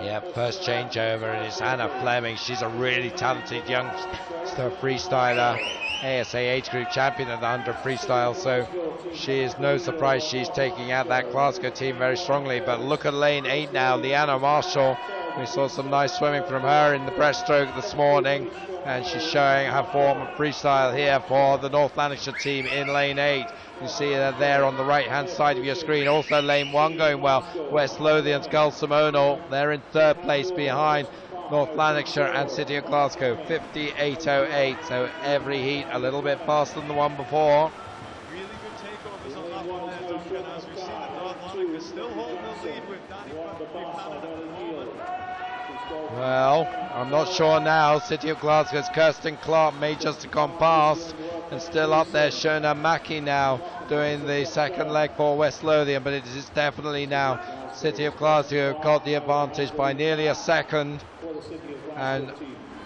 [SPEAKER 8] Yeah, first changeover, and it's Anna Fleming. She's a really talented youngster freestyler, ASA age group champion at the 100 freestyle, so she is no surprise she's taking out that Glasgow team very strongly. But look at lane 8 now, Leanna Marshall We saw some nice swimming from her in the breaststroke this morning, and she's showing her form of freestyle here for the North Lanarkshire team in lane 8. You see her there on the right hand side of your screen. Also lane 1 going well. West Lothian's Gull Simono, they're in 3rd place behind North Lanarkshire and City of Glasgow, 58.08. So every heat a little bit faster than the one before.
[SPEAKER 16] Really good takeovers on that one there, Duncan, as we see that North Lanarkshire still holding the lead with Danny Buchanan at the moment.
[SPEAKER 8] Well, I'm not sure now. City of Glasgow's Kirsten Clark may just have gone past, and still up there Shona Mackie now doing the second leg for West Lothian, but it is definitely now City of Glasgow got the advantage by nearly a second, and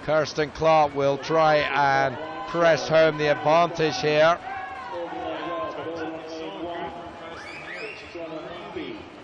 [SPEAKER 8] Kirsten Clark will try and press home the advantage here.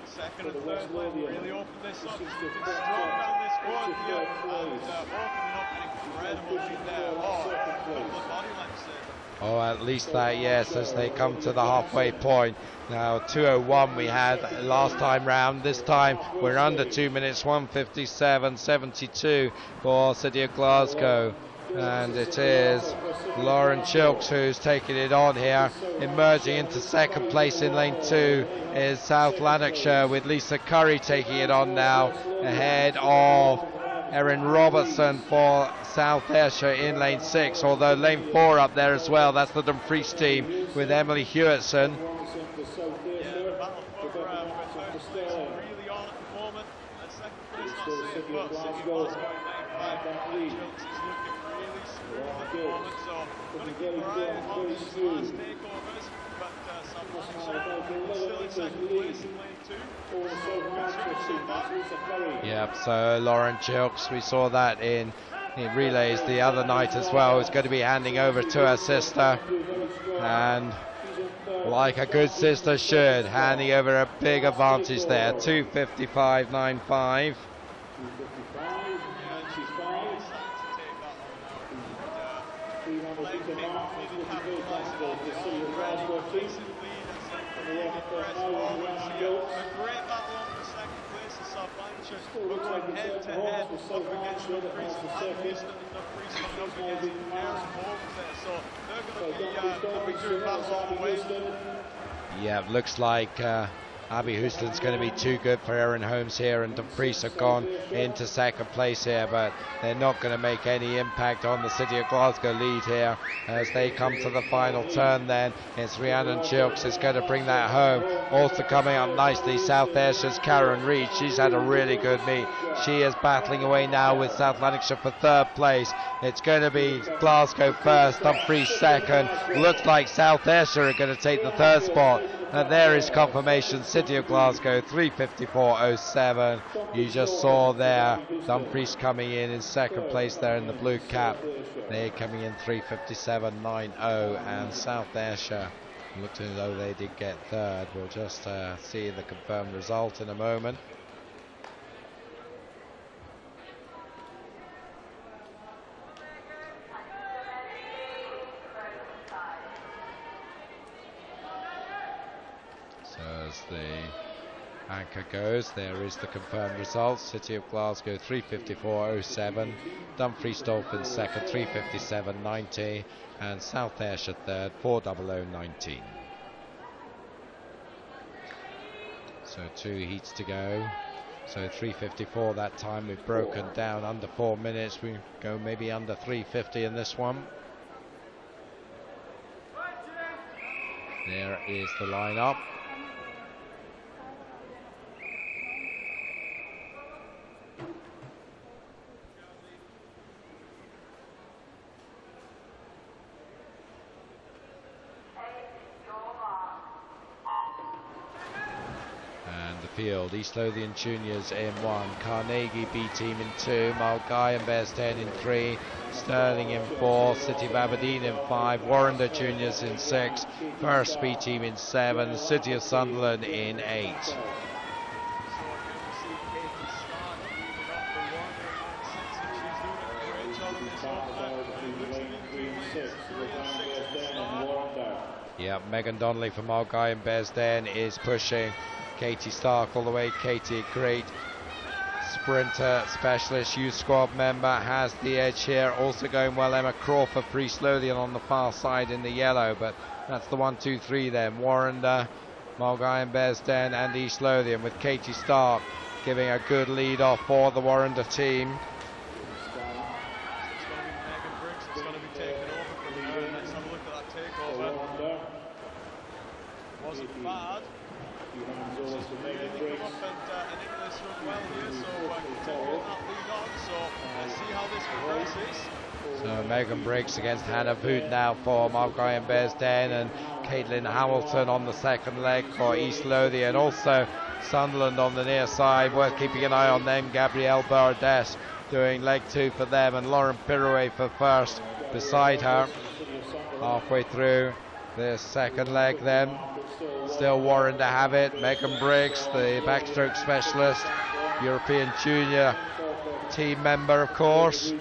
[SPEAKER 16] Second and third leg really opened this up. It's strong down this court here, and opening up an incredible lead there. Oh, a couple of body lengths there.
[SPEAKER 8] Oh, at least that, yes, as they come to the halfway point. Now 2:01 we had last time round. This time we're under 2 minutes, 1:57.72 for City of Glasgow. And it is Lauren Chilks who's taking it on here. Emerging into second place in lane 2 is South Lanarkshire, with Lisa Curry taking it on now, ahead of Erin Robertson for South Ayrshire in lane 6, although lane 4 up there as well. That's the Dumfries team with Emily Hewitson.
[SPEAKER 16] Yeah, the battle for really on at the moment. At second place, not safe, but City of Glasgow in lane 5. Chilks is looking really smooth at the moment, so going to keep her eye on these last takeovers. But South Lanarkshire still in second place in lane 2.
[SPEAKER 8] Yep, so Lauren Chilks, we saw that in relays the other night as well, is going to be handing over to her sister, and like a good sister should, handing over a big advantage there, 2:55.95.
[SPEAKER 16] Looks like head to head up against Dumfries and Houston, and Dumfries coming up against Aaron Holmes there, so they're going to be doing battle all the way.
[SPEAKER 8] Yeah, looks like Abby Houston's going to be too good for Erin Holmes here, and Dumfries have gone into second place here, but they're not going to make any impact on the City of Glasgow lead here as they come to the final turn. Then it's Rhiannon Chilks is going to bring that home. Also coming up nicely, South Ayrshire's Karen Reid. She's had a really good meet. She is battling away now with South Lanarkshire for 3rd place. It's going to be Glasgow first, Dumfries second. Looks like South Ayrshire are going to take the 3rd spot. And there is confirmation, City of Glasgow 3:54.07. You just saw there Dumfries coming in second place there in the blue cap. They're coming in 3:57.90, and South Ayrshire looked as though they did get 3rd. We'll just see the confirmed result in a moment. As the anchor goes, there is the confirmed result. City of Glasgow 3:54.07, Dumfries Dolphins second 3:57.90, and South Ayrshire third 4:00.19. So 2 heats to go. So 3:54 that time. We've broken down under 4 minutes. We go maybe under 3:50 in this one. There is the lineup. Field, East Lothian Juniors in 1, Carnegie B team in 2, Mulgai and Bearsden in 3, Stirling in 4, City of Aberdeen in 5, Warrender Juniors in 6, First B team in 7, City of Sunderland in 8. Yeah, Megan Donnelly from Mulgai and Bearsden is pushing Katie Stark all the way. Katie, great sprinter specialist youth squad member has the edge here. Also going well, Emma Crawford, Free Lothian on the far side in the yellow, but that's the 1, 2, 3 then. Warrender, Mulgai and Bearsden and East Lothian, with Katie Stark giving a good lead off for the Warrender team.
[SPEAKER 16] Wasn't bad.
[SPEAKER 8] So Megan Briggs against Hannah Voot now for Mulgai and Bearsden, and Caitlin Hamilton on the second leg for East Lothian. Also Sunderland on the near side, worth keeping an eye on them. Gabrielle Bardes doing leg 2 for them, and Lauren Pirouet for first beside her. Halfway through the second leg then. Still Warren to have it. Megan Briggs, the backstroke specialist, European junior team member of course,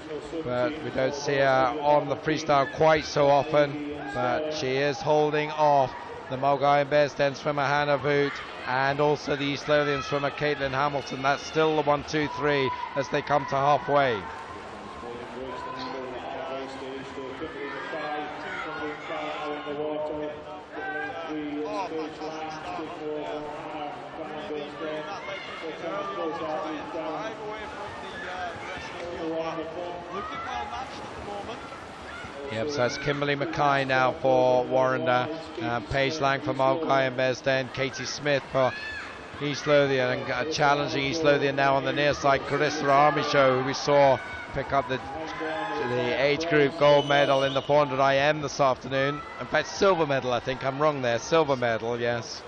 [SPEAKER 8] but we don't see her on the freestyle quite so often, but she is holding off the Mulgai and Bearsden swimmer Hannah Voot and also the East Lothian swimmer Caitlin Hamilton. That's still the 1, 2, 3 as they come to halfway. Yep, so it's Kimberly Mackay now for Warrender, Paige Lang for Mulgai and Bearsden, Katie Smith for East Lothian, and challenging East Lothian now on the near side, Carissa Armishow, who we saw pick up the age group gold medal in the 400 IM this afternoon. In fact, silver medal, I think. I'm wrong there. Silver medal, yes.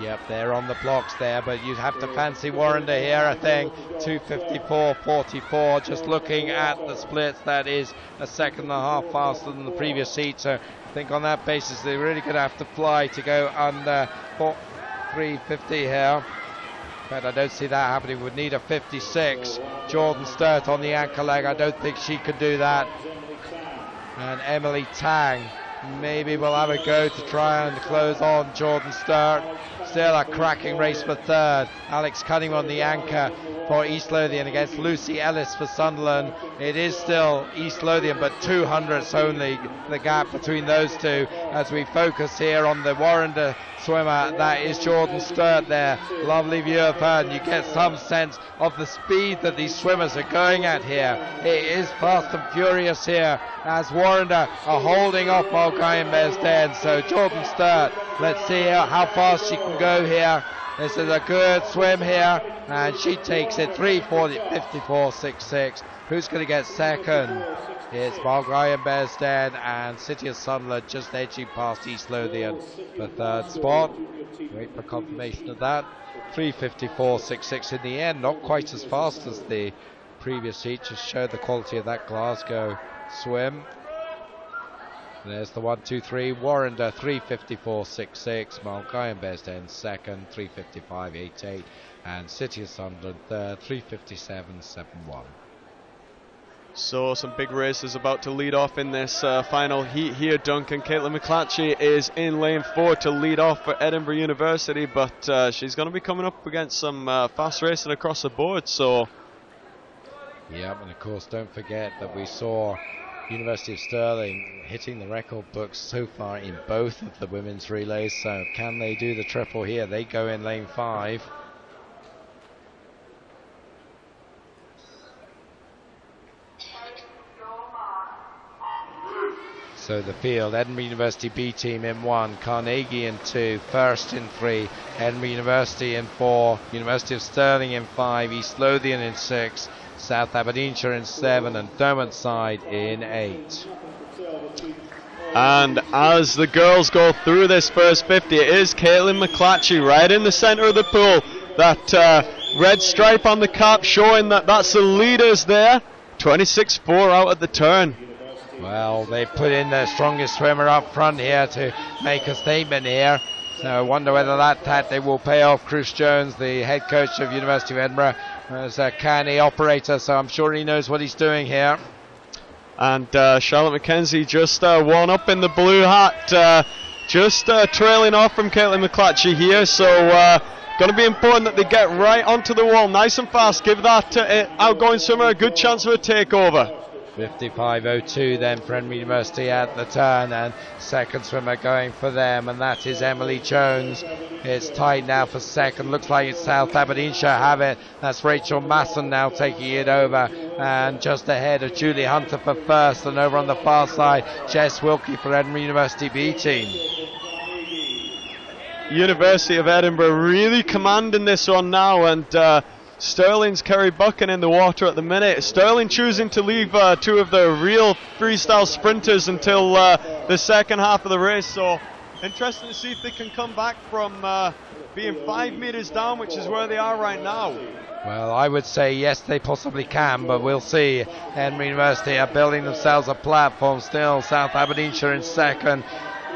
[SPEAKER 8] Yep, they're on the blocks there, but you'd have to fancy Warrender here, I think. 2:54.44. Just looking at the splits, that is a second and a half faster than the previous heat. So I think on that basis, they're really going to have to fly to go under 3:50 here. But I don't see that happening. Would need a 56. Jordan Sturt on the anchor leg. I don't think she could do that. And Emily Tang maybe will have a go to try and close on Jordan Sturt. Still a cracking race for third. Alex Cunningham on the anchor for East Lothian against Lucy Ellis for Sunderland. It is still East Lothian, but 200ths only the gap between those two as we focus here on the Warrender swimmer. That is Jordan Sturt there. Lovely view of her, and you get some sense of the speed that these swimmers are going at here. It is fast and furious here as Warrender are holding off Mulgai and Bearsden. So Jordan Sturt, let's see how fast she can go here. This is a good swim here, and she takes it 3:54.66. Who's going to get second? It's Mulgai and Bearsden, and City of Sunderland just edging past East Lothian for third spot. Wait for confirmation of that. 3:54.66 in the end, not quite as fast as the previous heat, just showed the quality of that Glasgow swim. There's the 1, 2, 3. Warrender 3:54.66. Mulgai and Bearsden second, 3:55.88, and City of Sunderland third, 3:57.71.
[SPEAKER 9] So some big races about to lead off in this final heat here. Duncan, Caitlin McClatchy is in lane 4 to lead off for Edinburgh University, but she's going to be coming up against some fast racing across the board. So,
[SPEAKER 8] yeah, and of course don't forget that we saw University of Stirling hitting the record books so far in both of the women's relays. So can they do the triple here? They go in lane 5. So the field, Edinburgh University B team in 1, Carnegie in 2, First in 3, Edinburgh University in 4, University of Stirling in 5, East Lothian in 6, South Aberdeenshire in 7, and Derwentsside in 8.
[SPEAKER 9] And as the girls go through this first 50, it is Caitlin McClatchy right in the centre of the pool. That red stripe on the cap showing that that's the leaders there. 26.4 out at the turn.
[SPEAKER 8] Well, they put in their strongest swimmer up front here to make a statement here. So I wonder whether that tactic will pay off. Chris Jones, the head coach of University of Edinburgh, is a canny operator, so I'm sure he knows what he's doing here.
[SPEAKER 9] And Charlotte McKenzie just one up in the blue hat, just trailing off from Caitlin McClatchy here. So going to be important that they get right onto the wall nice and fast. Give that outgoing swimmer a good chance of a takeover.
[SPEAKER 8] 55.02 then for Edinburgh University at the turn, and second swimmer going for them, and that is Emily Jones. It's tight now for second. Looks like it's South Aberdeenshire have it. That's Rachel Masson now taking it over, and just ahead of Julie Hunter for first, and over on the far side Jess Wilkie for Edinburgh University B team.
[SPEAKER 9] University of Edinburgh really commanding this one now, and Sterling's Kerry Buchan in the water at the minute. Sterling choosing to leave two of the real freestyle sprinters until the second half of the race. So interesting to see if they can come back from being 5 meters down, which is where they are right now.
[SPEAKER 8] Well, I would say yes, they possibly can, but we'll see. Edinburgh University are building themselves a platform still. South Aberdeenshire in second,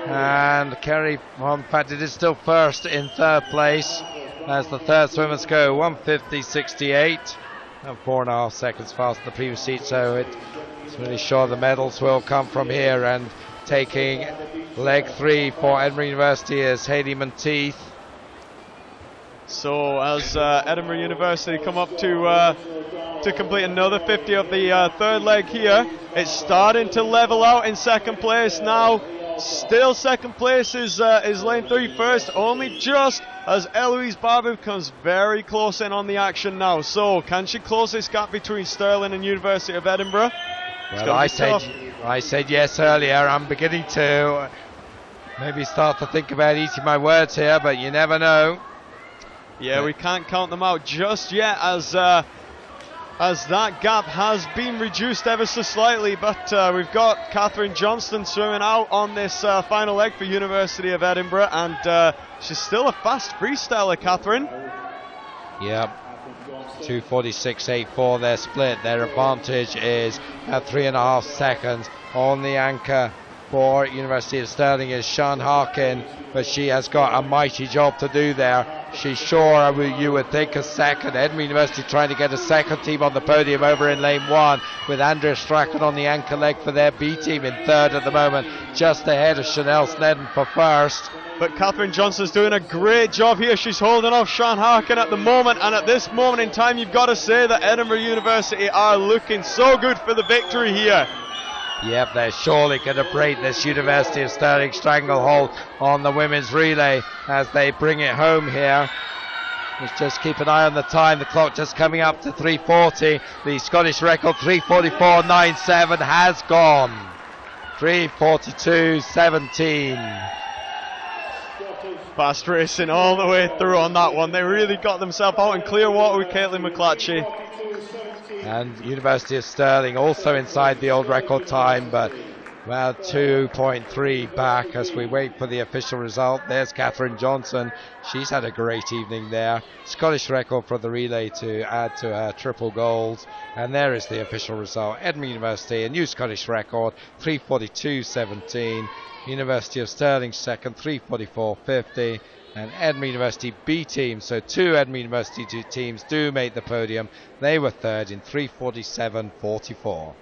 [SPEAKER 8] and Kerry, well, in fact, it is still first in third place. As the third swimmers go, 150.68 and 4.5 seconds faster than the previous seat, so it's really sure the medals will come from here. And taking leg 3 for Edinburgh University is Hayley Monteith.
[SPEAKER 9] So as Edinburgh University come up to complete another 50 of the third leg here, it's starting to level out in second place now. Still second place is lane 3 first, only just as Eloise Barbu comes very close in on the action now. So can she close this gap between Stirling and University of Edinburgh?
[SPEAKER 8] Well, I said yes earlier. I'm beginning to maybe start to think about eating my words here, but you never know.
[SPEAKER 9] Yeah, we can't count them out just yet, as that gap has been reduced ever so slightly, but we've got Katherine Johnston swimming out on this final leg for University of Edinburgh, and she's still a fast freestyler, Katherine.
[SPEAKER 8] Yep, 2:46.84 their split. Their advantage is at 3.5 seconds. On the anchor for University of Stirling is Sian Harkin, but she has got a mighty job to do there. She's sure, you would think, a second. Edinburgh University trying to get a second team on the podium over in lane 1, with Andrea Strachan on the anchor leg for their B team in third at the moment, just ahead of Chanel Snedden for first.
[SPEAKER 9] But Katherine Johnston's doing a great job here. She's holding off Sian Harkin at the moment, and at this moment in time you've got to say that Edinburgh University are looking so good for the victory here.
[SPEAKER 8] Yep, they're surely going to break this University of Stirling stranglehold on the women's relay as they bring it home here. Let's just keep an eye on the time. The clock just coming up to 3:40. The Scottish record 3:44.97 has gone. 3:42.17.
[SPEAKER 9] Fast racing all the way through on that one. They really got themselves out in clear water with Caitlin McClatchy.
[SPEAKER 8] And University of Stirling also inside the old record time, but about 2.3 back as we wait for the official result. There's Katherine Johnston. She's had a great evening there. Scottish record for the relay to add to her triple gold. And there is the official result. Edinburgh University, a new Scottish record, 3:42.17. University of Stirling second, 3:44.50. And Edinburgh University B team, so two Edinburgh University teams do make the podium. They were third in 3:47.44.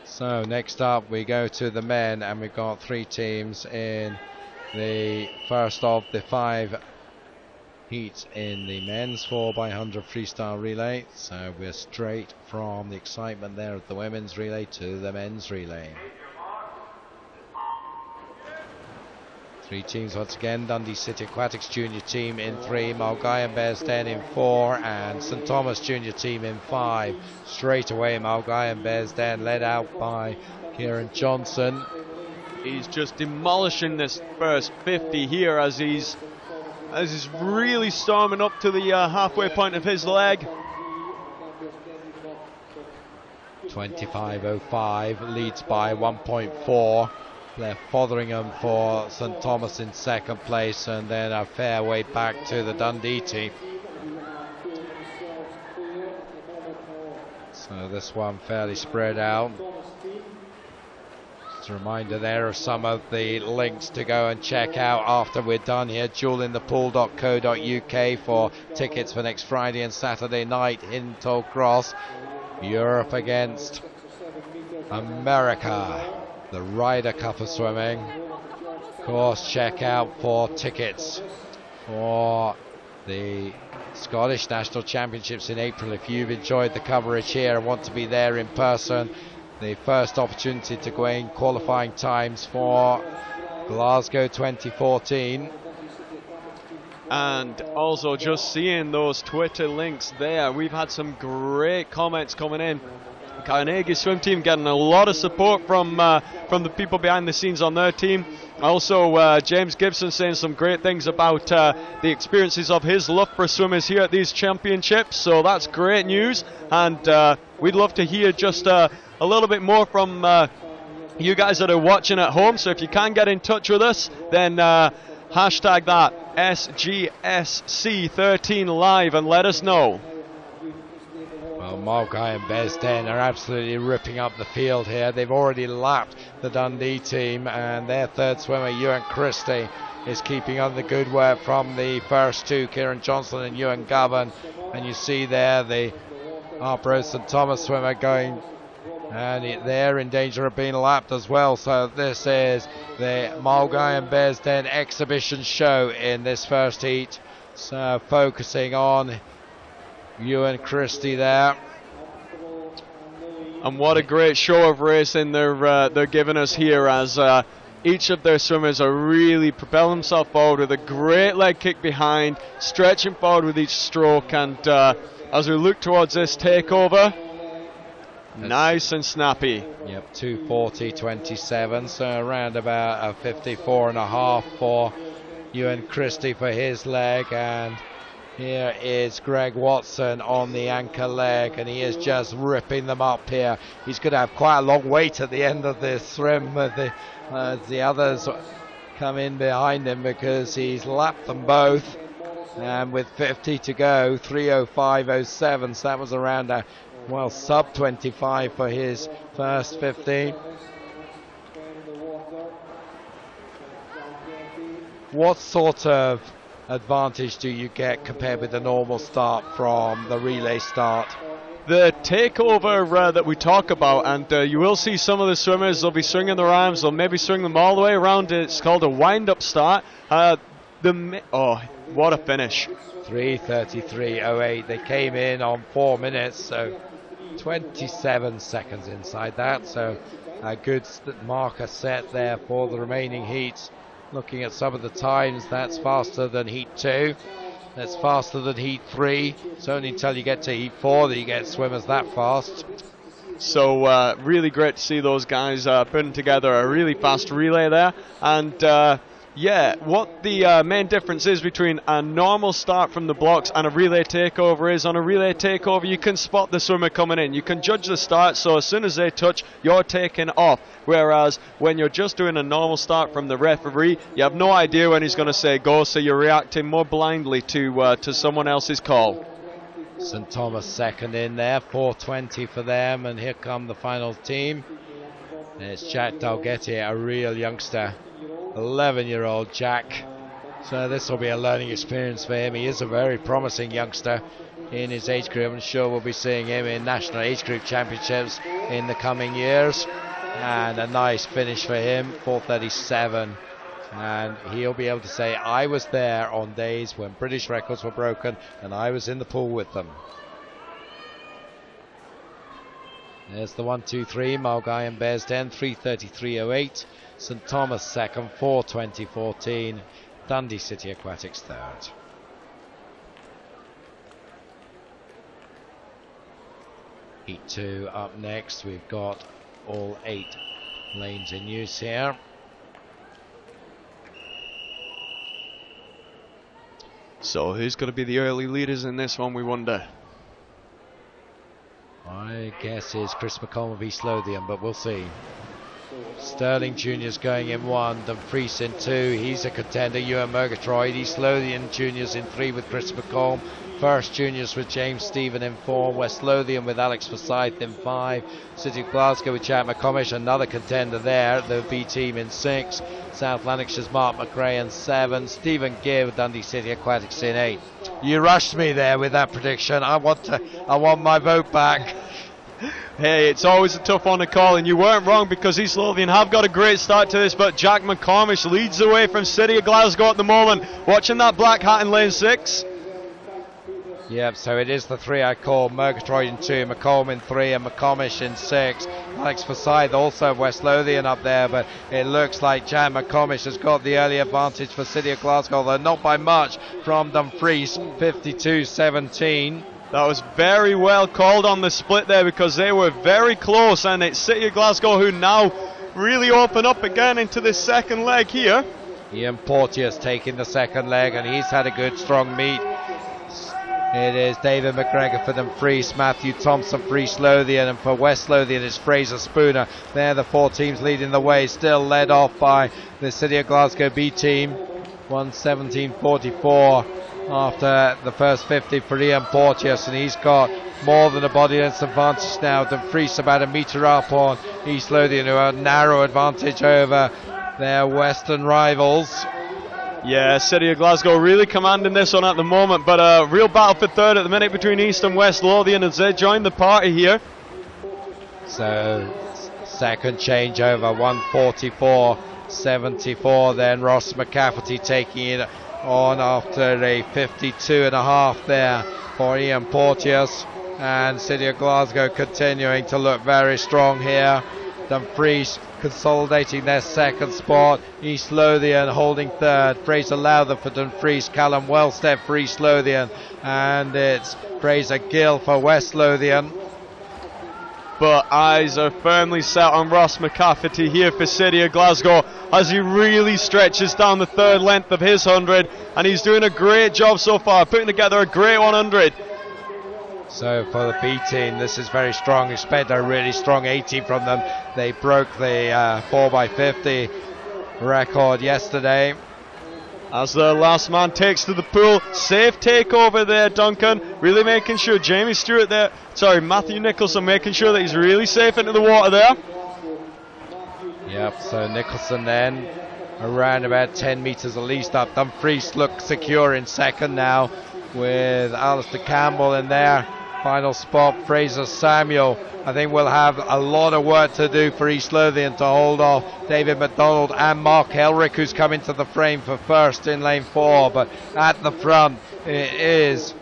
[SPEAKER 8] So next up we go to the men, and we've got 3 teams in the first of the 5 heats in the men's 4x100 freestyle relay. So we're straight from the excitement there of the women's relay to the men's relay. 3 teams once again. Dundee City Aquatics junior team in 3, Malgaian Bearsden in 4, and St Thomas junior team in 5. Straight away Malgaian Bearsden led out by Kieran Johnson.
[SPEAKER 9] He's just demolishing this first 50 here as he's really storming up to the halfway point of his leg.
[SPEAKER 8] 25.05 leads by 1.4. They're Fotheringham for St Thomas in second place, and then a fair way back to the Dundee team. So this one fairly spread out. Just a reminder there of some of the links to go and check out after we're done here. jewelinthepool.co.uk for tickets for next Friday and Saturday night in Tollcross. Europe against America, the Ryder Cup of swimming. Of course, check out for tickets for the Scottish National Championships in April. If you've enjoyed the coverage here and want to be there in person, the first opportunity to gain qualifying times for Glasgow 2014.
[SPEAKER 9] And also just seeing those Twitter links there, we've had some great comments coming in. Carnegie swim team getting a lot of support from the people behind the scenes on their team. Also, James Gibson saying some great things about the experiences of his Loughborough swimmers here at these championships. So that's great news, and we'd love to hear just a little bit more from you guys that are watching at home. So if you can get in touch with us, then hashtag that SGSC13 live and let us know.
[SPEAKER 8] Well, Mulcahy and Besden are absolutely ripping up the field here. They've already lapped the Dundee team, and their third swimmer, Ewan Christie, is keeping on the good work from the first two, Katherine Johnston and Ewan Govan. And you see there the Harper St Thomas swimmer going, and they're in danger of being lapped as well. So this is the Mulcahy and Besden exhibition show in this first heat. So focusing on Ewan Christie there.
[SPEAKER 9] And what a great show of racing they're giving us here, as each of their swimmers are really propelling themselves forward with a great leg kick behind, stretching forward with each stroke. And as we look towards this takeover, nice and snappy.
[SPEAKER 8] Yep, 2:40.27, so around about a 54.5 for Ewan Christie for his leg. And here is Greg Watson on the anchor leg, and he is just ripping them up here. He's going to have quite a long wait at the end of this swim as the others come in behind him, because he's lapped them both. And with 50 to go, 3:05.07, so that was around a, well, sub 25 for his first 15. What sort of advantage do you get compared with the normal start from the relay start?
[SPEAKER 9] The takeover that we talk about, and you will see some of the swimmers, they'll be swinging their arms, they'll maybe swing them all the way around. It's called a wind-up start. Oh, what a finish.
[SPEAKER 8] 3:33.08. They came in on 4 minutes, so 27 seconds inside that. So a good marker set there for the remaining heats. Looking at some of the times, that's faster than heat 2. That's faster than heat 3. It's only until you get to heat 4 that you get swimmers that fast.
[SPEAKER 9] So really great to see those guys putting together a really fast relay there. And yeah, what the main difference is between a normal start from the blocks and a relay takeover is, on a relay takeover you can spot the swimmer coming in. You can judge the start, so as soon as they touch, you're taking off. Whereas when you're just doing a normal start from the referee, you have no idea when he's going to say go, so you're reacting more blindly to someone else's call.
[SPEAKER 8] St Thomas second in there, 4:20 for them, and here come the final team. And it's Jack Dalgetty, a real youngster, 11-year-old Jack. So this will be a learning experience for him. He is a very promising youngster in his age group. I'm sure we'll be seeing him in national age group championships in the coming years. And a nice finish for him, 4:37. And he'll be able to say, I was there on days when British records were broken and I was in the pool with them. There's the 1, 2, 3, Mulcahy and Bearsden, 3:33.08. St Thomas second, 4:20.14. Dundee City Aquatics third. Heat 2 up next. We've got all 8 lanes in use here.
[SPEAKER 9] So who's going to be the early leaders in this one, we wonder?
[SPEAKER 8] My guess is Chris McCollum of East Lothian, but we'll see. Sterling Juniors going in 1, Dumfries in 2, he's a contender. Ewan Murgatroyd, East Lothian Juniors in 3 with Chris McComb. First Juniors with James Stephen in 4, West Lothian with Alex Forsyth in 5, City of Glasgow with Jack McComish, another contender there, the B team in 6, South Lanarkshire's Mark McRae in 7, Stephen Gibb, Dundee City Aquatics in 8. You rushed me there with that prediction. I want my vote back.
[SPEAKER 9] Hey, it's always a tough one to call, and you weren't wrong, because East Lothian have got a great start to this, but Jack McCormish leads the way from City of Glasgow at the moment. Watching that black hat in lane 6.
[SPEAKER 8] Yep, so it is the 3 I called. Murgatroyd in 2, McComb in 3, and McComish in 6. Alex Forsyth also of West Lothian up there, but it looks like Jan McComish has got the early advantage for City of Glasgow, though not by much from Dumfries, 52-17.
[SPEAKER 9] That was very well called on the split there, because they were very close, and it's City of Glasgow who now really open up again into this second leg here.
[SPEAKER 8] Ian Porteous taking the second leg, and he's had a good strong meet. It is David McGregor for Dumfries, Matthew Thompson for East Lothian, and for West Lothian it's Fraser Spooner. They're the 4 teams leading the way, still led off by the City of Glasgow B team. 1:17.44 after the first 50 for Ian Porteous, and he's got more than a body length advantage now. Dumfries about a metre up on East Lothian, who have a narrow advantage over their western rivals.
[SPEAKER 9] Yeah, City of Glasgow really commanding this one at the moment, but a real battle for third at the minute between East and West Lothian as they join the party here.
[SPEAKER 8] So second changeover, 1:44.74 then. Ross McCafferty taking it on after a 52.5 there for Ian Porteous, and City of Glasgow continuing to look very strong here. Dumfries consolidating their second spot, East Lothian holding third. Fraser Lowther for Dumfries, Callum Wellstead for East Lothian, and it's Fraser Gill for West Lothian.
[SPEAKER 9] But eyes are firmly set on Ross McCafferty here for City of Glasgow as he really stretches down the third length of his 100, and he's doing a great job so far, putting together a great 100.
[SPEAKER 8] So for the B team, this is very strong. Expect a really strong 18 from them. They broke the 4x50 record yesterday.
[SPEAKER 9] As the last man takes to the pool, safe takeover there, Duncan. Really making sure Matthew Nicholson making sure that he's really safe into the water there.
[SPEAKER 8] Yep, so Nicholson then around about 10 metres at least up. Dumfries look secure in second now with Alistair Campbell in there. Final spot, Fraser Samuel. I think we'll have a lot of work to do for East Lothian to hold off David McDonald and Mark Elrick, who's come into the frame for first in lane 4. But at the front, it is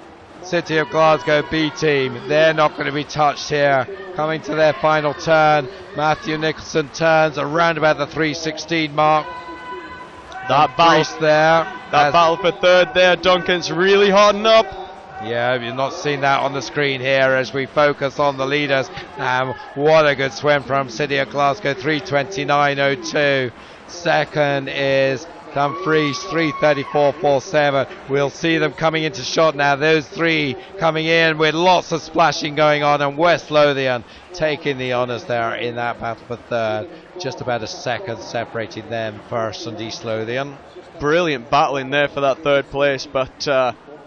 [SPEAKER 8] City of Glasgow B team. They're not going to be touched here. Coming to their final turn, Matthew Nicholson turns around about the 3:16 mark.
[SPEAKER 9] That battle for third there, Duncan's really hardened up.
[SPEAKER 8] Yeah, you've not seen that on the screen here as we focus on the leaders. What a good swim from City of Glasgow, 3:29.02. Second is Dumfries, 3:34.47. We'll see them coming into shot now. Those 3 coming in with lots of splashing going on, and West Lothian taking the honours there in that battle for third. Just about a second separating them, first and East Lothian.
[SPEAKER 9] Brilliant battling there for that third place, but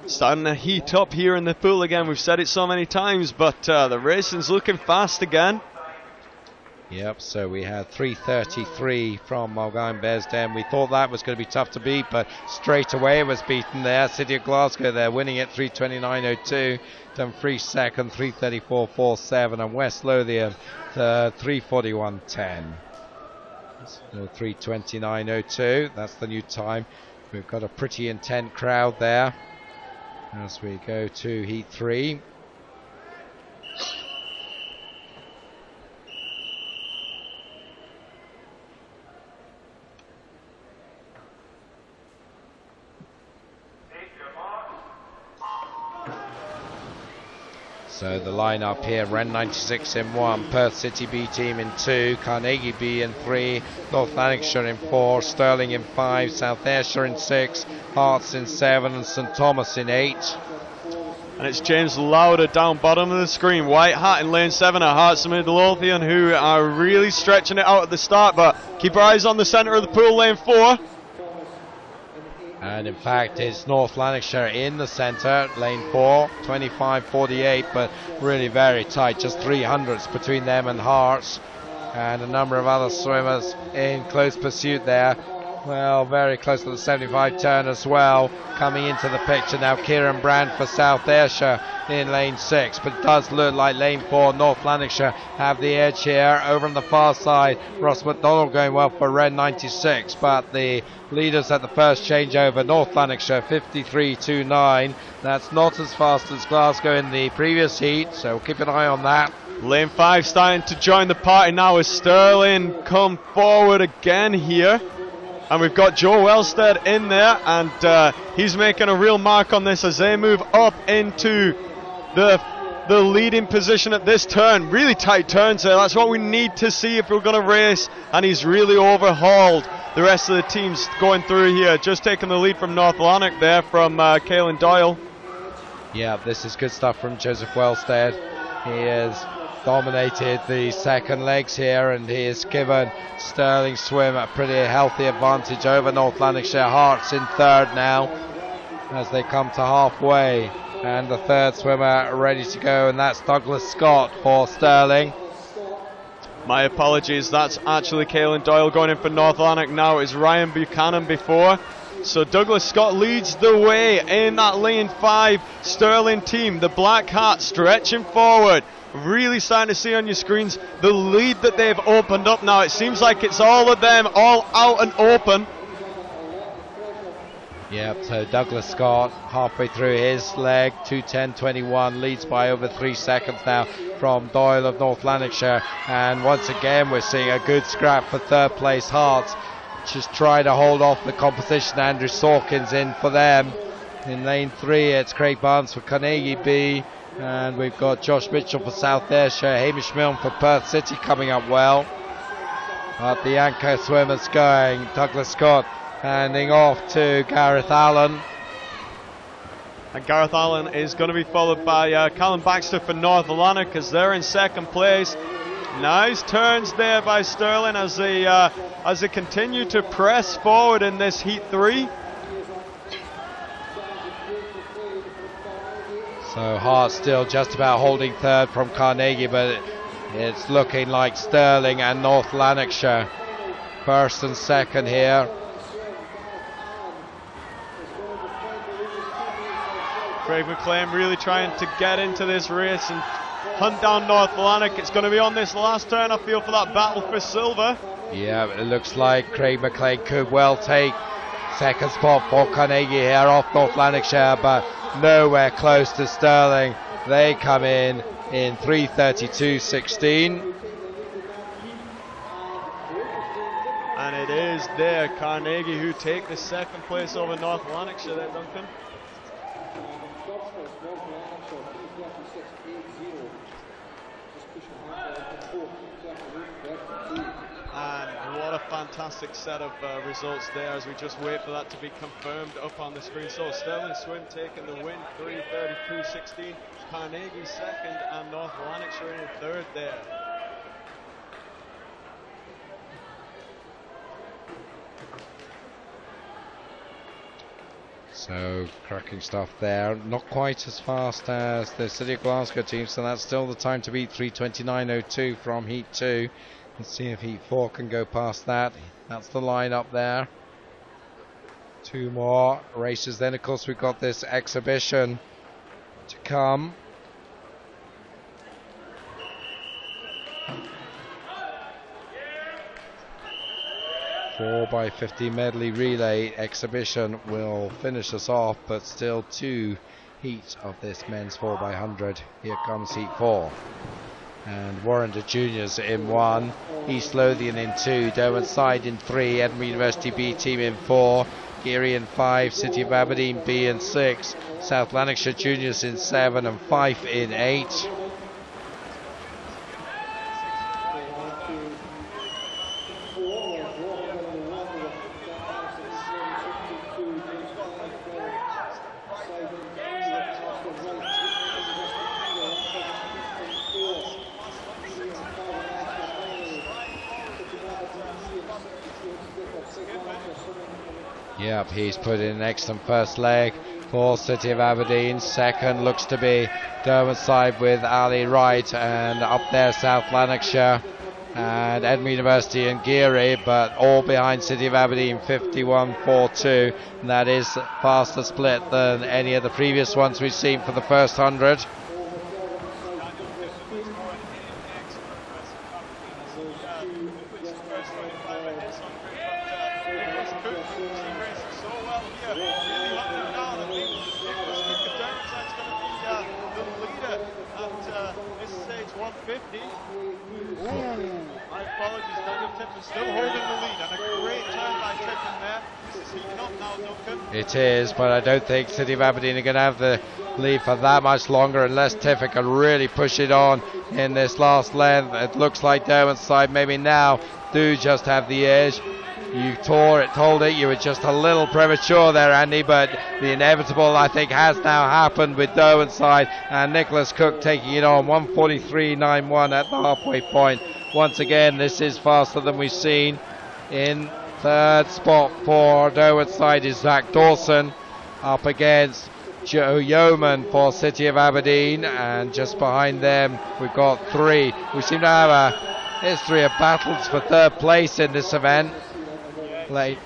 [SPEAKER 9] starting to heat up here in the pool again. We've said it so many times, but the racing's looking fast again.
[SPEAKER 8] Yep, so we had 3:33 from Mulgine Bearsden. We thought that was going to be tough to beat, but straight away it was beaten there. City of Glasgow, they're winning it 3:29.02. Dumfries second, 3:34.47, and West Lothian 3:41.10. So 3:29.02, that's the new time. We've got a pretty intent crowd there as we go to Heat 3. So the lineup here, Ren 96 in 1, Perth City B team in 2, Carnegie B in 3, North Lanarkshire in 4, Stirling in 5, South Ayrshire in 6, Hearts in 7, and St Thomas in 8.
[SPEAKER 9] And it's James Lauder down bottom of the screen. White Hat in lane 7 are Hearts of Midlothian, who are really stretching it out at the start, but keep our eyes on the centre of the pool, lane 4.
[SPEAKER 8] And in fact, it's North Lanarkshire in the centre, lane 4, 25.48, but really very tight, just 300s between them and Hearts. And a number of other swimmers in close pursuit there. Well, very close to the 75 turn as well. Coming into the picture now, Kieran Brand for South Ayrshire in lane 6. But it does look like lane 4, North Lanarkshire have the edge here. Over on the far side, Ross McDonald going well for Ren 96. But the leaders at the first changeover, North Lanarkshire 53.29. That's not as fast as Glasgow in the previous heat, so keep an eye on that.
[SPEAKER 9] Lane 5 starting to join the party now as Sterling come forward again here. And we've got Joe Wellstead in there, and he's making a real mark on this as they move up into the leading position at this turn. Really tight turns there. That's what we need to see if we're going to race. And he's really overhauled the rest of the teams going through here. Just taking the lead from North Lanark there from Caelan Doyle.
[SPEAKER 8] Yeah, this is good stuff from Joseph Wellstead. He has dominated the second legs here, and he has given Sterling Swim a pretty healthy advantage over North Lanarkshire. Hearts in third now as they come to halfway, and the third swimmer ready to go, and that's Douglas Scott for Sterling.
[SPEAKER 9] My apologies, that's actually Caelan Doyle going in for North Lanark now. It was Ryan Buchanan before. So Douglas Scott leads the way in that lane 5 Sterling team. The Black Hat stretching forward. Really starting to see on your screens the lead that they've opened up now. It seems like it's all of them, all out and open.
[SPEAKER 8] Yep, so Douglas Scott halfway through his leg, 2:10.21, leads by over 3 seconds now from Doyle of North Lanarkshire. And once again we're seeing a good scrap for third place Hearts. Just try to hold off the competition. Andrew Sawkins in for them. In lane 3 it's Craig Barnes for Carnegie B. And we've got Josh Mitchell for South Ayrshire, Hamish Milne for Perth City coming up well. But the anchor swimmers going, Douglas Scott handing off to Gareth Allen.
[SPEAKER 9] And Gareth Allen is going to be followed by Callum Baxter for North Lanark as they're in second place. Nice turns there by Sterling as they continue to press forward in this Heat 3.
[SPEAKER 8] So Hart still just about holding third from Carnegie, but it's looking like Sterling and North Lanarkshire first and second here.
[SPEAKER 9] Craig McLean really trying to get into this race and hunt down North Lanark. It's going to be on this last turn, I feel, for that battle for silver.
[SPEAKER 8] Yeah, it looks like Craig McLean could well take second spot for Carnegie here off North Lanarkshire, but nowhere close to Sterling. They come in 3:32.16.
[SPEAKER 9] And it is there Carnegie who take the second place over North Lanarkshire there, Duncan. And what a fantastic set of results there as we just wait for that to be confirmed up on the screen. So Sterling Swim taking the win, 3:32.16. Carnegie second and North Lanarkshire in third there.
[SPEAKER 8] So cracking stuff there. Not quite as fast as the City of Glasgow team, so that's still the time to beat, 3:29.02 from Heat 2. Let's see if Heat 4 can go past that. That's the line up there. Two more races. Then, of course, we've got this exhibition to come. Four by 50 medley relay exhibition will finish us off, but still two heats of this men's 4x100. Here comes Heat 4. And Warrender Juniors in 1, East Lothian in 2, Derwent Side in 3, Edinburgh University B team in 4, Geary in 5, City of Aberdeen B in 6, South Lanarkshire Juniors in 7 and Fife in 8. Yep, he's put in an excellent first leg for City of Aberdeen. Second looks to be Derwentsside with Ali Wright, and up there South Lanarkshire and Edinburgh University and Geary, but all behind City of Aberdeen, 51-4-2, and that is faster split than any of the previous ones we've seen for the first 100. It is, but I don't think City of Aberdeen are going to have the lead for that much longer unless Tiffin can really push it on in this last length. It looks like Derwentsside maybe now do just have the edge. You told it, you were just a little premature there, Andy, but the inevitable, I think, has now happened with Derwentsside and Nicholas Cook taking it on 1:43.91 at the halfway point. Once again, this is faster than we've seen. In third spot for Derwentsside is Zach Dawson, up against Joe Yeoman for City of Aberdeen, and just behind them we've got three. We seem to have a history of battles for third place in this event. Late.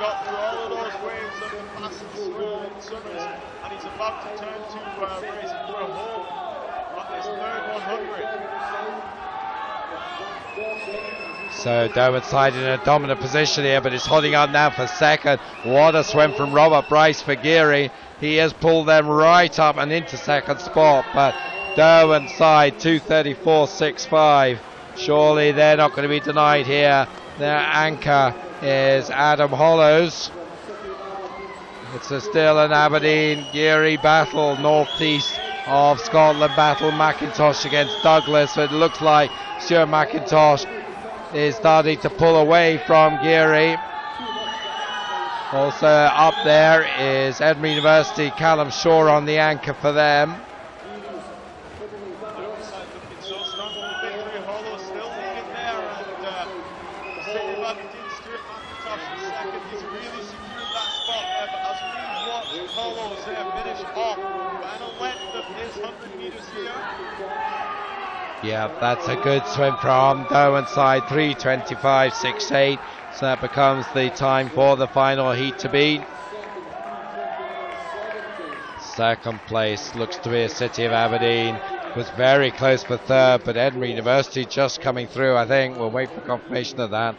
[SPEAKER 16] Got through all of those waves of the fastest swimmers, and he's about to turn to racing for a home on this third 100.
[SPEAKER 8] So Derwentsside in a dominant position here, but it's holding up now for second. What a swim from Robert Bryce for Geary. He has pulled them right up and into second spot, but Derwentsside 2:34.65. Surely they're not going to be denied here. Their anchor is Adam Hollows. It's still an Aberdeen Geary battle, northeast of Scotland battle. McIntosh against Douglas. So it looks like Stuart McIntosh is starting to pull away from Geary. Also up there is Edinburgh University, Callum Shaw on the anchor for them. Yeah, that's a good swim from Derwentsside, 3:25.68. So that becomes the time for the final heat to beat. Second place looks to be a City of Aberdeen. Was very close for third, but Edinburgh University just coming through, I think. We'll wait for confirmation of that.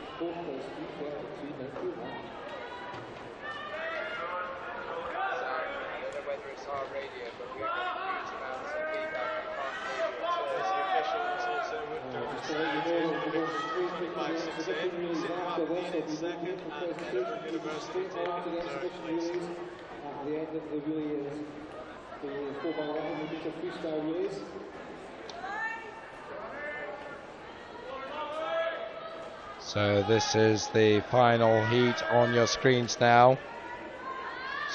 [SPEAKER 8] So this is the final heat on your screens now.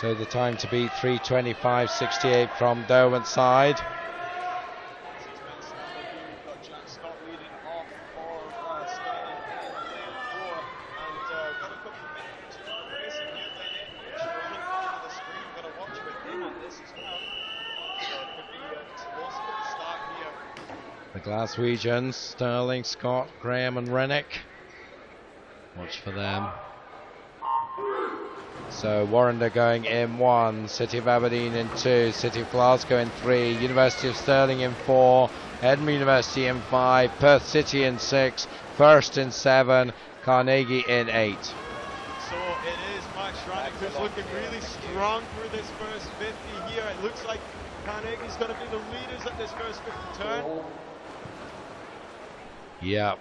[SPEAKER 8] So the time to beat 3:25.68 from Derwentsside. The Glaswegians, Sterling, Scott, Graham and Rennick. Watch for them. So Warrender going in 1, City of Aberdeen in 2, City of Glasgow in 3, University of Stirling in 4, Edinburgh University in 5, Perth City in 6, First in 7, Carnegie in 8.
[SPEAKER 16] So it is Max Rannick who's looking really strong through this first 50 here. It looks like Carnegie's going to be the leaders at this first 50 turn.
[SPEAKER 8] Yep.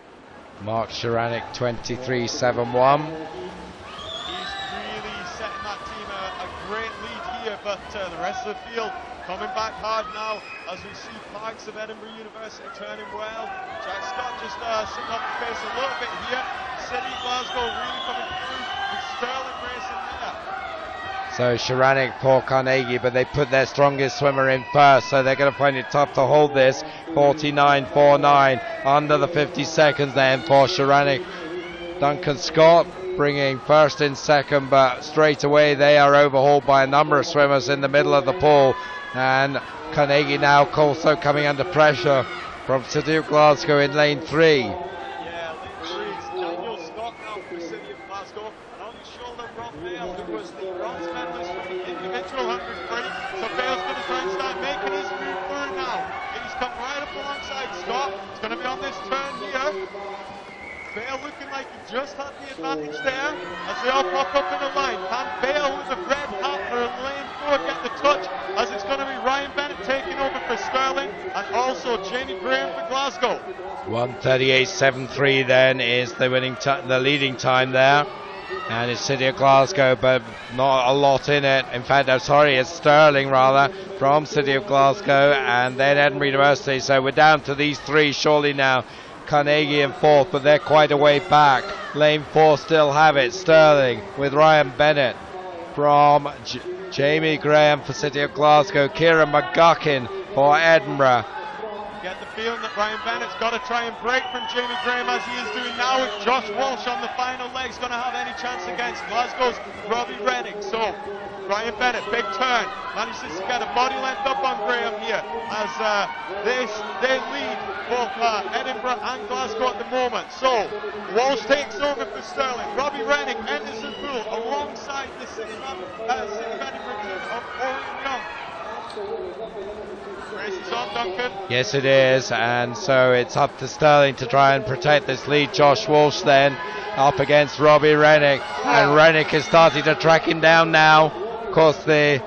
[SPEAKER 8] Mark Sharanek 23.71.
[SPEAKER 16] He's really setting that team a great lead here, but the rest of the field coming back hard now as we see Parks of Edinburgh University turning well. Jack Scott just sitting off the pace a little bit here. City Glasgow really coming through with Sterling racing there.
[SPEAKER 8] So Sharanik for Carnegie, but they put their strongest swimmer in first, so they're going to find it tough to hold this. 49.49 under the 50 seconds then for Sharanik. Duncan Scott bringing first and second, but straight away they are overhauled by a number of swimmers in the middle of the pool. And Carnegie now also coming under pressure from City of Glasgow in lane 3.
[SPEAKER 16] Yeah, lane 3 is Daniel Scott now for City of Glasgow. And on his shoulder, Rob Bale, who was the bronze medalist for the individual 100 free. So Bale's going to try and start making his move through now. He's come right up alongside Scott. It's going to be on this turn here. Bale looking like he just had the advantage there as they all pop up in a line. Can Bale with a red hat for lane 4 get the touch, as it's going to be Ryan Bennett taking over for Stirling and also Jamie Graham for Glasgow.
[SPEAKER 8] 1:38.73 then is the the leading time there, and it's City of Glasgow, but not a lot in it. In fact, I'm sorry, it's Stirling rather from City of Glasgow, and then Edinburgh University. So we're down to these three surely now. Carnegie in fourth, but they're quite a way back. Lane 4 still have it. Stirling with Ryan Bennett from Jamie Graham for City of Glasgow. Kieran McGuckin for Edinburgh.
[SPEAKER 16] Get the feeling that Ryan Bennett's got to try and break from Jamie Graham as he is doing now. If Josh Walsh on the final leg's going to have any chance against Glasgow's Robbie Redding. So Ryan Bennett, big turn, manages to get a body length up on Graham here as they lead both Edinburgh and Glasgow at the moment. So Walsh takes over for Stirling. Robbie Rennick enters the pool alongside the City of Edinburgh team of Orion Young. Race is on, Duncan.
[SPEAKER 8] Yes, it is, and so it's up to Stirling to try and protect this lead. Josh Walsh then up against Robbie Rennick, and Rennick is starting to track him down now. Of course, the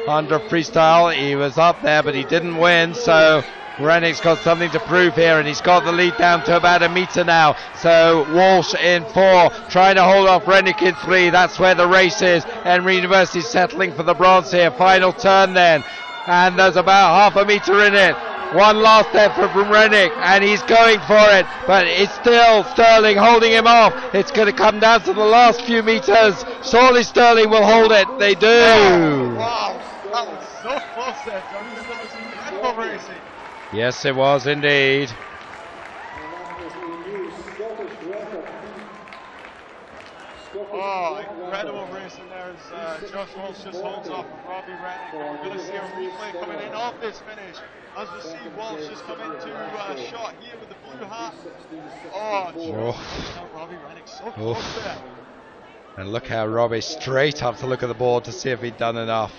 [SPEAKER 8] 100 freestyle, he was up there, but he didn't win, so Rennick's got something to prove here, and he's got the lead down to about a metre now. So Walsh in 4, trying to hold off Rennick in 3. That's where the race is. Edinburgh University settling for the bronze here. Final turn then, and there's about half a metre in it. One last effort from Rennick, and he's going for it, but it's still Stirling holding him off. It's going to come down to the last few metres. Surely Stirling will hold it. They do.
[SPEAKER 16] Wow, that was so close there, Duncan. That was incredible racing.
[SPEAKER 8] Yes, it was indeed.
[SPEAKER 16] Oh, incredible racing there as Josh Walsh just holds off Robbie Rennick. We're going to see a replay coming in of this finish as we see Walsh just come into shot here with the blue hat. Oh, Robbie Rennick so close there.
[SPEAKER 8] And look how Robbie straight up to look at the board to see if he'd done enough.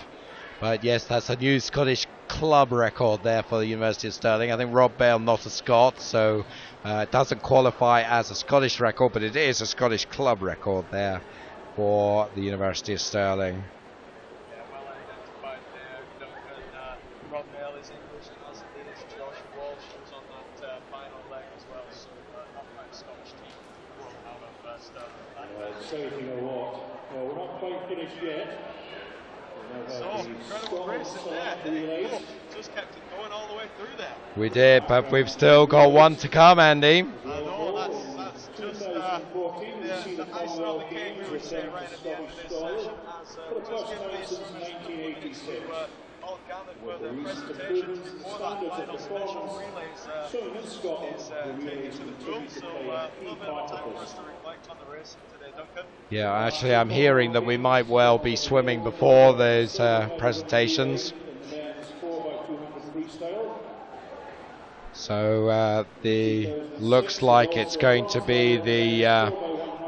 [SPEAKER 8] But yes, that's a new Scottish club record there for the University of Stirling. I think Rob Bale, not a Scot, so it doesn't qualify as a Scottish record, but it is a Scottish club record there for the University of Stirling.
[SPEAKER 16] Yeah, well identified there, Duncan. Rob Bale is English, and as it is Josh Walsh who's on that final leg as well, so not quite a Scottish team will out of Stirling.
[SPEAKER 10] So you know what? Well, we're not quite finished yet.
[SPEAKER 16] So incredible racing there. Just kept it going all the way through there.
[SPEAKER 8] We did, but we've still got one to come, Andy.
[SPEAKER 16] I know, that's just the icing on the cake, we would say, right at the end of this session. As just giving these swimmers to all gathered for their presentations before that final special relays is taken to the pool. So a little bit of a time for us to reflect on the racing today, Duncan.
[SPEAKER 8] Yeah, actually I'm hearing that we might well be swimming before those presentations. So looks like it's going to be the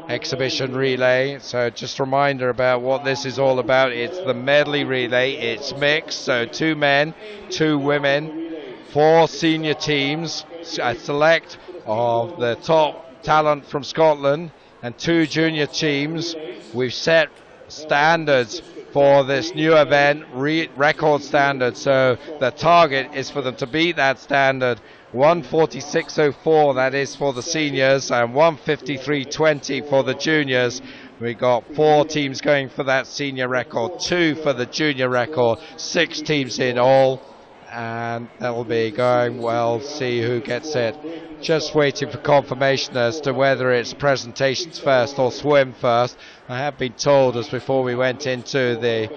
[SPEAKER 8] exhibition relay. So just a reminder about what this is all about. It's the medley relay. It's mixed, so 2 men, 2 women, 4 senior teams, a select of the top talent from Scotland, and 2 junior teams. We've set standards for this new event, record standards, so the target is for them to beat that standard. 1:46.04, that is for the seniors, and 1:53.20 for the juniors. We got 4 teams going for that senior record, 2 for the junior record, 6 teams in all, and that'll be going well. See who gets it. Just waiting for confirmation as to whether it's presentations first or swim first. I have been told as before we went into the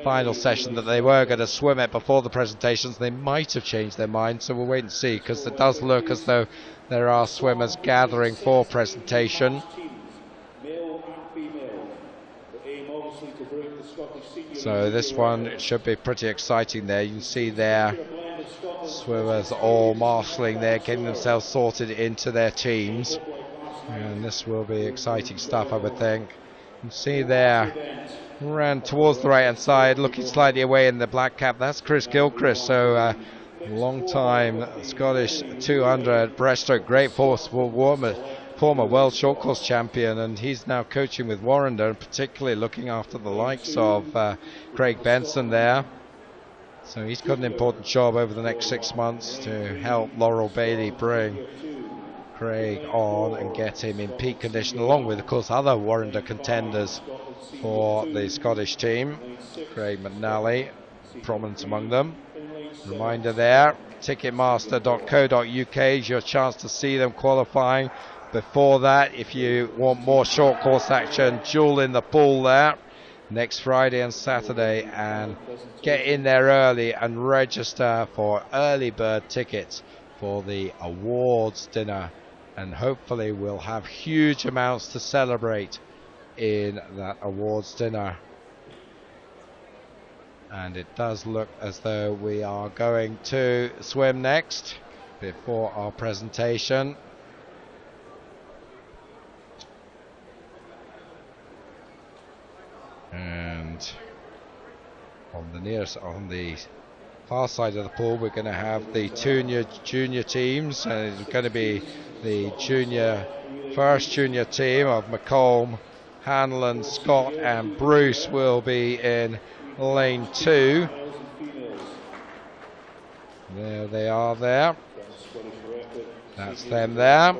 [SPEAKER 8] final session that they were going to swim it before the presentations. They might have changed their mind, so we'll wait and see, because it does look as though there are swimmers gathering for presentation. So this one should be pretty exciting there. You can see there swimmers all marshalling there, getting themselves sorted into their teams, and this will be exciting stuff, I would think. You can see there, ran towards the right hand side, looking slightly away in the black cap. That's Chris Gilchrist, so long time Scottish 200 breaststroke great former world short course champion, and he's now coaching with Warrender, and particularly looking after the likes of Craig Benson there. So he's got an important job over the next 6 months to help Laurel Bailey bring Craig on and get him in peak condition, along with, of course, other Warrender contenders for the Scottish team. Craig McNally, prominent among them. Reminder there, ticketmaster.co.uk is your chance to see them qualifying. Before that, if you want more short course action, duel in the pool there next Friday and Saturday, and get in there early and register for early bird tickets for the awards dinner, and hopefully we'll have huge amounts to celebrate in that awards dinner. And it does look as though we are going to swim next before our presentation. And on the far side of the pool, we're going to have the junior teams, and it's going to be the first junior team of McComb, Hanlon, Scott and Bruce will be in lane 2. There they are there. That's them there.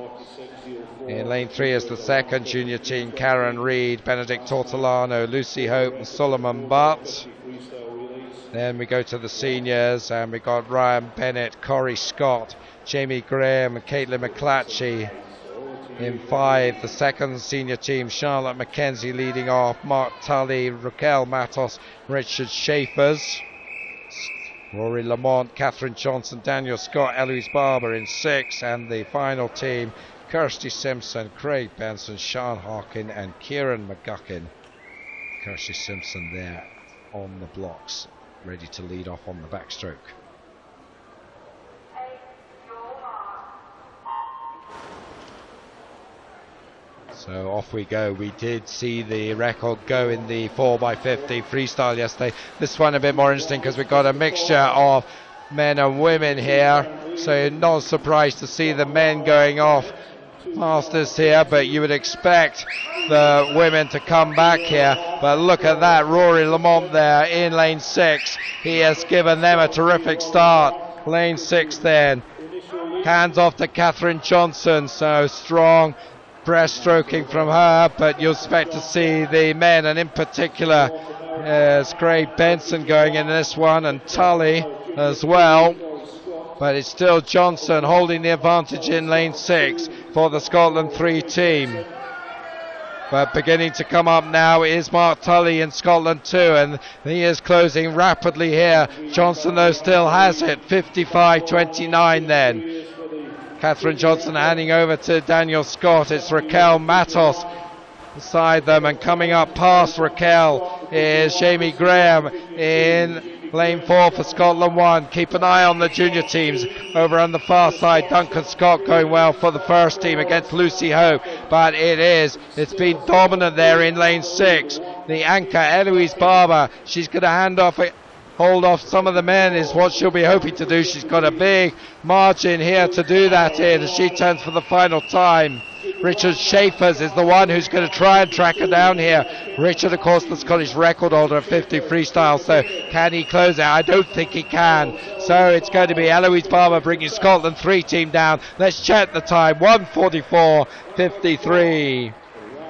[SPEAKER 8] In lane 3 is the second junior team, Karen Reid, Benedict Tortolano, Lucy Hope and Solomon Butt. Then we go to the seniors, and we got Ryan Bennett, Corey Scott, Jamie Graham and Caitlin McClatchy. In 5, the second senior team, Charlotte McKenzie leading off, Mark Tully, Raquel Matos, Richard Schaefers, Rory Lamont, Katherine Johnston, Daniel Scott, Eloise Barber in 6, and the final team, Kirsty Simpson, Craig Benson, Sean Harkin and Kieran McGuckin. Kirsty Simpson there on the blocks, ready to lead off on the backstroke. So off we go. We did see the record go in the 4x50 freestyle yesterday. This one a bit more interesting because we've got a mixture of men and women here. So you're not surprised to see the men going off fastest here, but you would expect the women to come back here. But look at that, Rory Lamont there in lane 6. He has given them a terrific start. Lane 6 then. Hands off to Katherine Johnston, so strong breaststroking from her, but you'll expect to see the men, and in particular Craig Benson going in this one, and Tully as well. But it's still Johnson holding the advantage in lane 6 for the Scotland 3 team. But beginning to come up now is Mark Tully in Scotland 2, and he is closing rapidly here. Johnson though still has it, 55.29 then. Katherine Johnston handing over to Daniel Scott. It's Raquel Matos beside them, and coming up past Raquel is Jamie Graham in lane 4 for Scotland 1. Keep an eye on the junior teams over on the far side. Duncan Scott going well for the first team against Lucy Hope, but it's been dominant there in lane 6. The anchor Eloise Barber, she's going to hold off some of the men is what she'll be hoping to do. She's got a big margin here to do that in as she turns for the final time. Richard Schaefers is the one who's going to try and track her down here. Richard, of course, the Scottish record holder at 50 freestyle, so can he close it? I don't think he can. So it's going to be Eloise Barber bringing Scotland 3 team down. Let's check the time, 1:44.53.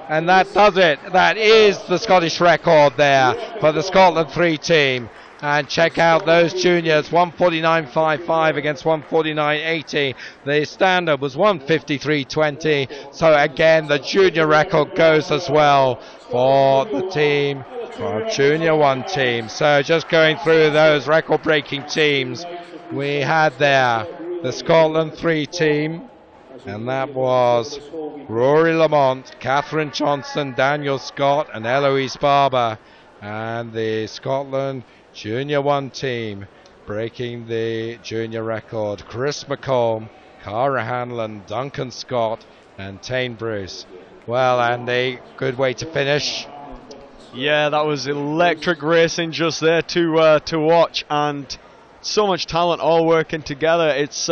[SPEAKER 8] And that does it. That is the Scottish record there for the Scotland 3 team. And check out those juniors, 149.55 against 149.80. The standard was 153.20. So again, the junior record goes as well for the team, for Junior 1 team. So just going through those record-breaking teams, we had there the Scotland 3 team, and that was Rory Lamont, Katherine Johnston, Daniel Scott and Eloise Barber. And the Scotland Junior 1 team breaking the junior record, Chris McComb, Cara Hanlon, Duncan Scott and Tane Bruce. Well, Andy, good way to finish.
[SPEAKER 9] Yeah, that was electric racing just there to watch, and so much talent all working together. It's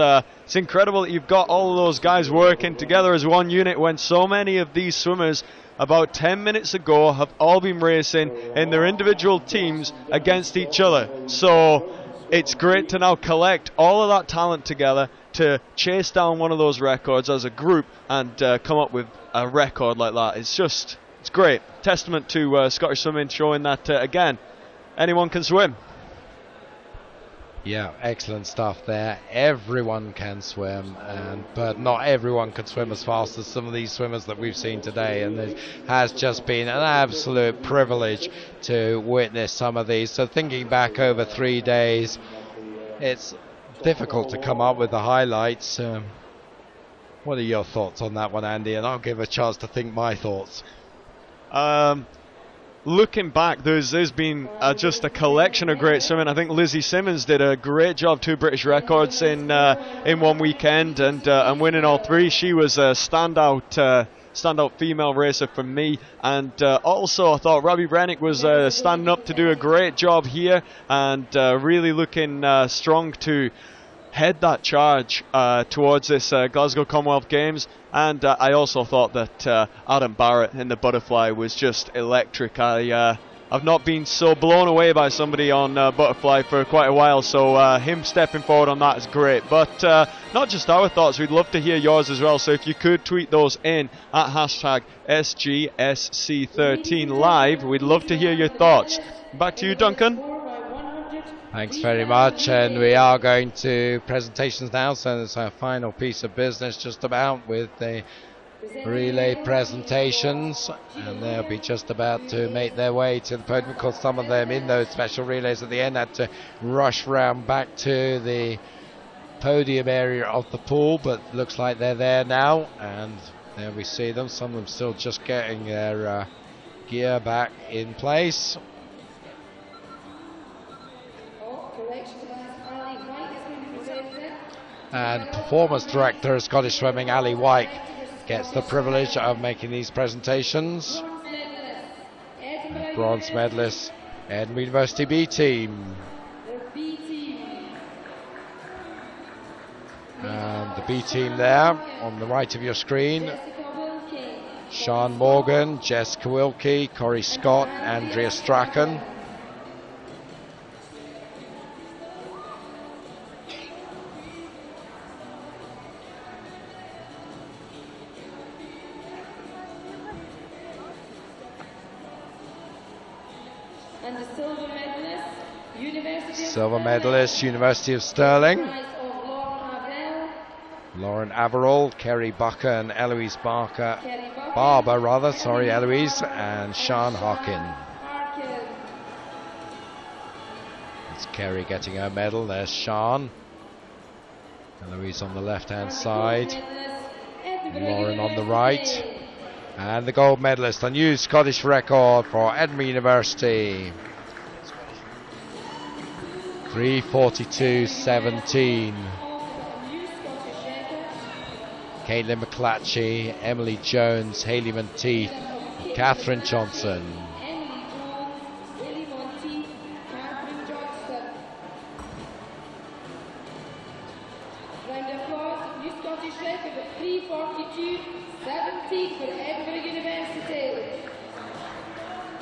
[SPEAKER 9] incredible that you've got all of those guys working together as one unit when so many of these swimmers about 10 minutes ago have all been racing in their individual teams against each other. So it's great to now collect all of that talent together to chase down one of those records as a group and come up with a record like that. It's great. Testament to Scottish swimming, showing that, again, anyone can swim.
[SPEAKER 8] Yeah, excellent stuff there. Everyone can swim, but not everyone can swim as fast as some of these swimmers that we've seen today, and it has just been an absolute privilege to witness some of these. So thinking back over 3 days, it's difficult to come up with the highlights. What are your thoughts on that one, Andy? And I'll give a chance to think my thoughts.
[SPEAKER 9] Looking back, there's been just a collection of great swimming. I think Lizzie Simmons did a great job, 2 British records in one weekend, and winning all 3. She was a standout female racer for me. And also I thought Robbie Rennick was standing up to do a great job here, and really looking strong to head that charge towards this Glasgow Commonwealth Games. And I also thought that Adam Barrett in the butterfly was just electric. I've not been so blown away by somebody on butterfly for quite a while, so him stepping forward on that is great. But not just our thoughts, we'd love to hear yours as well, so if you could tweet those in at hashtag SGSC13 live, we'd love to hear your thoughts. Back to you, Duncan.
[SPEAKER 8] Thanks very much, and we are going to presentations now, so it's our final piece of business just about with the relay presentations, and they'll be just about to make their way to the podium. Of course, some of them in those special relays at the end had to rush round back to the podium area of the pool, but looks like they're there now, and there we see them. Some of them still just getting their gear back in place. And Performance Director of Scottish Swimming, Ali White, gets the privilege of making these presentations. And bronze medalist, Edinburgh University B team. And the B team there on the right of your screen: Sean Morgan, Jessica Wilkie, Corey Scott, Andrea Strachan. Silver medalist, University of Stirling, Lauren Averill, Kerry Bucker and Eloise Barber, Eloise, and Sian Harkin. It's Kerry getting her medal. There's Sian. Eloise on the left-hand side, Lauren on the right, and the gold medalist, a new Scottish record for Edinburgh University. 3:42.17. Caitlin McClatchy, Emily Jones, Hayley Monteith, Katherine Johnston.
[SPEAKER 11] Round of applause, new Scottish record at 3:42.17 for Edinburgh University.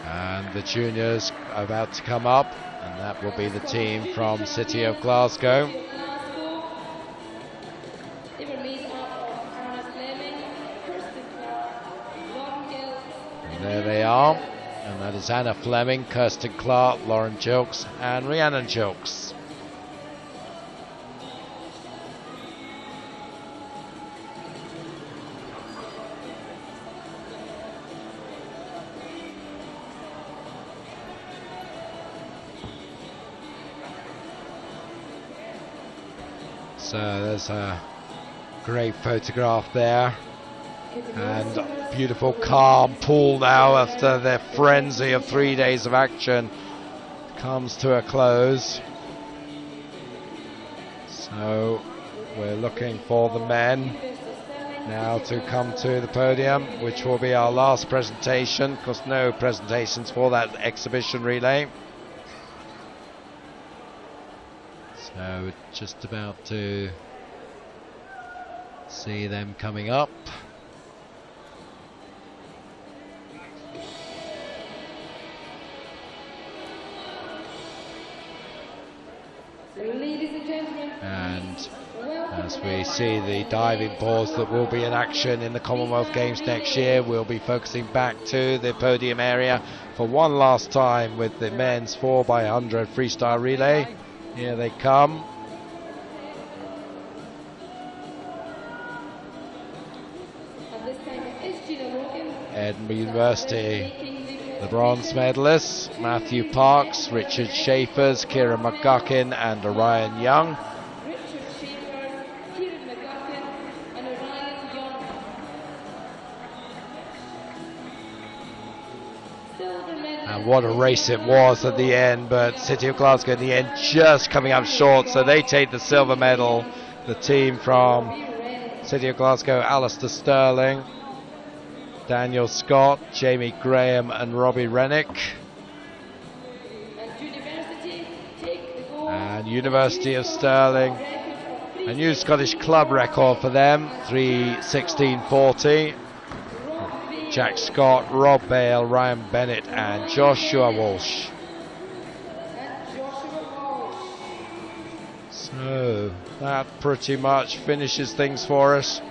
[SPEAKER 8] And the juniors are about to come up, and that will be the team from City of Glasgow. And there they are, And that is Anna Fleming, Kirsten Clark, Lauren Jilks and Rhiannon Jilks. So there's a great photograph there, and beautiful calm pool now after the frenzy of 3 days of action comes to a close. So we're looking for the men now to come to the podium, which will be our last presentation, because no presentations for that exhibition relay. So we're just about to see them coming up.
[SPEAKER 11] Ladies and gentlemen,
[SPEAKER 8] and as we see the diving pools that will be in action in the Commonwealth Games next year, we'll be focusing back to the podium area for one last time with the men's 4x100 freestyle relay. Here they come. Edinburgh University, the bronze medalists, Matthew Parks, Richard Schaefers, Kieran McGuckin and Orion Young. And what a race it was at the end, but City of Glasgow in the end just coming up short, so they take the silver medal. The team from City of Glasgow, Alistair Sterling, Daniel Scott, Jamie Graham and Robbie Rennick. And University of Stirling, a new Scottish club record for them, 3:16:40. Jack Scott, Rob Bale, Ryan Bennett and Joshua Walsh. So that pretty much finishes things for us.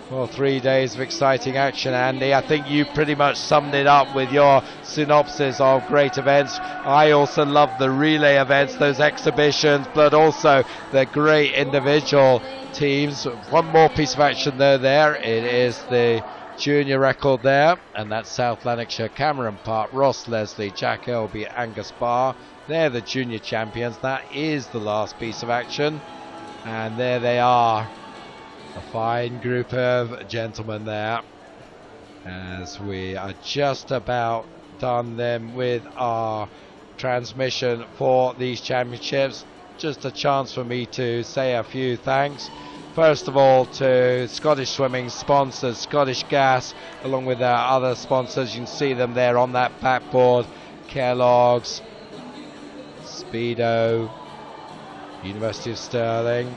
[SPEAKER 8] Well, 3 days of exciting action, Andy. I think you pretty much summed it up with your synopsis of great events. I also love the relay events, those exhibitions, but also the great individual teams. One more piece of action though there. It is the junior record there, and that's South Lanarkshire, Cameron Park, Ross Leslie, Jack Elby, Angus Barr. They're the junior champions. That is the last piece of action. And there they are. A fine group of gentlemen there, as we are just about done then with our transmission for these championships. Just a chance for me to say a few thanks. First of all to Scottish Swimming sponsors, Scottish Gas, along with our other sponsors. You can see them there on that backboard. Kellogg's, Speedo, University of Stirling.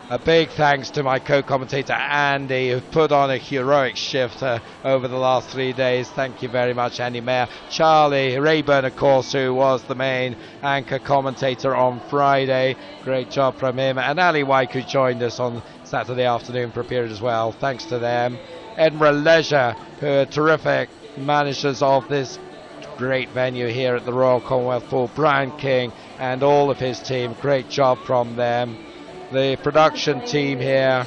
[SPEAKER 8] A big thanks to my co-commentator Andy, who put on a heroic shift over the last 3 days. Thank you very much, Andy Mayer. Charlie Rayburn, of course, who was the main anchor commentator on Friday. Great job from him. And Ali Wyke, who joined us on Saturday afternoon for a period as well. Thanks to them. Edinburgh Leisure, who are terrific managers of this great venue here at the Royal Commonwealth Pool. Brian King and all of his team. Great job from them. The production team here,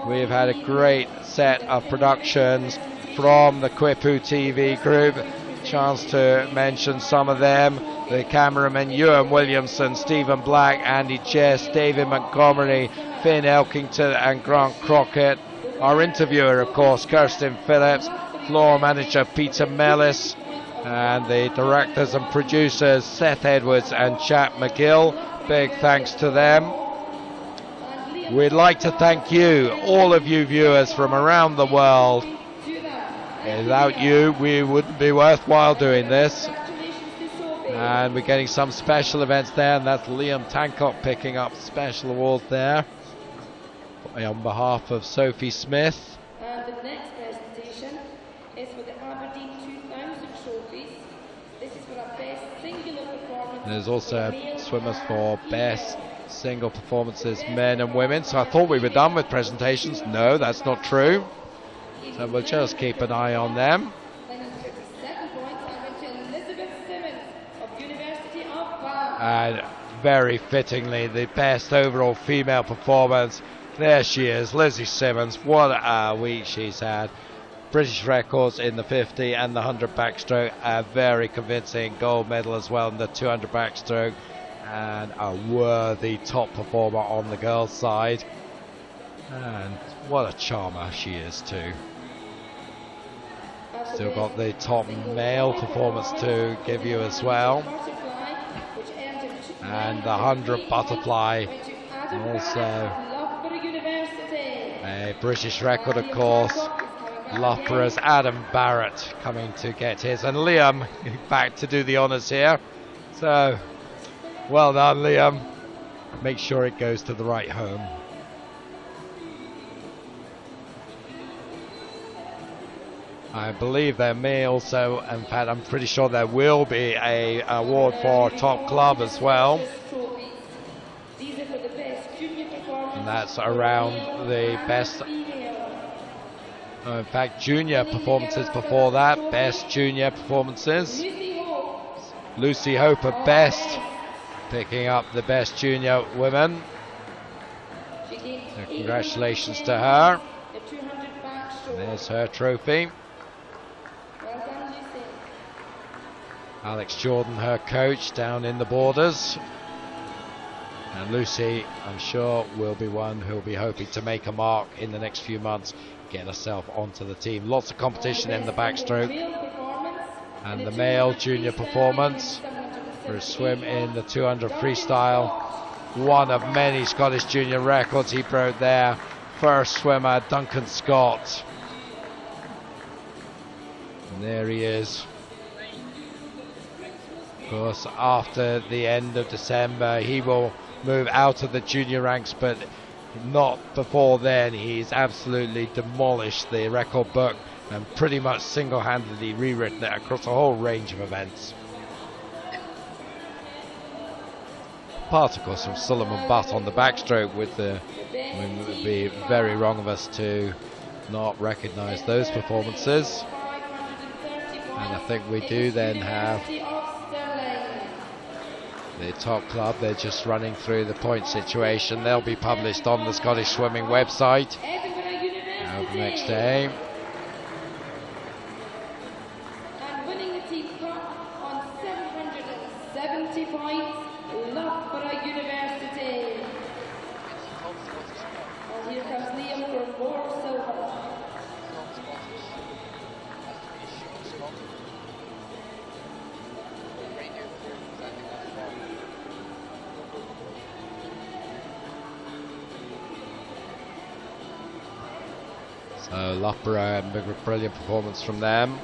[SPEAKER 8] we've had a great set of productions from the QuipuTV group. Chance to mention some of them. The cameraman Ewan Williamson, Stephen Black, Andy Chess, David Montgomery, Finn Elkington and Grant Crockett. Our interviewer, of course, Kirsten Phillips, floor manager Peter Mellis, and the directors and producers Seth Edwards and Chap McGill. Big thanks to them. We'd like to thank you, all of you viewers from around the world. Without you, we wouldn't be worthwhile doing this. And we're getting some special events there, and that's Liam Tancock picking up special awards there on behalf of Sophie Smith.
[SPEAKER 11] And the next presentation is for the Aberdeen 2000 trophies. This is for a best singular performance.
[SPEAKER 8] There's also swimmers for best single performances, men and women. So I thought we were done with presentations. No, that's not true. So we'll just keep an eye on them. And very fittingly, the best overall female performance. There she is, Lizzie Simmons. What a week she's had. British records in the 50 and the 100 backstroke. A very convincing gold medal as well in the 200 backstroke. And a worthy top performer on the girls' side. And what a charmer she is too. Still got the top male performance to give you as well. And the 100 butterfly, also a British record, of course. Loughborough's Adam Barrett coming to get his, and Liam back to do the honours here. So, well done, Liam. Make sure it goes to the right home. I believe there may also, in fact, I'm pretty sure there will be an award for top club as well. And that's around the best, in fact, junior performances before that, best junior performances. Lucy Hope at best, picking up the best junior women. So congratulations to her. There's her trophy. Alex Jordan, her coach, down in the borders. And Lucy, I'm sure, will be one who'll be hoping to make a mark in the next few months, get herself onto the team. Lots of competition in the backstroke. And the male junior performance for a swim in the 200 freestyle. One of many Scottish junior records he broke there. First swimmer, Duncan Scott. And there he is. Of course, after the end of December, he will move out of the junior ranks, but not before then. He's absolutely demolished the record book and pretty much single-handedly rewritten it across a whole range of events. Part, of course, from Solomon Butt on the backstroke. It would be very wrong of us to not recognise those performances. And I think we do then have the top club. They're just running through the point situation. They'll be published on the Scottish Swimming website the next day.
[SPEAKER 11] And winning the team cup on 770 points, Loughborough University. And here comes Liam for more silver.
[SPEAKER 8] So Loughborough, a brilliant performance from them.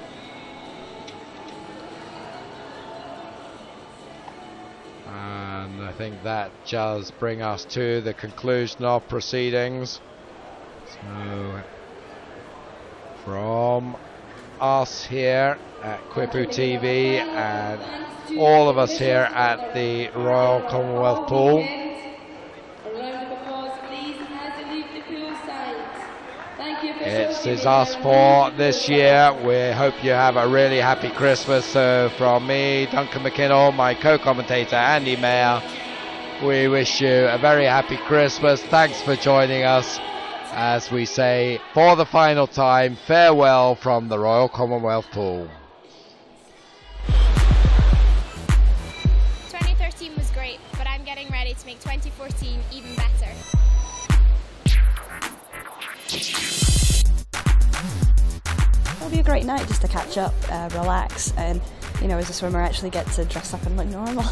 [SPEAKER 8] And I think that does bring us to the conclusion of proceedings. So from us here at QuipuTV and all of us here at the Royal Commonwealth Pool, it is us for this year. We hope you have a really happy Christmas. So from me, Duncan McKinnell, my co-commentator Andy Mayer, we wish you a very happy Christmas. Thanks for joining us as we say for the final time, farewell from the Royal Commonwealth Pool.
[SPEAKER 3] 2013 was great, but I'm getting ready to make 2014 even better.
[SPEAKER 4] It'll be a great night just to catch up, relax, and as a swimmer actually get to dress up and look normal.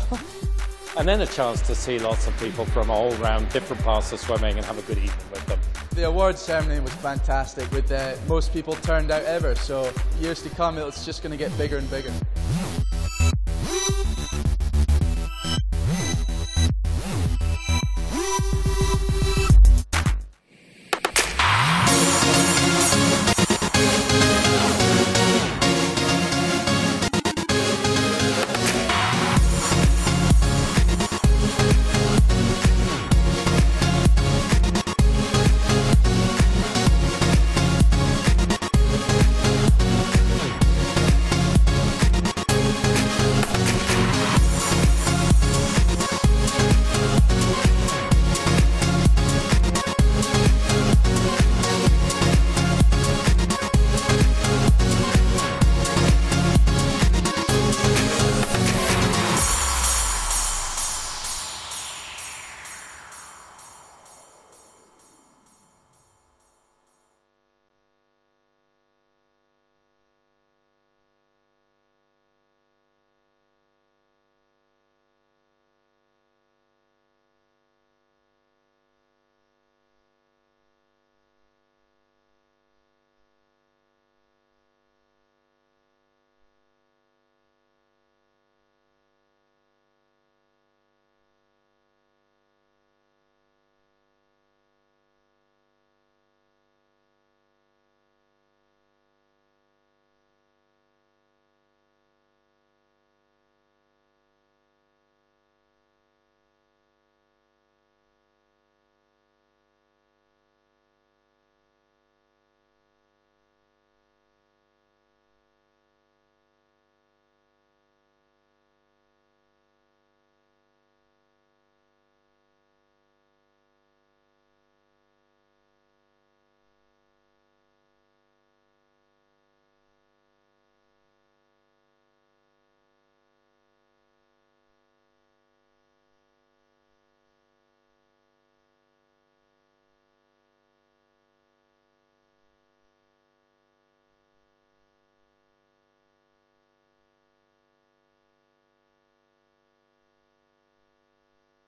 [SPEAKER 5] And then a chance to see lots of people from all around different parts of swimming and have a good evening with them.
[SPEAKER 2] The awards ceremony was fantastic with most people turned out ever, so years to come it's just going to get bigger and bigger.